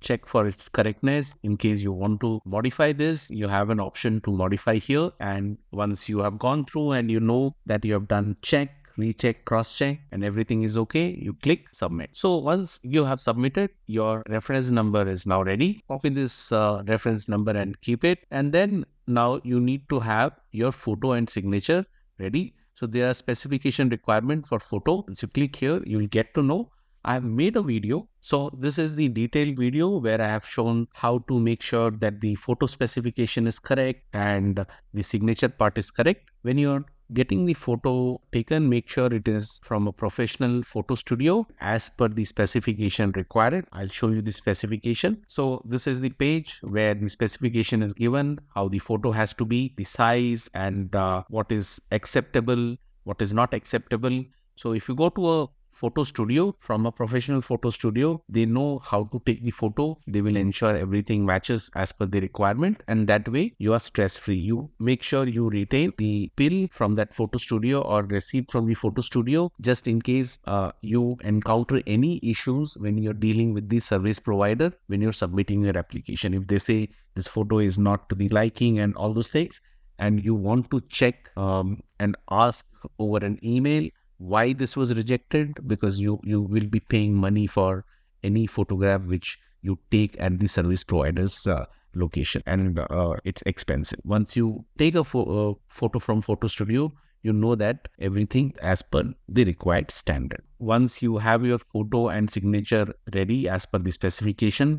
check for its correctness. In case you want to modify this, you have an option to modify here. And once you have gone through and you know that you have done check, recheck, cross-check, and everything is okay, you click submit. So once you have submitted, your reference number is now ready. Copy this reference number and keep it. And then now you need to have your photo and signature ready. So there are specification requirement for photo. Once you click here, you will get to know. I have made a video. So this is the detailed video where I have shown how to make sure that the photo specification is correct and the signature part is correct. When you're getting the photo taken, make sure it is from a professional photo studio as per the specification required. I'll show you the specification. So this is the page where the specification is given, how the photo has to be, the size, and what is acceptable, what is not acceptable. So if you go to a photo studio, from a professional photo studio, they know how to take the photo. They will ensure everything matches as per the requirement, and that way you are stress free. You make sure you retain the bill from that photo studio or receipt from the photo studio, just in case you encounter any issues when you're dealing with the service provider when you're submitting your application. If they say this photo is not to the liking and all those things, and you want to check and ask over an email why this was rejected, because you will be paying money for any photograph which you take at the service provider's location, and it's expensive. Once you take a photo from photo studio, you know that everything as per the required standard. Once you have your photo and signature ready as per the specification,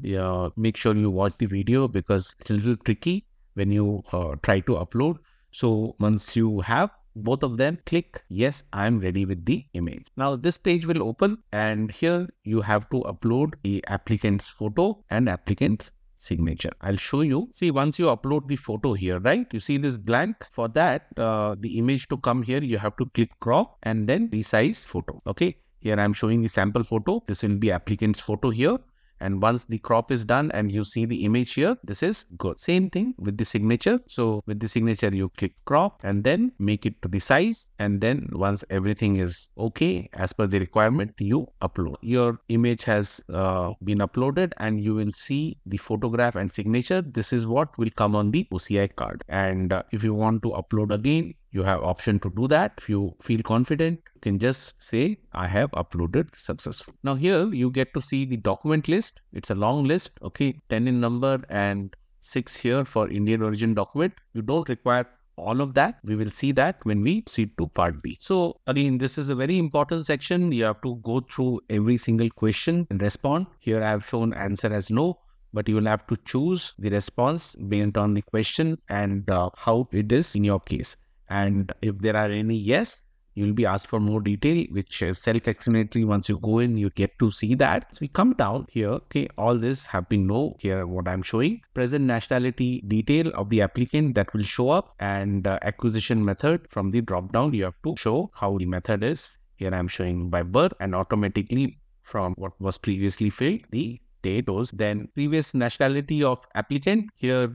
make sure you watch the video because it's a little tricky when you try to upload. So once you have both of them, click yes, I'm ready with the image. Now this page will open, and here you have to upload the applicant's photo and applicant's signature. I'll show you. See, once you upload the photo here, right, you see this blank. For that, the image to come here, you have to click crop and then resize photo. Okay, here I'm showing the sample photo. This will be applicant's photo here. And once the crop is done and you see the image here, this is good. Same thing with the signature. So with the signature, you click crop and then make it to the size. And then once everything is okay as per the requirement, you upload. Your image has been uploaded and you will see the photograph and signature. This is what will come on the OCI card. And if you want to upload again, you have option to do that. If you feel confident, you can just say, I have uploaded successfully. Now here you get to see the document list. It's a long list, okay, 10 in number and 6 here for Indian origin document. You don't require all of that. We will see that when we proceed to part B. So again, this is a very important section. You have to go through every single question and respond. Here I have shown answer as no, but you will have to choose the response based on the question and how it is in your case. And if there are any yes, you will be asked for more detail, which is self-explanatory. Once you go in, you get to see that. So we come down here. Okay, all this have been no. Here what I'm showing, present nationality detail of the applicant, that will show up, and acquisition method from the drop down, you have to show how the method is. Here I'm showing by birth, and automatically from what was previously filled, the date goes. Then previous nationality of applicant, here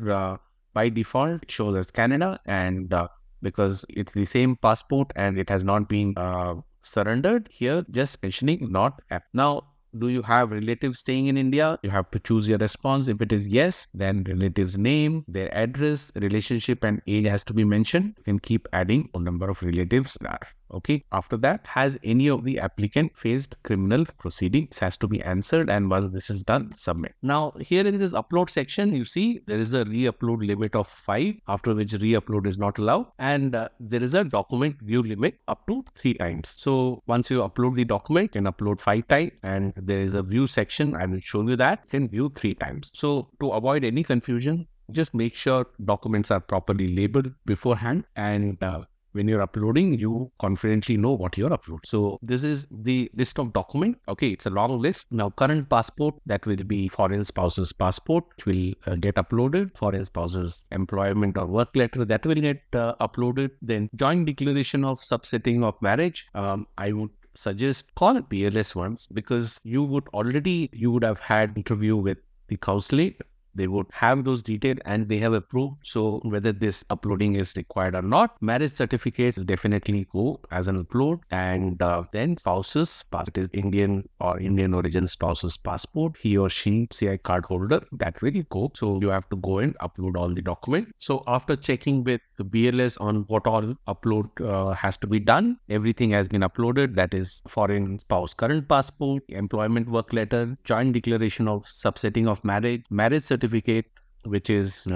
by default it shows as Canada, and because it's the same passport and it has not been surrendered, here just mentioning not app. Now, do you have relatives staying in India? You have to choose your response. If it is yes, then relatives name, their address, relationship, and age has to be mentioned. You can keep adding a number of relatives there. Okay. After that, has any of the applicant faced criminal proceedings? Has to be answered, and once this is done, submit. Now here in this upload section, you see there is a re-upload limit of 5, after which re-upload is not allowed, and there is a document view limit up to 3 times. So once you upload the document, you can upload 5 times, and there is a view section. I will show you that you can view 3 times. So to avoid any confusion, just make sure documents are properly labeled beforehand, and when you're uploading, you confidently know what you're uploading. So this is the list of document. Okay, it's a long list. Now current passport, that will be foreign spouse's passport, which will get uploaded. Foreign spouse's employment or work letter, that will get uploaded. Then joint declaration of subsetting of marriage. I would suggest call BLS once, because you would have had interview with the consulate they would have those details and they have approved. So whether this uploading is required or not, marriage certificates will definitely go as an upload. And then spouse's passport is Indian or Indian origin spouse's passport, he or she OCI card holder, that will go. So you have to go and upload all the documents. So after checking with the BLS on what all upload has to be done, everything has been uploaded. That is foreign spouse current passport, employment work letter, joint declaration of subsetting of marriage, marriage certificate, which is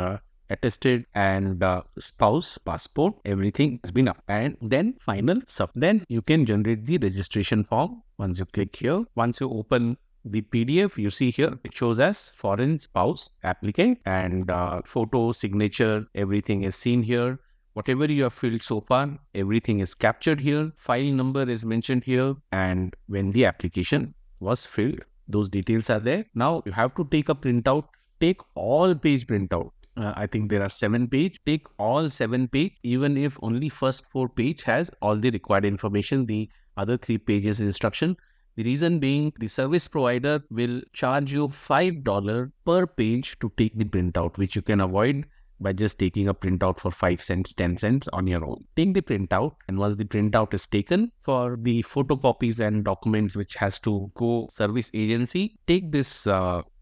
attested, and spouse passport, everything has been up. And then final sub. Then you can generate the registration form. Once you click here, once you open the PDF, you see here it shows as foreign spouse applicant, and photo, signature, everything is seen here. Whatever you have filled so far, everything is captured here. File number is mentioned here, and when the application was filled, those details are there. Now you have to take a printout. Take all page printout. I think there are 7 pages. Take all 7 pages, even if only first 4 pages has all the required information, the other 3 pages instruction. The reason being, the service provider will charge you $5 per page to take the printout, which you can avoid by just taking a printout for 5 cents, 10 cents on your own. Take the printout, and once the printout is taken, for the photocopies and documents which has to go service agency, take this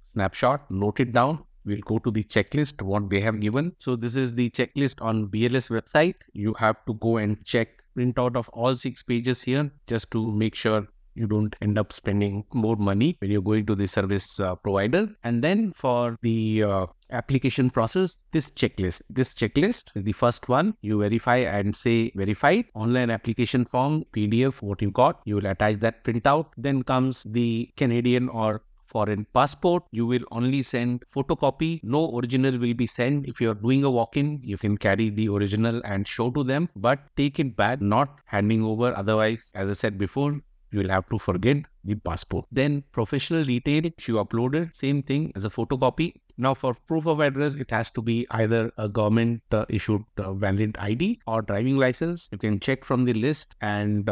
snapshot, note it down. We'll go to the checklist, what they have given. So this is the checklist on BLS website. You have to go and check printout of all 6 pages here, just to make sure you don't end up spending more money when you're going to the service provider. And then for the application process, this checklist is the first one. You verify and say verified. Online application form, PDF, what you got, you will attach that printout. Then comes the Canadian or foreign passport. You will only send photocopy. No original will be sent. If you're doing a walk-in, you can carry the original and show to them, but take it back, not handing over. Otherwise, as I said before, you will have to forget the passport. Then professional detail, you uploaded, same thing as a photocopy. Now for proof of address, it has to be either a government issued valid ID or driving license. You can check from the list, and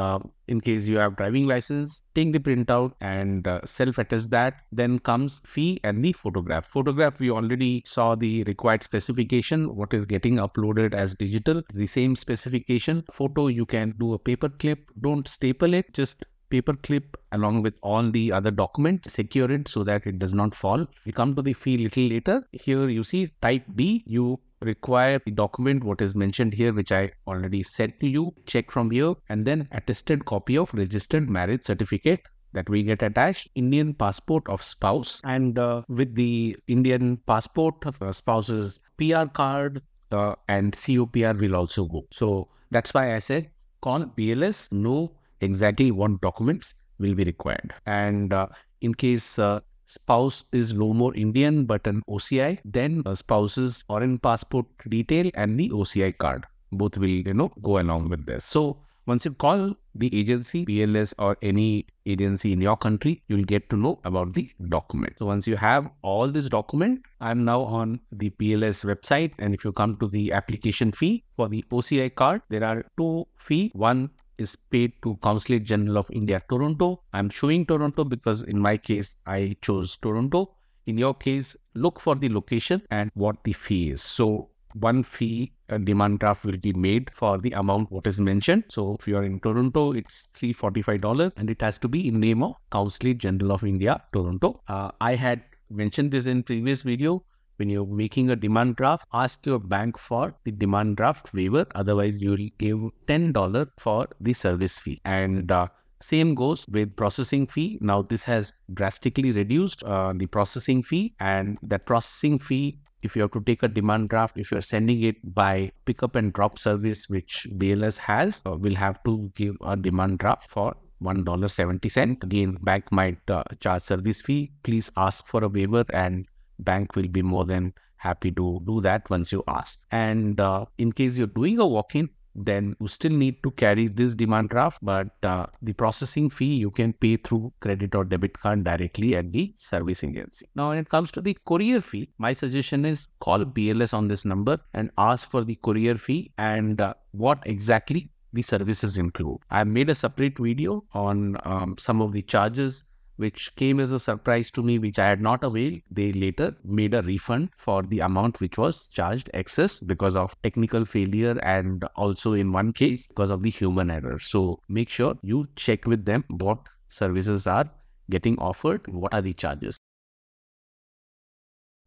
in case you have driving license, take the printout and self-attest that. Then comes fee and the photograph. Photograph, we already saw the required specification, what is getting uploaded as digital, the same specification. Photo, you can do a paper clip, don't staple it, just paper clip along with all the other documents, secure it so that it does not fall. We come to the fee little later. Here you see type B, you require the document what is mentioned here, which I already said to you. Check from here, and then attested copy of registered marriage certificate that we get attached, Indian passport of spouse, and with the Indian passport of spouse's PR card and COPR will also go. So that's why I said call BLS, know exactly what documents will be required. And in case spouse is no more Indian but an OCI, then spouse's foreign passport detail and the OCI card, both will go along with this. So once you call the agency, BLS or any agency in your country, you'll get to know about the document. So once you have all this document, I'm now on the BLS website, and if you come to the application fee for the OCI card, there are 2 fees. One is paid to Consulate General of India, Toronto. I'm showing Toronto because in my case, I chose Toronto. In your case, look for the location and what the fee is. So one fee, a demand draft will be made for the amount what is mentioned. So if you are in Toronto, it's $345 and it has to be in name of Consulate General of India, Toronto. I had mentioned this in previous video. When you're making a demand draft, ask your bank for the demand draft waiver. Otherwise, you will give $10 for the service fee. And same goes with processing fee. Now, this has drastically reduced the processing fee, and that processing fee, if you have to take a demand draft, if you're sending it by pickup and drop service, which BLS has, will have to give a demand draft for $1.70. Again, bank might charge service fee. Please ask for a waiver, and bank will be more than happy to do that once you ask. And in case you're doing a walk-in, then you still need to carry this demand draft, but the processing fee you can pay through credit or debit card directly at the service agency. Now, when it comes to the courier fee, my suggestion is call BLS on this number and ask for the courier fee and what exactly the services include. I made a separate video on some of the charges which came as a surprise to me, which I had not availed. They later made a refund for the amount which was charged excess because of technical failure and also in one case because of the human error. So make sure you check with them what services are getting offered, what are the charges.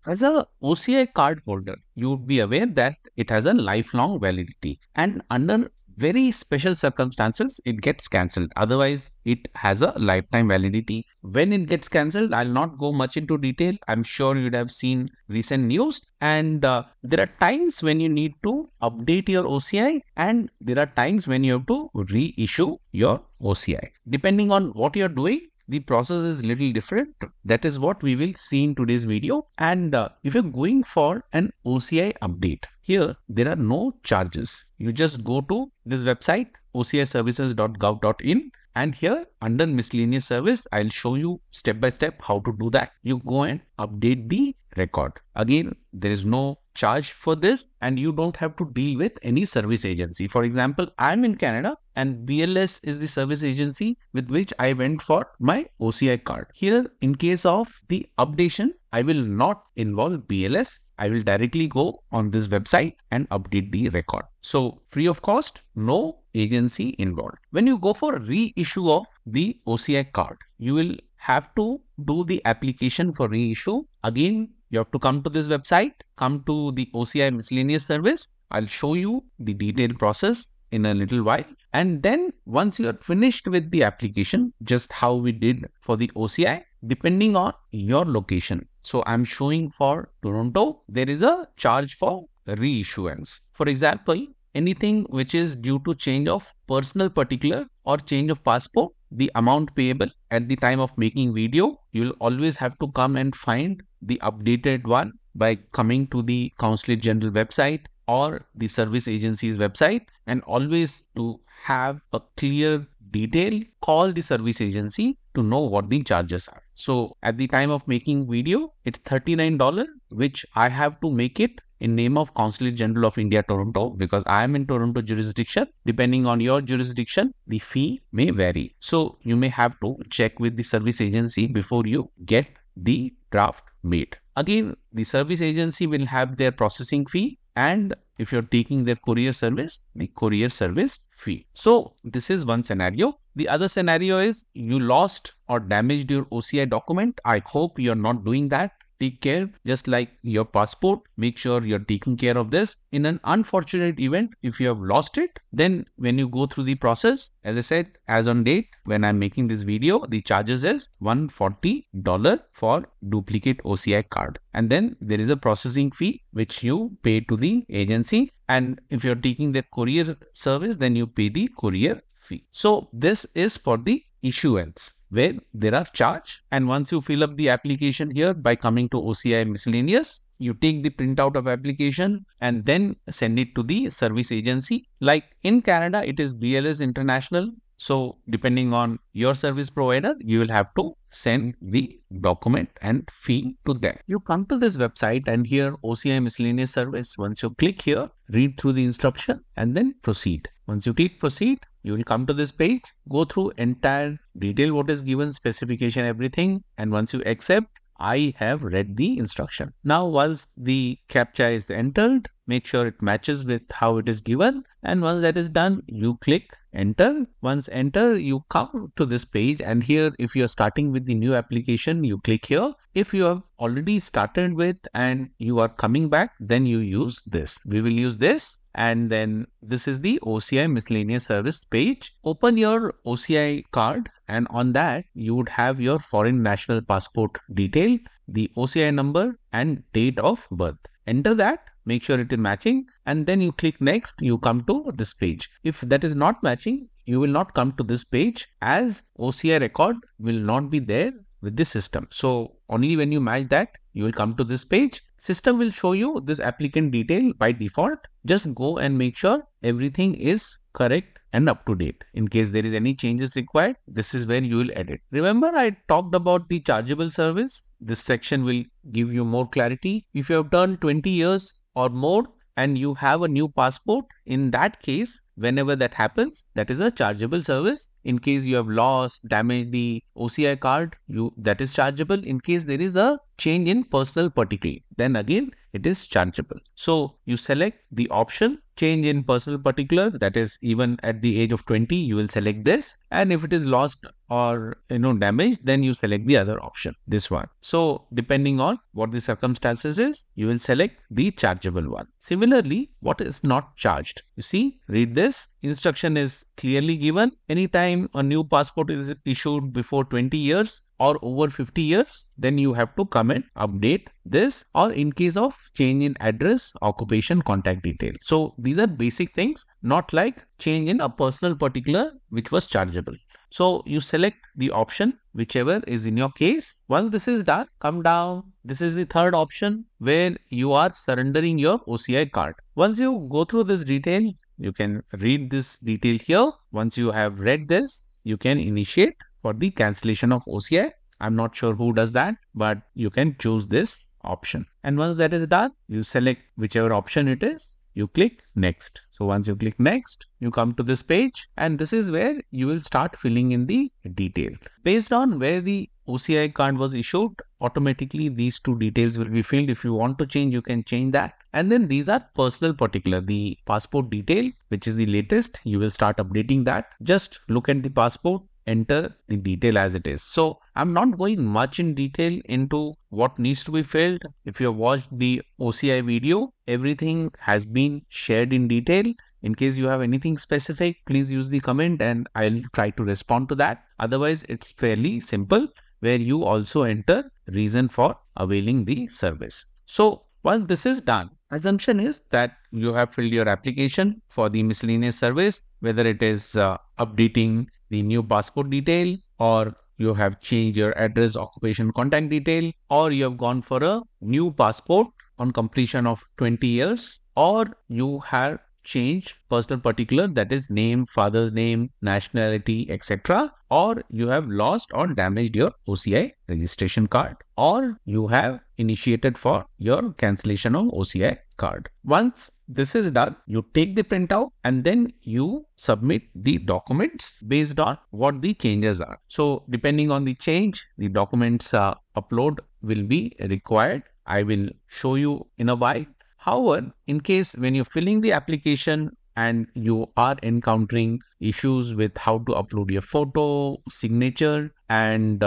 As a OCI card holder, you would be aware that it has a lifelong validity, and under very special circumstances, it gets cancelled. Otherwise, it has a lifetime validity. When it gets cancelled, I'll not go much into detail. I'm sure you'd have seen recent news. And there are times when you need to update your OCI, and there are times when you have to reissue your OCI. Depending on what you're doing, the process is little different. That is what we will see in today's video. And if you're going for an OCI update, here there are no charges. You just go to this website, ociservices.gov.in, and here under miscellaneous service, I'll show you step by step how to do that. You go and update the record. Again, there is no charge for this, and you don't have to deal with any service agency. For example, I'm in Canada and BLS is the service agency with which I went for my OCI card. Here, in case of the updation, I will not involve BLS. I will directly go on this website and update the record. So free of cost, no agency involved. When you go for reissue of the OCI card, you will have to do the application for reissue. Again, you have to come to this website, come to the OCI miscellaneous service. I'll show you the detailed process in a little while. And then once you are finished with the application, just how we did for the OCI, depending on your location. So I'm showing for Toronto, there is a charge for reissuance. For example, anything which is due to change of personal particular or change of passport, the amount payable at the time of making video, you will always have to come and find the updated one by coming to the Consulate General website or the service agency's website, and always to have a clear detail, call the service agency to know what the charges are. So at the time of making video, it's $39, which I have to make it in name of Consulate General of India, Toronto, because I am in Toronto jurisdiction. Depending on your jurisdiction, the fee may vary. So you may have to check with the service agency before you get the draft made. Again, the service agency will have their processing fee, and if you're taking their courier service, the courier service fee. So this is one scenario. The other scenario is you lost or damaged your OCI document. I hope you're not doing that. Take care, just like your passport, make sure you're taking care of this. In an unfortunate event, if you have lost it, then when you go through the process, as I said, as on date, when I'm making this video, the charges is $140 for duplicate OCI card. And then there is a processing fee, which you pay to the agency. And if you're taking the courier service, then you pay the courier fee. So this is for the issuance, where there are charge, and once you fill up the application here by coming to OCI miscellaneous, you take the printout of application and then send it to the service agency. Like in Canada, it is BLS International. So depending on your service provider, you will have to send the document and fee to them. You come to this website and here OCI miscellaneous service. Once you click here, read through the instruction and then proceed. Once you click proceed, you will come to this page, go through entire detail, what is given, specification, everything. And once you accept, I have read the instruction. Now, once the CAPTCHA is entered, make sure it matches with how it is given. And once that is done, you click enter. Once enter, you come to this page. And here, if you are starting with the new application, you click here. If you have already started with and you are coming back, then you use this. We will use this. And then this is the OCI miscellaneous service page. Open your OCI card, and on that you would have your foreign national passport detail, the OCI number and date of birth. Enter that, make sure it is matching, and then you click next, you come to this page. If that is not matching, you will not come to this page, as OCI record will not be there with this system. So only when you match that, you will come to this page. System will show you this applicant detail by default. Just go and make sure everything is correct and up to date. In case there is any changes required, this is where you will edit. Remember, I talked about the chargeable service. This section will give you more clarity. If you have done 20 years or more and you have a new passport, in that case, whenever that happens, that is a chargeable service. In case you have lost, damaged the OCI card, that is chargeable. In case there is a change in personal particular, then again it is chargeable. So you select the option change in personal particular, that is even at the age of 20, you will select this. And if it is lost or damaged, then you select the other option, this one. So depending on what the circumstances is, you will select the chargeable one. Similarly, what is not charged? You see, read this. Instruction is clearly given. Anytime a new passport is issued before 20 years or over 50 years, then you have to comment, update this, or in case of change in address, occupation, contact detail. So these are basic things, not like change in a personal particular which was chargeable. So you select the option, whichever is in your case. Once this is done, come down. This is the third option where you are surrendering your OCI card. Once you go through this detail, you can read this detail here. Once you have read this, you can initiate for the cancellation of OCI. I'm not sure who does that, but you can choose this option. And once that is done, you select whichever option it is. You click next. So once you click next, you come to this page, and this is where you will start filling in the detail. Based on where the OCI card was issued, automatically these two details will be filled. If you want to change, you can change that. And then these are personal particular, the passport detail, which is the latest. You will start updating that. Just look at the passport, enter the detail as it is. So I'm not going much in detail into what needs to be filled. If you have watched the OCI video, everything has been shared in detail. In case you have anything specific, please use the comment and I'll try to respond to that. Otherwise, it's fairly simple, where you also enter reason for availing the service. So once this is done, assumption is that you have filled your application for the miscellaneous service, whether it is updating the new passport detail, or you have changed your address, occupation, contact detail, or you have gone for a new passport on completion of 20 years, or you have changed personal particular, that is name, father's name, nationality, etc., or you have lost or damaged your OCI registration card, or you have initiated for your cancellation of OCI card. Once this is done, you take the printout and then you submit the documents based on what the changes are. So depending on the change, the documents upload will be required. I will show you in a while. However, in case when you're filling the application and you are encountering issues with how to upload your photo, signature, and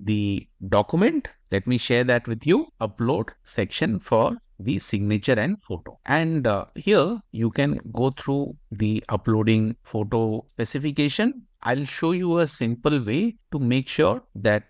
the document, let me share that with you. Upload section for the signature and photo. And here you can go through the uploading photo specification. I'll show you a simple way to make sure that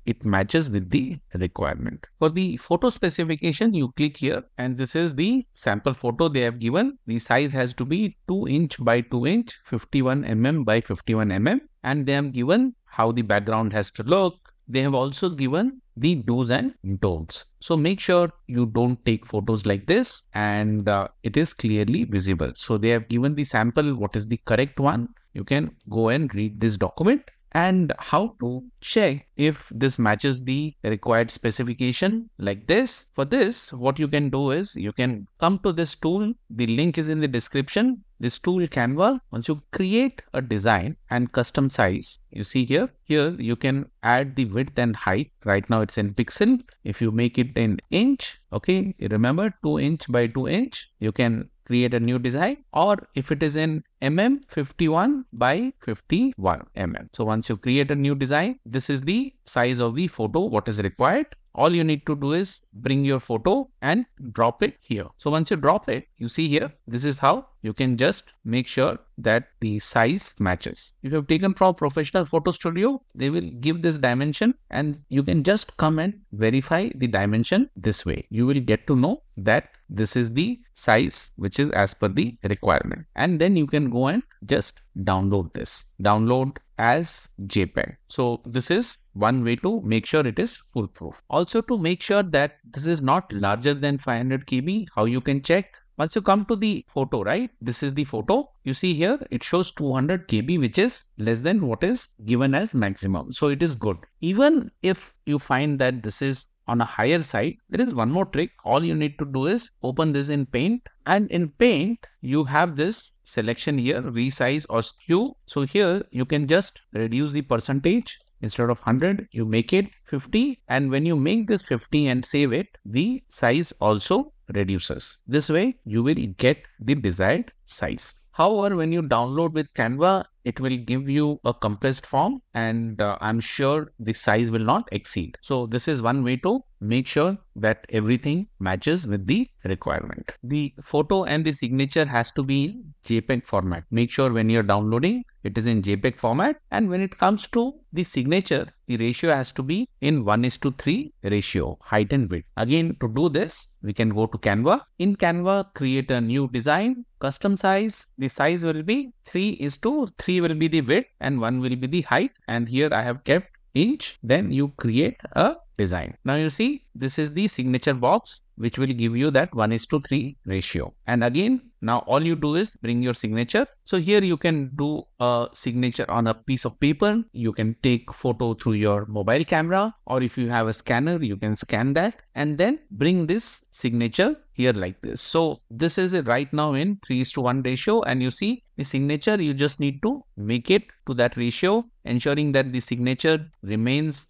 it matches with the requirement. For the photo specification, you click here, and this is the sample photo they have given. The size has to be 2 inch by 2 inch, 51 mm by 51 mm, and they have given how the background has to look. They have also given the do's and don'ts. So make sure you don't take photos like this and it is clearly visible. So they have given the sample, what is the correct one. You can go and read this document, and how to check if this matches the required specification like this. For this, what you can do is you can come to this tool. The link is in the description. This tool Canva, once you create a design and custom size, you see here you can add the width and height. Right now it's in pixel. If you make it in inch, okay, remember 2 inch by 2 inch, you can create a new design. Or if it is in mm, 51 by 51 mm. So once you create a new design, this is the size of the photo, what is required. All you need to do is bring your photo and drop it here. So once you drop it, you see here, this is how you can just make sure that the size matches. If you have taken from professional photo studio, they will give this dimension and you can just come and verify the dimension this way. You will get to know that this is the size which is as per the requirement. And then you can go and just download this. Download as JPEG. So this is one way to make sure it is foolproof. Also, to make sure that this is not larger than 500 KB, how you can check? Once you come to the photo, right? This is the photo. You see here, it shows 200 KB, which is less than what is given as maximum. So it is good. Even if you find that this is on a higher side, there is one more trick. All you need to do is open this in Paint, and in Paint, you have this selection here, resize or skew. So here you can just reduce the percentage. Instead of 100, you make it 50. And when you make this 50 and save it, the size also reduces. This way, you will get the desired size. However, when you download with Canva, it will give you a compressed form, and I'm sure the size will not exceed. So this is one way to make sure that everything matches with the requirement. The photo and the signature has to be in JPEG format. Make sure when you're downloading, it is in JPEG format. And when it comes to the signature, the ratio has to be in 1:3 ratio, height and width. Again, to do this, we can go to Canva. In Canva, create a new design, custom size. The size will be 3:3 will be the width and 1 will be the height. And here I have kept inch. Then you create a design. Now you see, this is the signature box, which will give you that 1:3 ratio. And again, now all you do is bring your signature. So here you can do a signature on a piece of paper. You can take photo through your mobile camera, or if you have a scanner, you can scan that and then bring this signature here like this. So this is right now in 3:1 ratio, and you see the signature, you just need to make it to that ratio, ensuring that the signature remains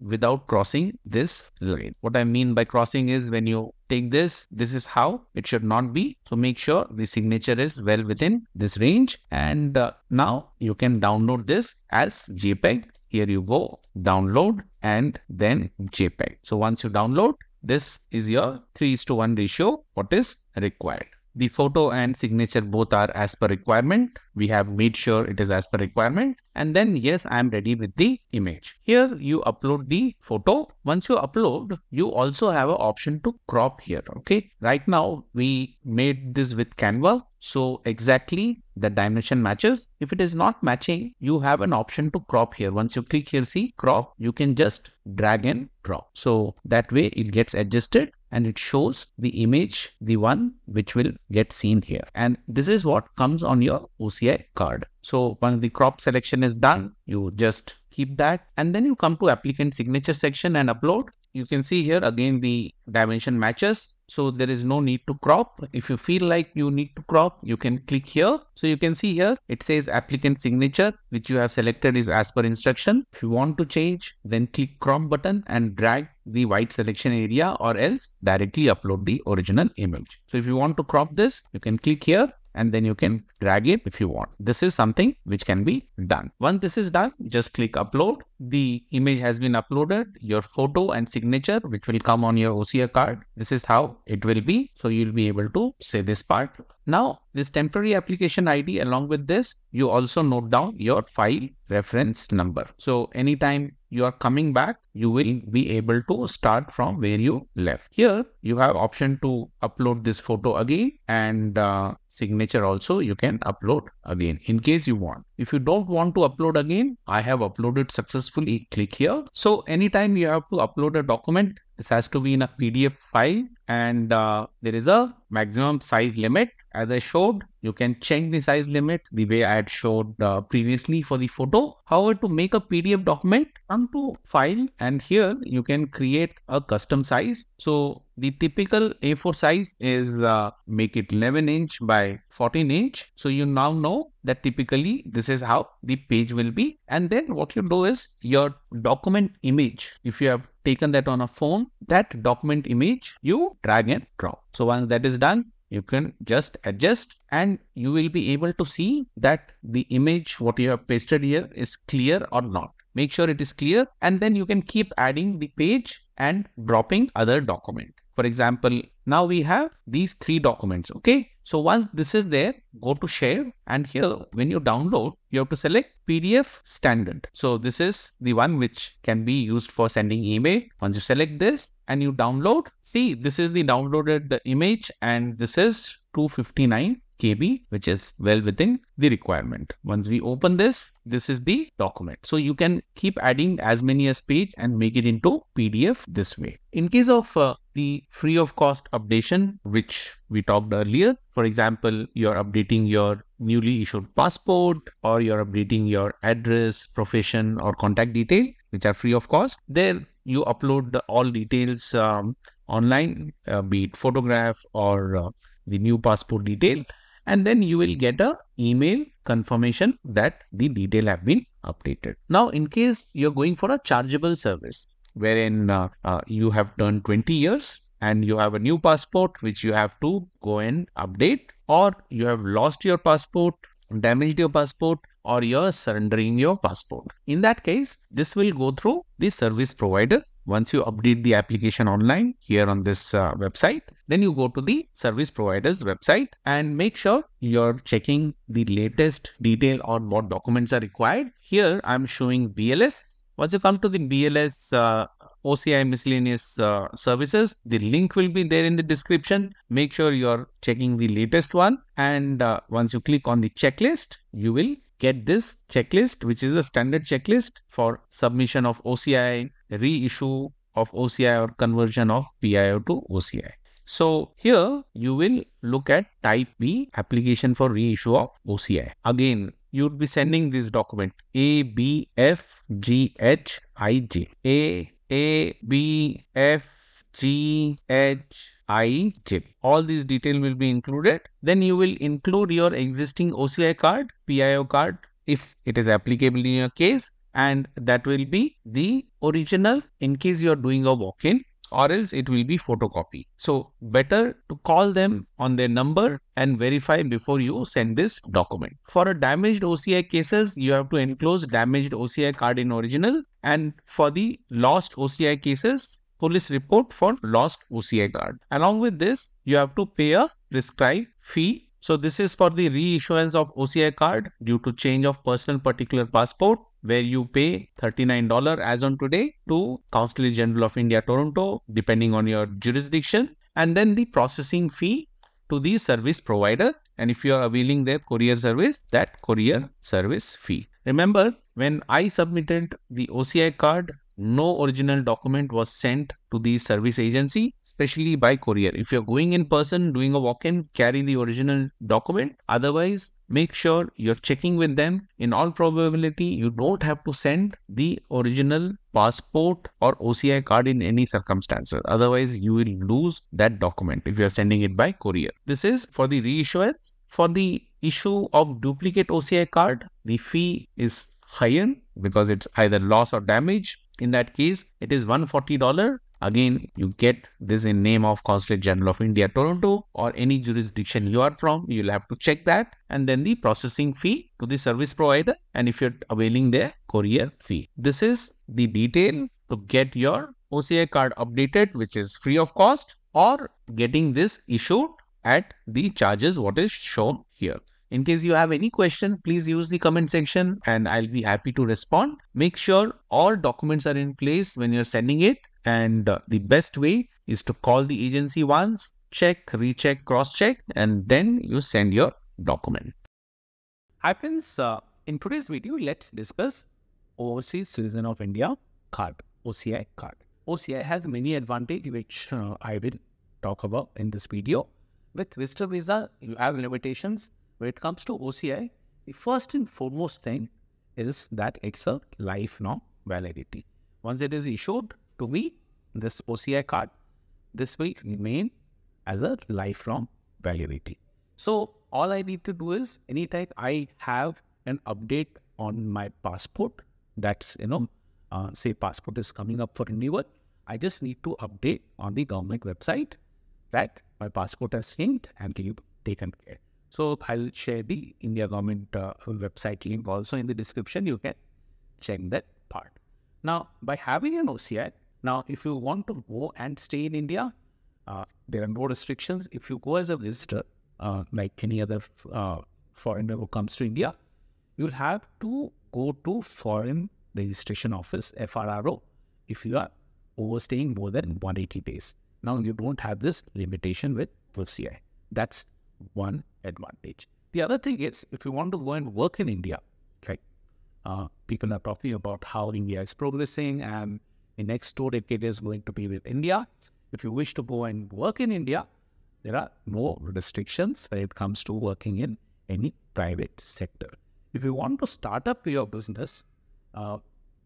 without crossing this line. What I mean by crossing is when you take this is how it should not be. So make sure the signature is well within this range. And now you can download this as JPEG. Here you go, download, and then JPEG. So once you download, this is your 3:1 ratio, what is required. The photo and signature both are as per requirement. We have made sure it is as per requirement. And then yes, I am ready with the image. Here you upload the photo. Once you upload, you also have an option to crop here. Okay. Right now we made this with Canva. So exactly the dimension matches. If it is not matching, you have an option to crop here. Once you click here, see crop, you can just drag and drop. So that way it gets adjusted and it shows the image, the one which will get seen here. And this is what comes on your OCI card. So once the crop selection is done, you just keep that, and then you come to applicant signature section and upload. You can see here again the dimension matches. So there is no need to crop. If you feel like you need to crop, you can click here. So you can see here, it says applicant signature, which you have selected is as per instruction. If you want to change, then click crop button and drag the white selection area, or else directly upload the original image. So if you want to crop this, you can click here and then you can drag it if you want. This is something which can be done. Once this is done, just click upload. The image has been uploaded, your photo and signature, which will come on your OCI card. This is how it will be. So you'll be able to say this part. Now, this temporary application ID, along with this, you also note down your file reference number. So anytime you are coming back, you will be able to start from where you left. Here, you have option to upload this photo again, and signature also you can upload again in case you want. If you don't want to upload again, I have uploaded successfully. Click here. So anytime you have to upload a document, this has to be in a PDF file, and there is a maximum size limit. As I showed, you can change the size limit the way I had showed previously for the photo. However, to make a PDF document, come to file, and here you can create a custom size. So the typical A4 size is make it 11 inch by 14 inch. So you now know that typically this is how the page will be. And then what you do is your document image, if you have taken that on a phone, that document image you drag and drop. So once that is done, you can just adjust and you will be able to see that the image what you have pasted here is clear or not. Make sure it is clear, and then you can keep adding the page and dropping other document. For example, now we have these 3 documents. Okay. So once this is there, go to share, and here when you download, you have to select PDF standard. So this is the one which can be used for sending email. Once you select this and you download, see this is the downloaded image, and this is 259 KB, which is well within the requirement. Once we open this, this is the document. So you can keep adding as many as page and make it into PDF this way. In case of the free of cost updation, which we talked earlier, for example, you're updating your newly issued passport, or you're updating your address, profession, or contact detail, which are free of cost. There you upload all details online, be it photograph or the new passport detail, and then you will get a email confirmation that the detail have been updated. Now, in case you're going for a chargeable service, wherein you have turned 20 years and you have a new passport which you have to go and update, or you have lost your passport, damaged your passport, or you're surrendering your passport. In that case, this will go through the service provider. Once you update the application online here on this website, then you go to the service provider's website and make sure you're checking the latest detail on what documents are required. Here I'm showing BLS. Once you come to the BLS OCI miscellaneous services, the link will be there in the description. Make sure you're checking the latest one, and once you click on the checklist, you will get this checklist, which is a standard checklist for submission of OCI, reissue of OCI, or conversion of PIO to OCI. So here you will look at type B, application for reissue of OCI. Again, you would be sending this document A, B, F, G, H, I, J. A, B, F, G, H, I, J. All these details will be included. Then you will include your existing OCI card, PIO card, if it is applicable in your case, and that will be the original in case you are doing a walk-in, or else it will be photocopy. So better to call them on their number and verify before you send this document. For a damaged OCI cases, you have to enclose damaged OCI card in original, and for the lost OCI cases, police report for lost OCI card. Along with this, you have to pay a prescribed fee. So this is for the reissuance of OCI card due to change of personal particular passport, where you pay $39 as on today to Consulate General of India, Toronto, depending on your jurisdiction, and then the processing fee to the service provider. And if you are availing their courier service, that courier service fee. Remember, when I submitted the OCI card, no original document was sent to the service agency, especially by courier. If you're going in person, doing a walk-in, carry the original document. Otherwise, make sure you're checking with them. In all probability, you don't have to send the original passport or OCI card in any circumstances. Otherwise, you will lose that document if you're sending it by courier. This is for the reissuance. For the issue of duplicate OCI card, the fee is higher because it's either loss or damage. In that case, it is $140. Again, you get this in name of Consulate General of India, Toronto, or any jurisdiction you are from. You'll have to check that, and then the processing fee to the service provider, and if you're availing their courier fee. This is the detail to get your OCI card updated, which is free of cost, or getting this issued at the charges what is shown here. In case you have any question, please use the comment section and I'll be happy to respond. Make sure all documents are in place when you're sending it, and the best way is to call the agency once, check, recheck, cross-check, and then you send your document. Hi friends, in today's video, let's discuss Overseas Citizen of India card, OCI card. OCI has many advantages which I will talk about in this video. With visitor visa, you have limitations. When it comes to OCI, the first and foremost thing is that it's a lifelong validity. Once it is issued to me, this OCI card, this will remain as a lifelong validity. So all I need to do is, anytime I have an update on my passport, that's, say passport is coming up for renewal, I just need to update on the government website that my passport has changed and can be taken care. So I'll share the India government website link also in the description. You can check that part. Now, by having an OCI, now if you want to go and stay in India, there are no restrictions. If you go as a visitor, like any other foreigner who comes to India, you'll have to go to Foreign Registration Office, FRRO, if you are overstaying more than 180 days. Now, you don't have this limitation with OCI. That's one advantage. The other thing is, if you want to go and work in India, like people are talking about how India is progressing and the next 2 decades is going to be with India. If you wish to go and work in India, there are no restrictions when it comes to working in any private sector. If you want to start up your business,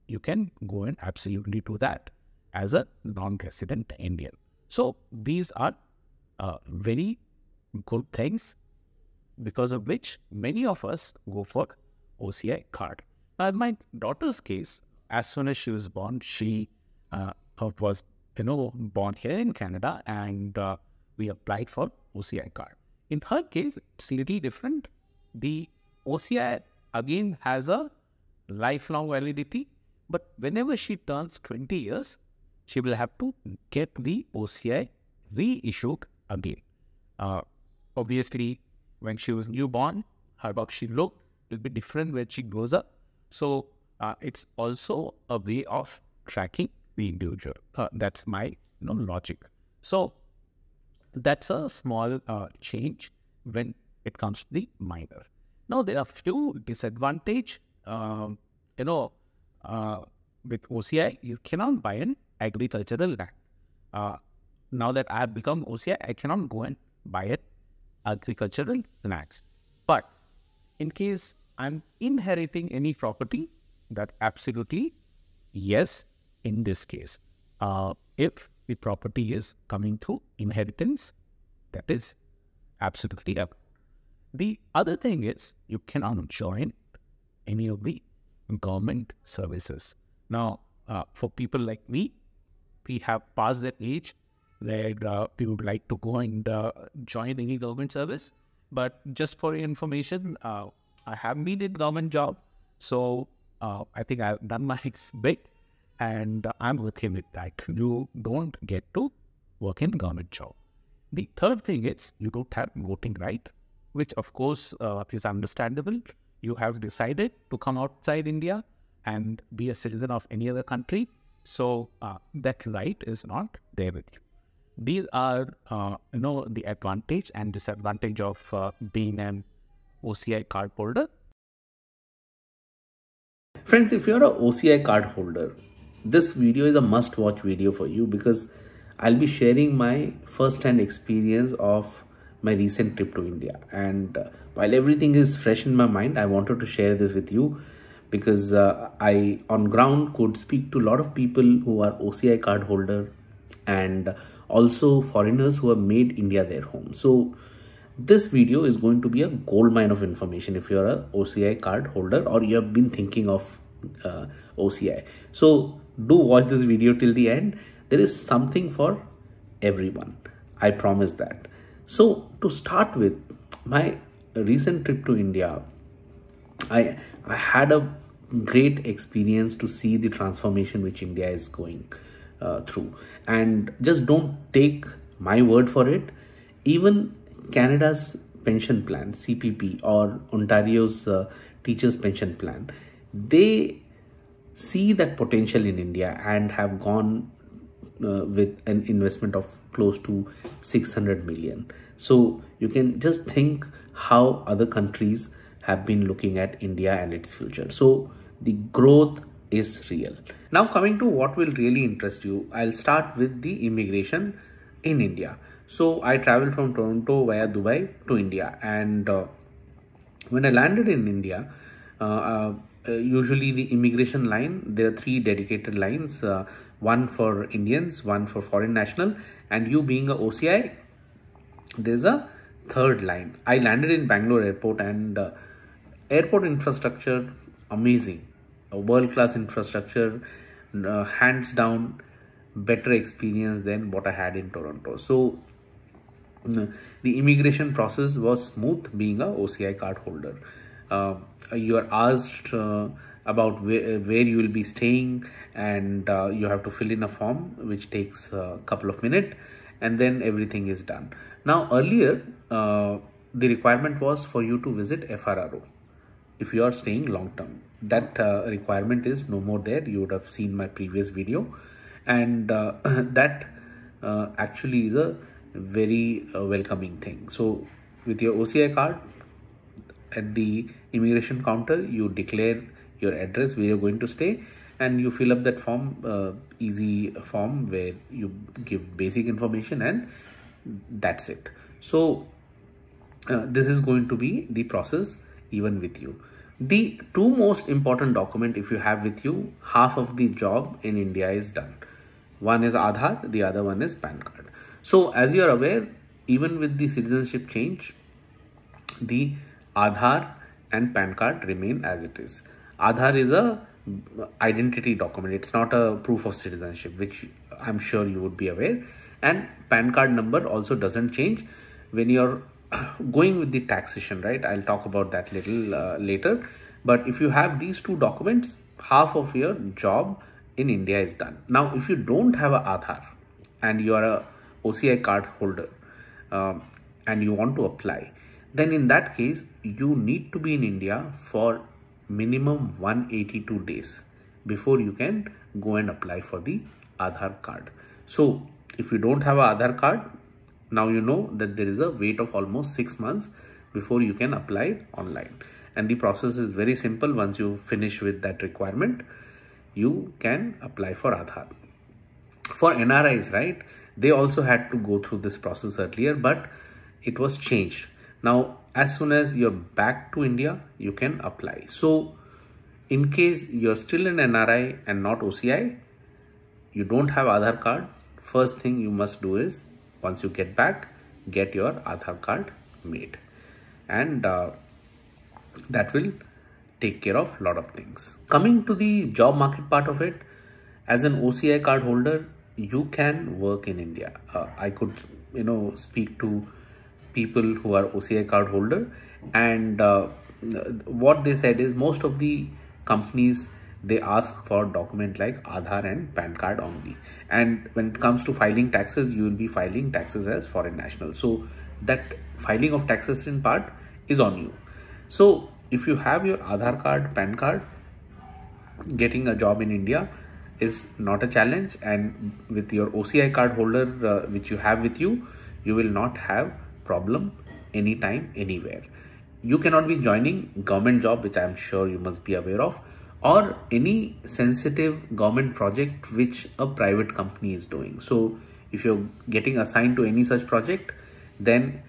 you can go and absolutely do that. as a non-resident Indian. So these are very good things, because of which many of us go for OCI card. Now, in my daughter's case, as soon as she was born, she was born here in Canada, and we applied for OCI card. In her case, it's a little different. The OCI again has a lifelong validity, but whenever she turns 20 years, she will have to get the OCI reissued again. Obviously, when she was newborn, how she looked will be different when she grows up. So it's also a way of tracking the individual. That's my logic. So that's a small change when it comes to the minor. Now there are few disadvantages. With OCI, you cannot buy an agricultural land. Now that I have become OCI, I cannot go and buy an agricultural lands. But in case I'm inheriting any property, that absolutely yes in this case. If the property is coming through inheritance, that is absolutely up. The other thing is you cannot join any of the government services. Now, for people like me, we have passed that age where we would like to go and join any government service. But just for your information, I have been in government job, so I think I've done my bit, and I'm okay with that. You don't get to work in government job. The third thing is you don't have voting right, which of course is understandable. You have decided to come outside India and be a citizen of any other country, so that right is not there with you. These are, the advantage and disadvantage of being an OCI card holder. Friends, if you're an OCI card holder, this video is a must-watch video for you, because I'll be sharing my first-hand experience of my recent trip to India. And while everything is fresh in my mind, I wanted to share this with you because I, on ground, could speak to a lot of people who are OCI card holder and also foreigners who have made India their home. So this video is going to be a goldmine of information if you're a OCI card holder or you have been thinking of OCI. So do watch this video till the end. There is something for everyone, I promise that. So to start with, my recent trip to India, I had a great experience to see the transformation which India is going through. And just don't take my word for it. Even Canada's pension plan, CPP, or Ontario's teachers pension plan, they see that potential in India and have gone with an investment of close to 600 million. So you can just think how other countries have been looking at India and its future. So the growth is real. Now coming to what will really interest you, I'll start with the immigration in India. So I traveled from Toronto via Dubai to India, and when I landed in India, usually the immigration line, there are 3 dedicated lines, one for Indians, one for foreign national, and you being a OCI, there's a 3rd line. I landed in Bangalore airport, and airport infrastructure, amazing, a world-class infrastructure, hands down better experience than what I had in Toronto. So the immigration process was smooth being a OCI card holder. You are asked about where you will be staying, and you have to fill in a form which takes a couple of minutes, and then everything is done. Now earlier the requirement was for you to visit FRRO if you are staying long term. That requirement is no more there. You would have seen my previous video, and that actually is a very welcoming thing. So with your OCI card, at the immigration counter, you declare your address where you're going to stay, and you fill up that form, easy form where you give basic information, and that's it. So this is going to be the process even with you. The 2 most important document if you have with you, half of the job in India is done. One is Aadhaar, the other one is PAN card. So as you are aware, even with the citizenship change, the Aadhaar and PAN card remain as it is. Aadhaar is a identity document. It's not a proof of citizenship, which I'm sure you would be aware. And PAN card number also doesn't change when you're going with the taxation, right? I'll talk about that little later. But if you have these two documents, half of your job in India is done. Now, if you don't have a Aadhaar and you are a OCI card holder and you want to apply, then in that case, you need to be in India for minimum 182 days before you can go and apply for the Aadhaar card. So if you don't have an Aadhaar card, now you know that there is a wait of almost 6 months before you can apply online. And the process is very simple. Once you finish with that requirement, you can apply for Aadhaar. For NRIs, right, they also had to go through this process earlier, but it was changed. Now, as soon as you're back to India, you can apply. So in case you're still an NRI and not OCI, you don't have Aadhaar card, first thing you must do is, once you get back, get your Aadhaar card made. And that will take care of a lot of things. Coming to the job market part of it, as an OCI card holder, you can work in India. I could, speak to people who are OCI card holder, and what they said is most of the companies, they ask for document like Aadhaar and PAN card only. And when it comes to filing taxes, you will be filing taxes as foreign national. So that filing of taxes in part is on you. So if you have your Aadhaar card, PAN card, getting a job in India is not a challenge. And with your OCI card holder, which you have with you, you will not have problem anytime, anywhere. You cannot be joining government job, which I'm sure you must be aware of, or any sensitive government project which a private company is doing. So if you're getting assigned to any such project, then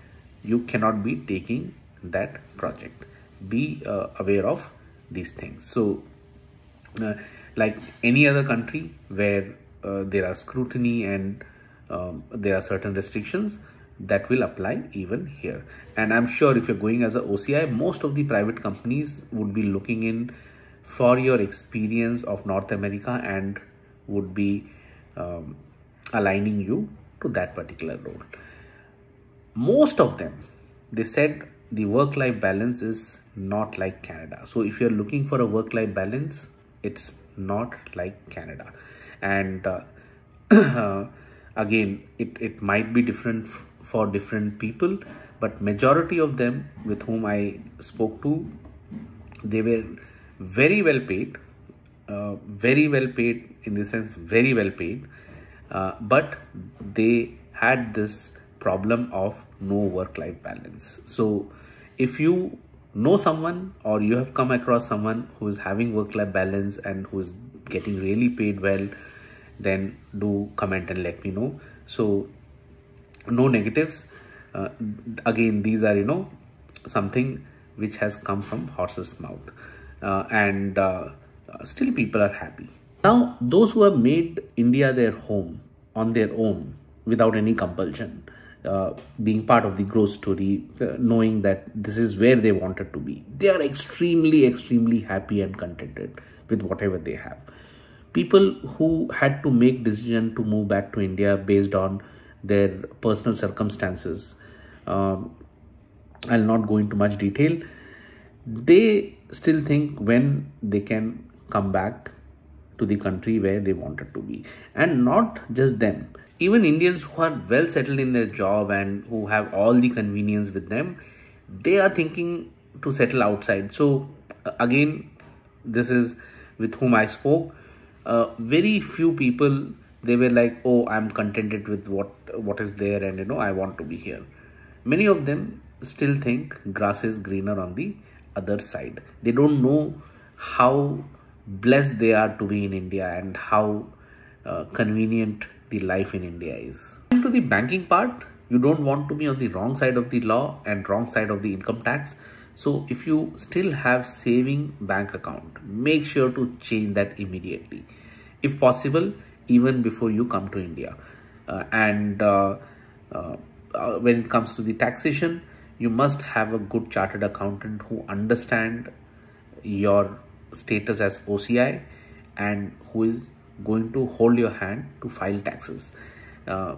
you cannot be taking that project. Be aware of these things. So like any other country where there are scrutiny and there are certain restrictions, that will apply even here. And I'm sure if you're going as a OCI, most of the private companies would be looking in for your experience of North America and would be aligning you to that particular role. Most of them, they said the work-life balance is not like Canada. So if you're looking for a work-life balance, it's not like Canada. And again, it might be different for different people, but majority of them with whom I spoke to, they were very well paid, in the sense very well paid, but they had this problem of no work-life balance. So if you know someone or you have come across someone who is having work-life balance and who is getting really paid well, then do comment and let me know. So no negatives. Again, these are, something which has come from horse's mouth, and still people are happy. Now, those who have made India their home on their own without any compulsion, being part of the growth story, knowing that this is where they wanted to be, they are extremely happy and contented with whatever they have. People who had to make decision to move back to India based on their personal circumstances, I'll not go into much detail. They still think when they can come back to the country where they wanted to be. And not just them, even Indians who are well settled in their job and who have all the convenience with them, they are thinking to settle outside. So again, this is with whom I spoke. Very few people, they were like, oh, I'm contented with what is there, and I want to be here. Many of them still think grass is greener on the other side. They don't know how blessed they are to be in India and how convenient the life in India is. To the banking part, you don't want to be on the wrong side of the law and wrong side of the income tax. So if you still have saving bank account, make sure to change that immediately. If possible, even before you come to India. When it comes to the taxation, you must have a good chartered accountant who understand your status as OCI and who is going to hold your hand to file taxes.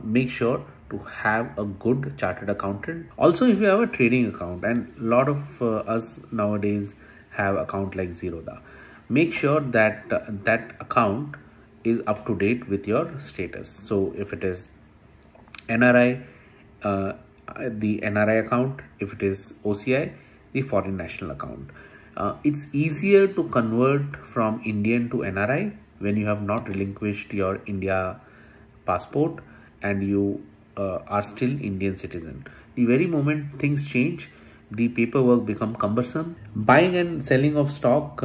Make sure to have a good chartered accountant. Also, if you have a trading account, and a lot of us nowadays have account like Zerodha, make sure that that account is up to date with your status. So if it is NRI, the NRI account; if it is OCI, the foreign national account. It's easier to convert from Indian to NRI when you have not relinquished your India passport and you are still Indian citizen. The very moment things change, the paperwork become cumbersome. Buying and selling of stock,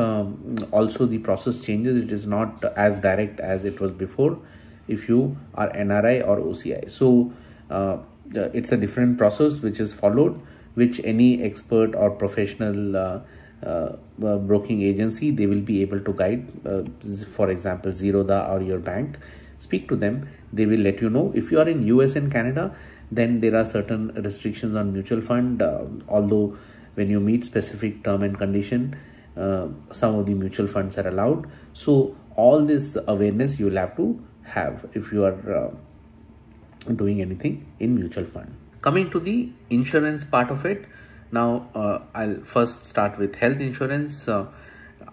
also the process changes. It is not as direct as it was before if you are NRI or OCI. So it's a different process which is followed, which any expert or professional broking agency, they will be able to guide. For example, Zerodha or your bank, speak to them. They will let you know. If you are in US and Canada, then there are certain restrictions on mutual fund. Although when you meet specific term and condition, some of the mutual funds are allowed. So all this awareness you will have to have if you are doing anything in mutual fund. Coming to the insurance part of it, now I'll first start with health insurance.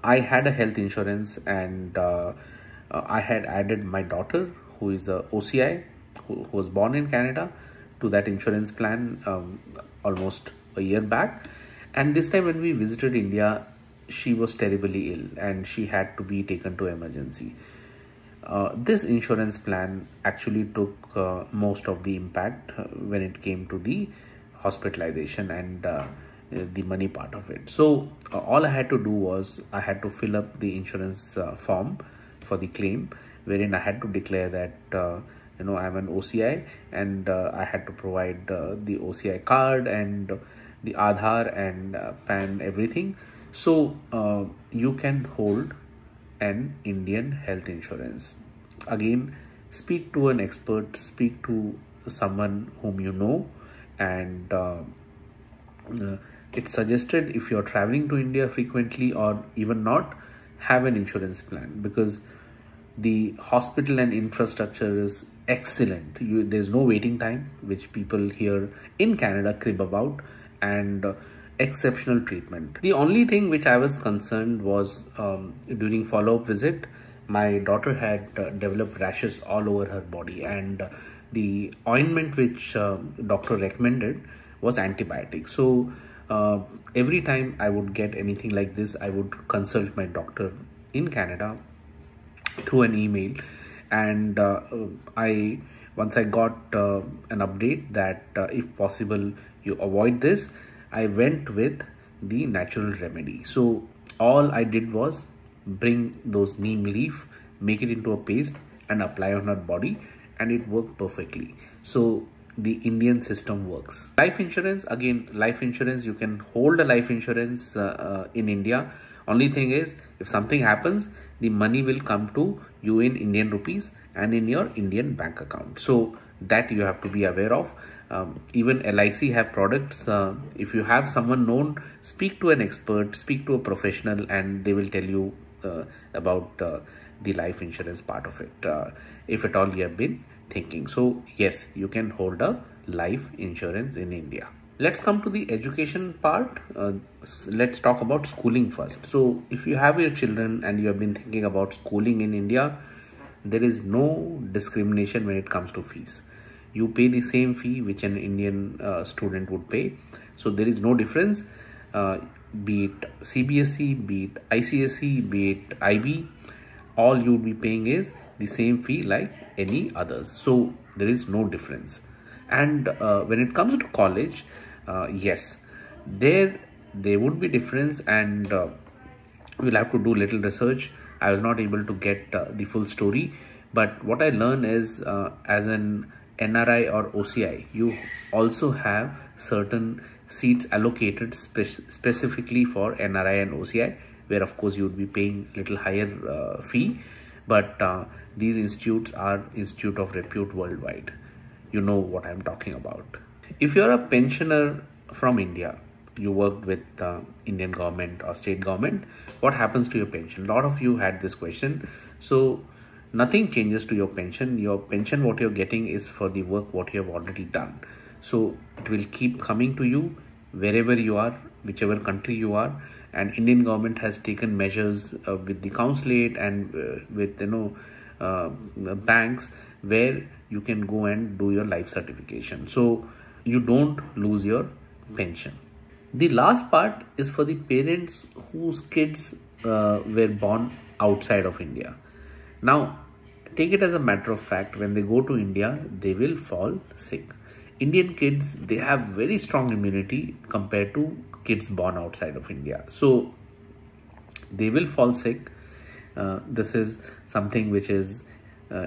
I had a health insurance, and I had added my daughter, who is a OCI, who was born in Canada, to that insurance plan almost a year back. And this time when we visited India, she was terribly ill and she had to be taken to emergency. This insurance plan actually took most of the impact when it came to the hospitalization and the money part of it. So all I had to do was I had to fill up the insurance form for the claim, wherein I had to declare that I'm an OCI, and I had to provide the OCI card and the Aadhaar and PAN, everything. So you can hold an Indian health insurance. Again, speak to an expert, speak to someone whom you know, and it's suggested, if you're traveling to India frequently or even not, have an insurance plan, because the hospital and infrastructure is excellent. There's no waiting time, which people here in Canada crib about, and exceptional treatment. The only thing which I was concerned was during follow-up visit, my daughter had developed rashes all over her body, and the ointment which doctor recommended was antibiotic. So every time I would get anything like this, I would consult my doctor in Canada through an email, and once I got an update that if possible you avoid this, I went with the natural remedy. So all I did was bring those neem leaf, make it into a paste and apply on her body, and it worked perfectly. So the Indian system works. Life insurance, again, life insurance, you can hold a life insurance in India. Only thing is, if something happens, the money will come to you in Indian rupees and in your Indian bank account. So that you have to be aware of. Even LIC have products. If you have someone known, speak to an expert, speak to a professional, and they will tell you about the life insurance part of it, if at all you have been thinking. So yes, you can hold a life insurance in India. Let's come to the education part. Let's talk about schooling first. So if you have your children and you have been thinking about schooling in India, there is no discrimination when it comes to fees. You pay the same fee which an Indian student would pay. So there is no difference, be it CBSE, be it ICSE, be it IB, all you would be paying is the same fee like any others. So there is no difference. And when it comes to college, yes, there would be difference, and we'll have to do little research. I was not able to get the full story, but what I learned is as an NRI or OCI, you also have certain seats allocated specifically for NRI and OCI, where of course you would be paying little higher fee. but these institutes are institute of repute worldwide. You know what I'm talking about. If you're a pensioner from India, you worked with Indian government or state government, what happens to your pension? A lot of you had this question. So nothing changes to your pension. Your pension, what you're getting is for the work what you have already done. So it will keep coming to you wherever you are, whichever country you are. And Indian government has taken measures with the consulate and with the banks, where you can go and do your life certification, so you don't lose your pension. The last part is for the parents whose kids were born outside of India. Now take it as a matter of fact, when they go to India, they will fall sick. Indian kids, they have very strong immunity compared to kids born outside of India. So they will fall sick. This is something which is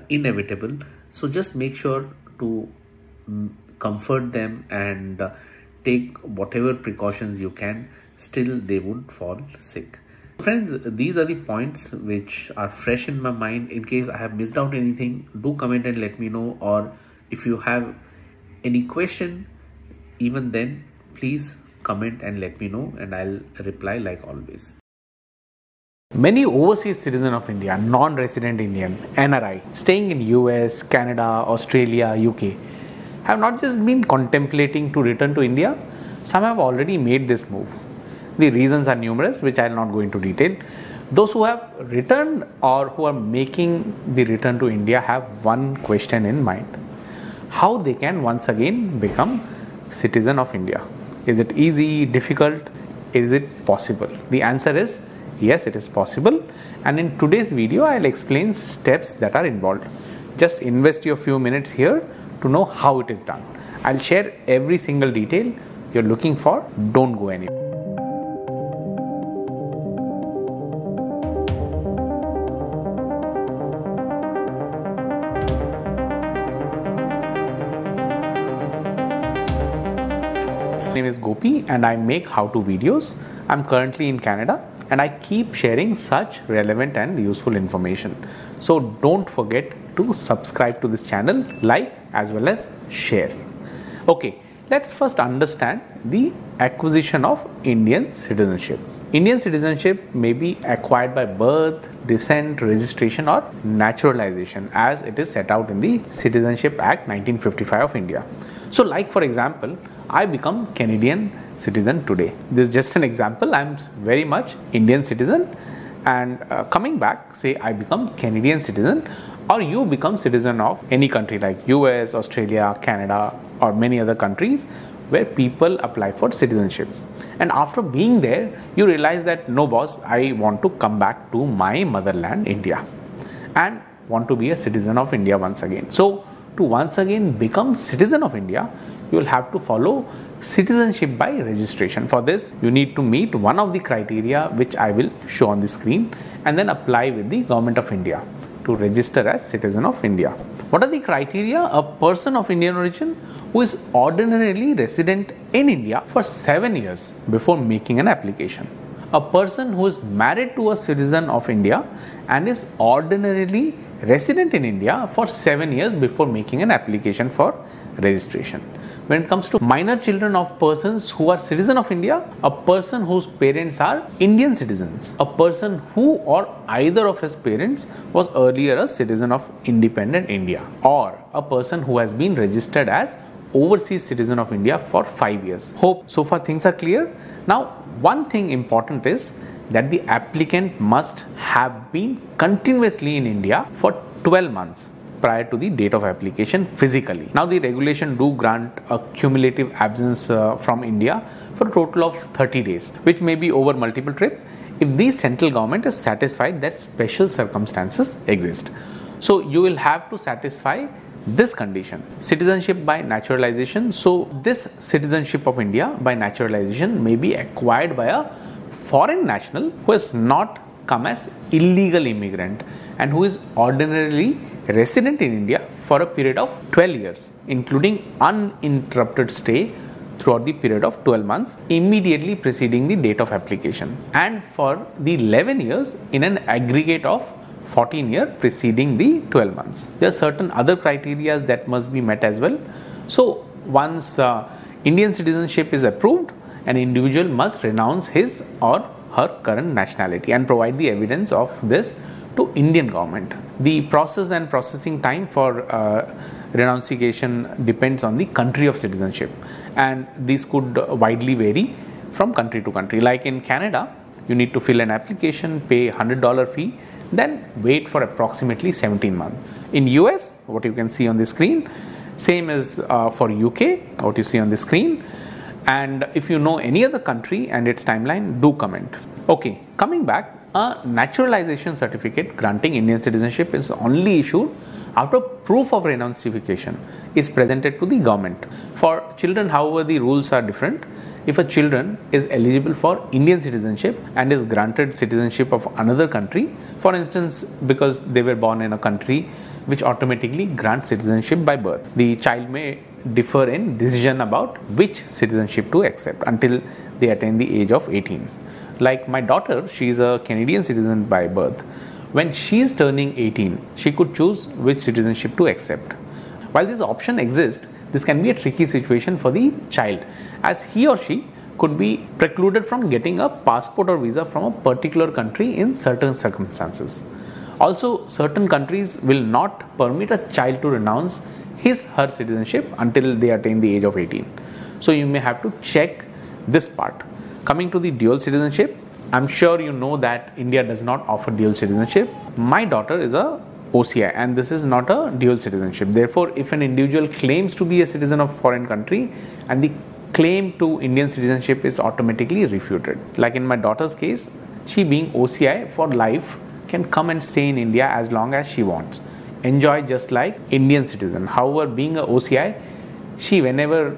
inevitable. So just make sure to comfort them and take whatever precautions you can. Still, they would fall sick. Friends, these are the points which are fresh in my mind. In case I have missed out anything, do comment and let me know. Or if you have any question, even then, please comment and let me know, and I'll reply like always. Many overseas citizens of India, non-resident Indian, NRI, staying in US, Canada, Australia, UK, have not just been contemplating to return to India, some have already made this move. The reasons are numerous, which I will not go into detail. Those who have returned or who are making the return to India have one question in mind: how they can once again become citizen of India. Is it easy, difficult? Is it possible? The answer is yes, it is possible. And in today's video, I'll explain steps that are involved. Just invest your few minutes here to know how it is done. I'll share every single detail you're looking for. Don't go anywhere. My name is Gopi and I make how-to videos. I'm currently in Canada and I keep sharing such relevant and useful information. So don't forget to subscribe to this channel, like as well as share. Okay, let's first understand the acquisition of Indian citizenship. Indian citizenship may be acquired by birth, descent, registration or naturalization, as it is set out in the Citizenship Act 1955 of India. So like for example, I become Canadian citizen today. This is just an example. I'm very much Indian citizen, and coming back, say I become Canadian citizen, or you become citizen of any country like US, Australia, Canada or many other countries where people apply for citizenship. And after being there, you realize that no boss, I want to come back to my motherland India and want to be a citizen of India once again. So to once again become citizen of India, you will have to follow citizenship by registration. For this, you need to meet one of the criteria which I will show on the screen, and then apply with the Government of India to register as citizen of India. What are the criteria? A person of Indian origin who is ordinarily resident in India for 7 years before making an application. A person who is married to a citizen of India and is ordinarily resident in India for 7 years before making an application for registration. When it comes to minor children of persons who are citizen of India, a person whose parents are Indian citizens, a person who or either of his parents was earlier a citizen of independent India, or a person who has been registered as overseas citizen of India for 5 years. Hope so far things are clear. Now, one thing important is that the applicant must have been continuously in India for 12 months prior to the date of application physically. Now the regulation do grant a cumulative absence from India for a total of 30 days, which may be over multiple trips if the central government is satisfied that special circumstances exist. So you will have to satisfy this condition: citizenship by naturalization. So this citizenship of India by naturalization may be acquired by a foreign national who has not come as illegal immigrant and who is ordinarily resident in India for a period of 12 years, including uninterrupted stay throughout the period of 12 months immediately preceding the date of application, and for the 11 years in an aggregate of 14 year preceding the 12 months. There are certain other criteria that must be met as well. So once Indian citizenship is approved, an individual must renounce his or her current nationality and provide the evidence of this to Indian government. The process and processing time for renunciation depends on the country of citizenship, and these could widely vary from country to country. Like in Canada, you need to fill an application, pay $100 fee, then wait for approximately 17 months. In US, what you can see on the screen, same as for UK, what you see on the screen. And if you know any other country and its timeline, do comment. Okay, coming back, a naturalization certificate granting Indian citizenship is only issued after proof of renunciation is presented to the government. For children, however, the rules are different. If a children is eligible for Indian citizenship and is granted citizenship of another country, for instance, because they were born in a country which automatically grants citizenship by birth, the child may differ in decision about which citizenship to accept until they attain the age of 18. Like my daughter, she is a Canadian citizen by birth. When she is turning 18, she could choose which citizenship to accept. While this option exists, this can be a tricky situation for the child, as he or she could be precluded from getting a passport or visa from a particular country in certain circumstances. Also, certain countries will not permit a child to renounce her citizenship until they attain the age of 18. So you may have to check this part. Coming to the dual citizenship, I'm sure you know that India does not offer dual citizenship. My daughter is a OCI and this is not a dual citizenship. Therefore, if an individual claims to be a citizen of foreign country and the claim to Indian citizenship is automatically refuted. Like in my daughter's case, she being OCI for life can come and stay in India as long as she wants. Enjoy just like Indian citizen. However, being a OCI, she whenever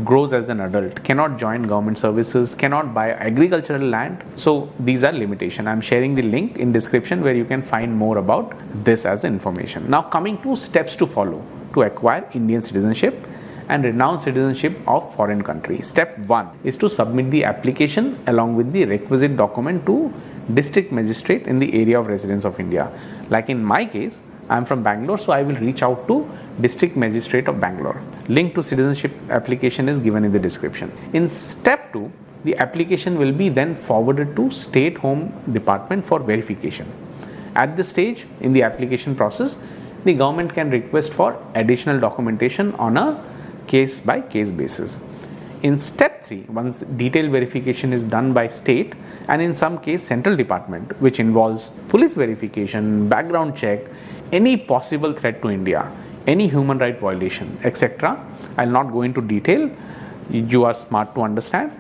grows as an adult cannot join government services, cannot buy agricultural land. So these are limitations. I'm sharing the link in description where you can find more about this as information. Now coming to steps to follow to acquire Indian citizenship and renounce citizenship of foreign country. Step 1 is to submit the application along with the requisite document to district magistrate in the area of residence of India. Like in my case, I am from Bangalore, so I will reach out to District Magistrate of Bangalore. Link to citizenship application is given in the description. In step 2, the application will be then forwarded to State Home Department for verification. At this stage in the application process, the government can request for additional documentation on a case-by-case basis. In step 3, once detailed verification is done by state and in some case central department, which involves police verification, background check, any possible threat to India, any human right violation, etc. I'll not go into detail. You are smart to understand.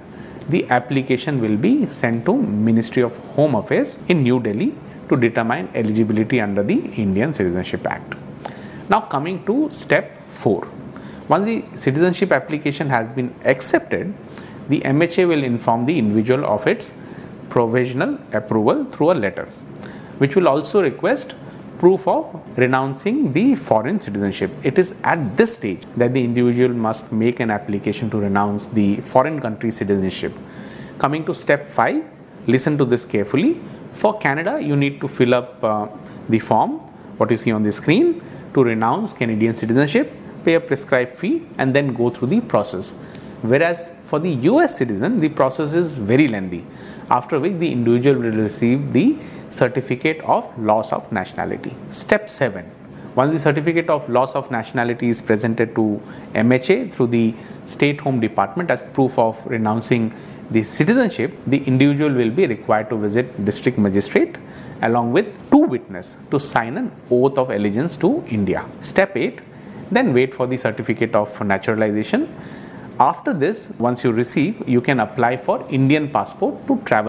The application will be sent to Ministry of Home Affairs in New Delhi to determine eligibility under the Indian Citizenship Act. Now coming to step 4. Once the citizenship application has been accepted, the MHA will inform the individual of its provisional approval through a letter, which will also request proof of renouncing the foreign citizenship. It is at this stage that the individual must make an application to renounce the foreign country citizenship. Coming to step 5, listen to this carefully. For Canada, you need to fill up the form, what you see on the screen, to renounce Canadian citizenship, pay a prescribed fee and then go through the process. Whereas for the US citizen, the process is very lengthy, after which the individual will receive the certificate of loss of nationality. Step 7. Once the certificate of loss of nationality is presented to MHA through the State Home Department as proof of renouncing the citizenship, the individual will be required to visit district magistrate along with 2 witnesses to sign an oath of allegiance to India. Step 8. Then wait for the certificate of naturalization. After this, once you receive, you can apply for Indian passport to travel